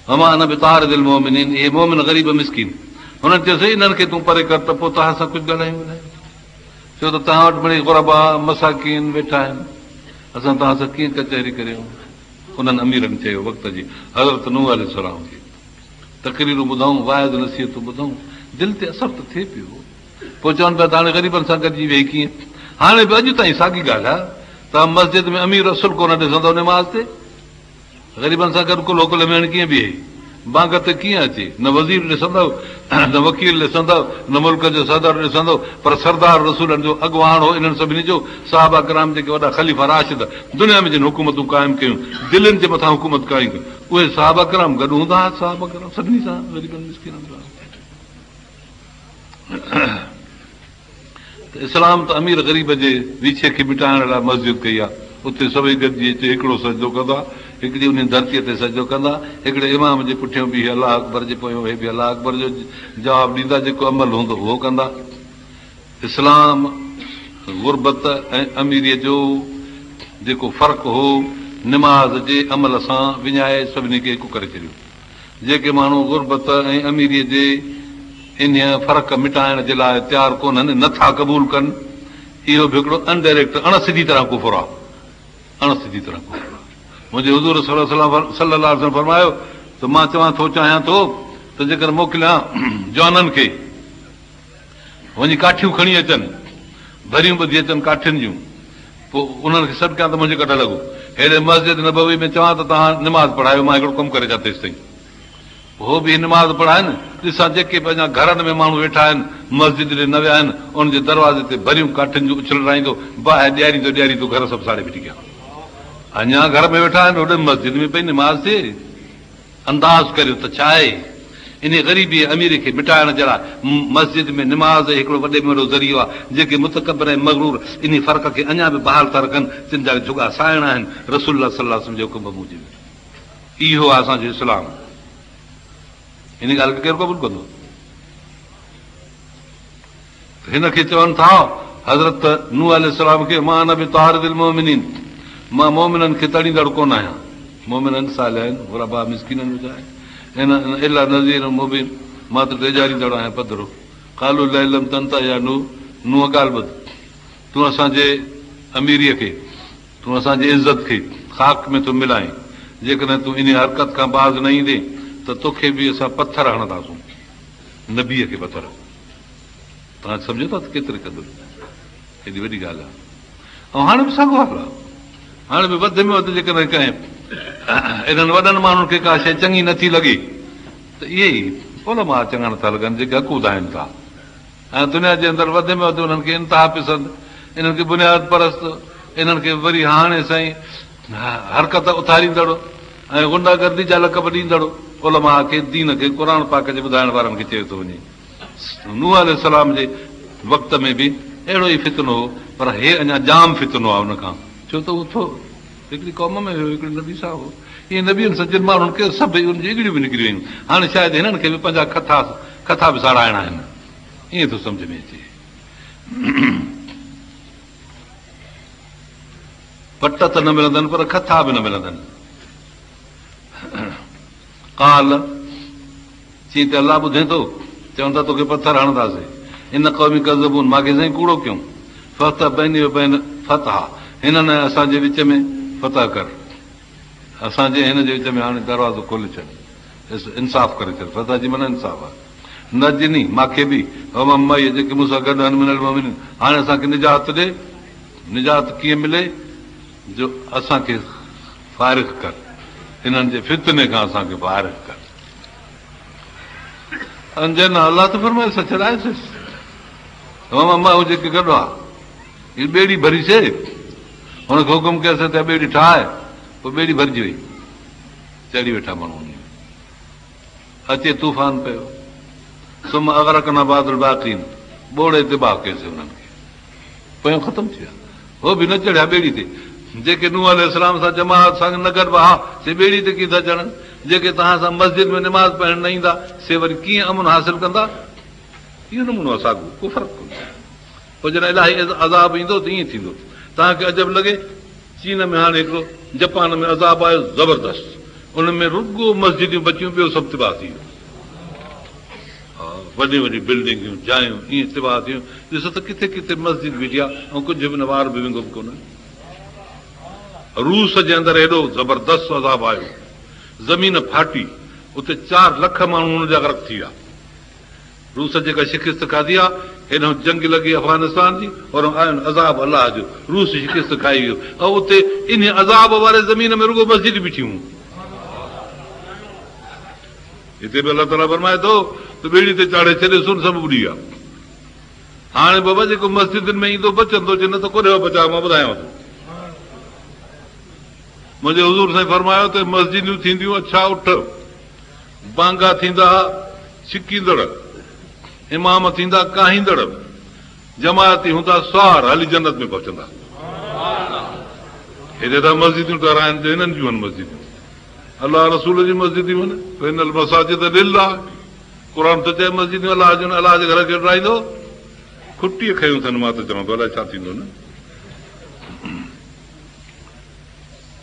Speaker 3: हमा न बि तार दिल मोमिनीन, इहे मोमिन ग़रीब मिसकीन, हुननि चयोसीं इन्हनि खे तूं परे कर त पोइ तव्हां सां कुझु ॻाल्हायूं, छो त तव्हां वटि मिड़ई गुरबा मसाकीन वेठा आहिनि, असां तव्हां सां कीअं कचहरी करियूं। उन्हनि अमीरनि चयो वक़्त जी हज़रत नूह अलैहिस्सलाम खे तक़रीरूं ॿुधूं, वाइद नसीहतूं ॿुधूं, दिलि ते असर त थिए पियो। पोइ चवनि पिया त हाणे ग़रीबनि सां गॾिजी वेही कीअं। हाणे बि अॼु ताईं साॻी ॻाल्हि आहे, तव्हां मस्जिद में अमीर रसूल कोन ॾिसंदव निमाज़ ते, ग़रीबनि सां गॾु कुल कुल में कीअं बीहे, बांग ते कीअं अचे, न वज़ीर ॾिसंदव न वकील ॾिसंदव न मुल्क जो सदर ॾिसंदव, पर सरदार रसूलनि जो अॻुवाण हो इन्हनि सभिनी जो, साहबा कराम जेके वॾा ख़लीफ़ा राशिद दुनिया में जिन हुकूमतूं क़ाइमु कयूं, दिलनि जे मथां हुकूमत क़ाइमु कयूं, उहे साहबा कराम गॾु हूंदा हुआ, साहबा कराम सभिनी सां ग़रीबनि मिस्कीननि सां। इस्लाम त अमीर ग़रीब जे विछे खे मिटाइण लाइ मस्जिद कई आहे, उते सभई गॾिजी अचे, हिकिड़ो सजदो कंदा, हिकिड़ी उन धरतीअ ते सजदो कंदा, हिकिड़े इमाम जे पुठियां बि अलाह अकबर जे पोयां हे बि अलाह अकबर जो जवाबु ॾींदा, जेको अमल हूंदो उहो कंदा। इस्लाम गुरबत ऐं अमीरीअ जो जेको फ़र्क़ु हो निमाज़ जे अमल सां विञाए सभिनी खे हिकु करे छॾियो। जेके माण्हू गुरबत ऐं अमीरीअ जे इन फ़र्क़ मिटाइण जे लाइ तयारु कोन्हनि, नथा क़बूल कनि, इहो बि हिकिड़ो अनडायरेक्ट अणसिधी तरह कुफर आहे, अणसिधी तरह कुफर आहे। मुंहिंजे हुज़ूर सल्लल्लाहु अलैहि वसल्लम फरमायो त मां चाहियां थो त जेकर मोकिलियां जवाननि खे वञी काठियूं खणी अचनि, भरियूं ॿधी अचनि काठियुनि जूं, पोइ उन्हनि खे सॾु कयां त मुंहिंजे कढ लॻो, हेॾे मस्जिद नबवी में चवां त तव्हां निमाज़ पढ़ायो, मां हिकिड़ो कमु करे अचां तेसि ताईं। उहो बि निमाज़ पढ़ाइनि, ॾिसां जेके पंहिंजा घरनि में माण्हू वेठा आहिनि, मस्जिद ॾे न विया आहिनि, उनजे दरवाज़े ते भरियूं काठियुनि जूं उछल राईंदो, बाहि ॾियारींदो घर सभु साड़े बीठी कयां। अञा घर में वेठा आहिनि, होॾे मस्जिद में पई निमाज़ थिए। अंदाज़ करियो त छा आहे, इन ग़रीबी अमीर खे मिटाइण जे लाइ मस्जिद में निमाज़ हिकिड़ो वॾे में वॾो ज़रियो आहे। जेके मुतकबर ऐं मगरूर इन फ़र्क़ खे अञा बि बहाल था रखनि, जिन जा जुगा साइणा आहिनि रसूल सल्लल्लाहु अलैहि वसल्लम जे हुकुम मूजिब। इहो आहे असांजो इस्लाम। इन ॻाल्हि खे केरु क़बूल कंदो? हिन खे चवनि था हज़रत नूह अलैहिस्सलाम खे, मां नबी तारिदिल मोमिनीन, मां मोमिननि खे तड़ींदड़ कोन आहियां। मोमिननि सालिह आहिनि, गुरबा मिस्कीननि विझा आहिनि, इला नज़ीर मुबीन, मां त ॾेजारींदड़ आहियां पधरो। कालू लम तंता या नूह ॻाल्हि ॿुध, तूं असांजे अमीरीअ खे, तूं असांजी इज़त खे ख़ाक में तूं मिलाहीं, जेकॾहिं तूं इन हरकत खां बाज़ न ईंदे त तोखे बि असां पथर हणंदासूं, नबीअ खे पथर। तव्हां सम्झो था त केतिरे क़दुरु हेॾी वॾी ॻाल्हि आहे। ऐं हाणे बि साॻियो हाल आहे, हाणे बि वधि में वधि जेकॾहिं कंहिं इन्हनि वॾनि माण्हुनि खे का शइ चङी नथी लॻे त इहे ई उलमा चङा नथा लॻनि, जेके हक़ ॿुधाइनि था। ऐं दुनिया जे अंदरि वधि में वधि उन्हनि खे इंतिहा पसंदि, इन्हनि खे बुनियाद परस्त, इन्हनि खे वरी हाणे साईं हरकत उथारींदड़ ऐं गुंडागर्दी जा लक़ब ॾींदड़ उलमा खे, दीन खे, क़ुर पाक जे ॿुधाइण वारनि खे चयो थो वञे। नूह अलैहिस्सलाम जे वक़्त में बि अहिड़ो ई फितनो हो, पर हे अञा जाम फितनो आहे उनखां, छो त उहो हिकिड़ी क़ौम में हुयो, हिकिड़ी नबी सां हो। इहे नबियुनि सां जिन माण्हुनि खे सभई उनजी इगड़ियूं बि निकिरी वयूं। हाणे शायदि हिननि खे बि पंहिंजा कथा बि साराइणा आहिनि, ईअं थो सम्झ में अचे। पट त न मिलंदनि, पर कथा बि न मिलंदनि। काल चई त अलाह ॿुधे थो, चवनि था तोखे पथर हणंदासीं। इन क़ौमी कज़बून, मूंखे साईं कूड़ो कयूं। फतह बैनी बैन फतह, हिननि असांजे विच में फतह कर, असांजे हिन जे विच में हाणे दरवाज़ो खोले छॾ, इंसाफ़ करे छॾ। फतह जी माना इंसाफ़ आहे। न जिनी मूंखे बि मई जेके मूंसां गॾु आहिनि मिनल मोमिन, हाणे असांखे निजात ॾे। निजात कीअं मिले? जो असांखे फ़ारिग़ कर, हिननि जे फितने खां असांखे फ़ारिग़ कर। अंजन अलाह त फरमाए छॾाएसिस, मां जेके गॾु आहे हीअ ॿेड़ी भरीसे, हुनखे हुकुम कयोसीं त ॿेड़ी ठाहे, पोइ ॿेड़ी भरिजी वई, चढ़ी वेठा माण्हू। अचे तूफ़ान पियो, सुम अगरकना बादल बाक़ीन, ॿोड़े ते बाह कयोसीं हुननि खे, पोयां ख़तमु थी विया। हो बि न चढ़िया ॿेड़ी ते। जेके नूह अलैहिस्सलाम सां जमात सां न गॾु हा, से ॿेड़ी ते कीअं था चढ़नि? जेके तव्हां सां मस्जिद में निमाज़ पढ़णु न ईंदा, से वरी कीअं अमन हासिल कंदा? इहो नमूनो आहे साॻियो, को फ़र्क़ु कोन्हे। पोइ जॾहिं इलाही अज़ाब ईंदो त ईअं थींदो। तव्हांखे अजब लॻे, चीन में हाणे हिकिड़ो, जापान में अज़ाब आयो ज़बरदस्त, उन में रुॻो मस्जिदियूं बचियूं, ॿियो सभु तिबाह थी वियो। हा, वॾियूं वॾियूं बिल्डिंगियूं, जायूं ईअं तिबाह थियूं। ॾिसो त किथे किथे मस्जिद बीठी आहे ऐं कुझु बि न, वार बि विंगो बि कोन। रूस जे अंदरि हेॾो ज़बरदस्त अज़ाब आयो, ज़मीन फाटी, उते 4 लख माण्हू हुन जा गर्क थी विया। रूस जेका शिकिस्त खाधी आहे हेॾो जंग लॻी अफ़गानिस्तान जी और आहिनि अज़ाब अलाह जो रूस शिकिस्त खाई वियो ऐं उते इन अज़ाब वारे ज़मीन में रुगो मस्जिद बीठियूं हिते बि अलाह ताला फरमाए थो त ॿेड़ी ते चाढ़े छॾे सुन सभु ॿुड़ी आहे हाणे बाबा जेको मस्जिदनि में ईंदो बचंदो न त कोॾे बचाव मां ॿुधायांव थो मुंहिंजे हुज़ूर साईं फरमायो त मस्जिदूं थींदियूं अछा उठ बांगा थींदा छिकींदड़ इमाम थींदा काहींदड़ जमायती हूंदा स्वार हली जन्नत में पहुचंदा हेॾे त मस्जिदूं ठहिराइनि त हिननि जूं आहिनि मस्जिदूं अलाह रसूल जी मस्जिदूं आहिनि हिन मसाजिद लिल्लाह क़ुर त चए मस्जिदूं अलाह जूं अलाह जे घर खे ठाहींदो खुटीअ खयूं अथनि मां त चवां थो अलाए छा थींदो न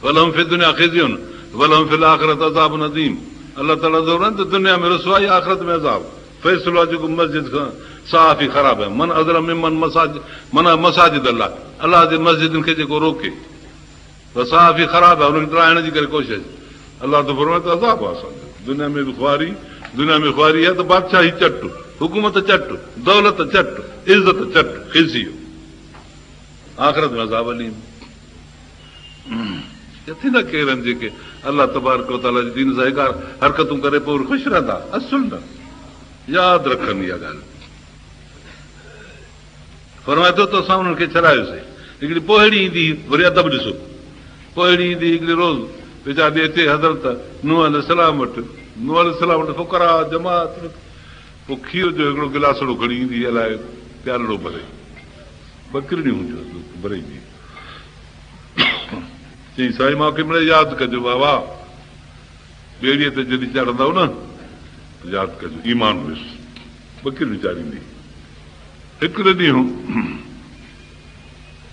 Speaker 3: वलम फि दुनिया ख़िज़युन वलम फिल आख़िरत अज़ाब नदीम अलाह ताला त दुनिया में रसवाई आख़िरत में अज़ाब फ़ैसिलो आहे जेको मस्जिद खां साफ़ ई ख़राब आहे मन अज़रम मिमन माना मसाजिद अलाह जे मस्जिदुनि खे जेको रोके त साफ़ ई ख़राब आहे हुनखे ॾाइण जी करे कोशिशि अलाह त फरमाए त अज़ाब आहे असांजो दुनिया में बि ख़ुआरी आहे त बादशाही चट हुकूमत चट दौलत चट इज़त चट खिसी आख़िरत में अज़ाब अलीम थींदा केर आहिनि जेके अलाह तबारक व ताला जी दीन सां हरकतूं करे पोइ ख़ुशि रहंदा असुल न यादि रखनि इहा ॻाल्हि फरमाए थो त असां हुननि खे छॾायोसीं हिकिड़ी पोहड़ी ईंदी वरी अदब ॾिसो पोहड़ी ईंदी हिकिड़ी रोज़ वीचारी अचे हज़रत नूह अलैहिस्सलाम वटि फुकरा जमात पोइ खीर जो हिकिड़ो गिलासड़ो खणी ईंदी अलाए प्यालड़ो भरे ॿकरियूं हूंदियूं भरे ईंदी चई साईं मूंखे मिड़े यादि कजो बाबा ॿेड़ीअ ते जॾहिं चढ़ंदव न यादि कजो ईमान विस ॿकरियूं चाढ़ींदी हिकिड़े ॾींहुं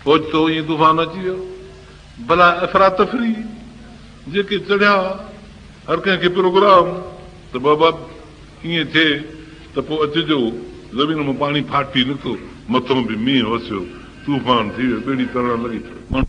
Speaker 3: पहुचतो ईअं तूफ़ान अची वियो भला अफ़रातफ़री जेके चढ़िया हर कंहिंखे प्रोग्राम त बाबा ईअं थिए त पोइ अचिजो ज़मीन मां पाणी फाटी निकितो मथां बि मींहुं वसियो तूफ़ान थी वियो ॿेड़ी तरण लॻी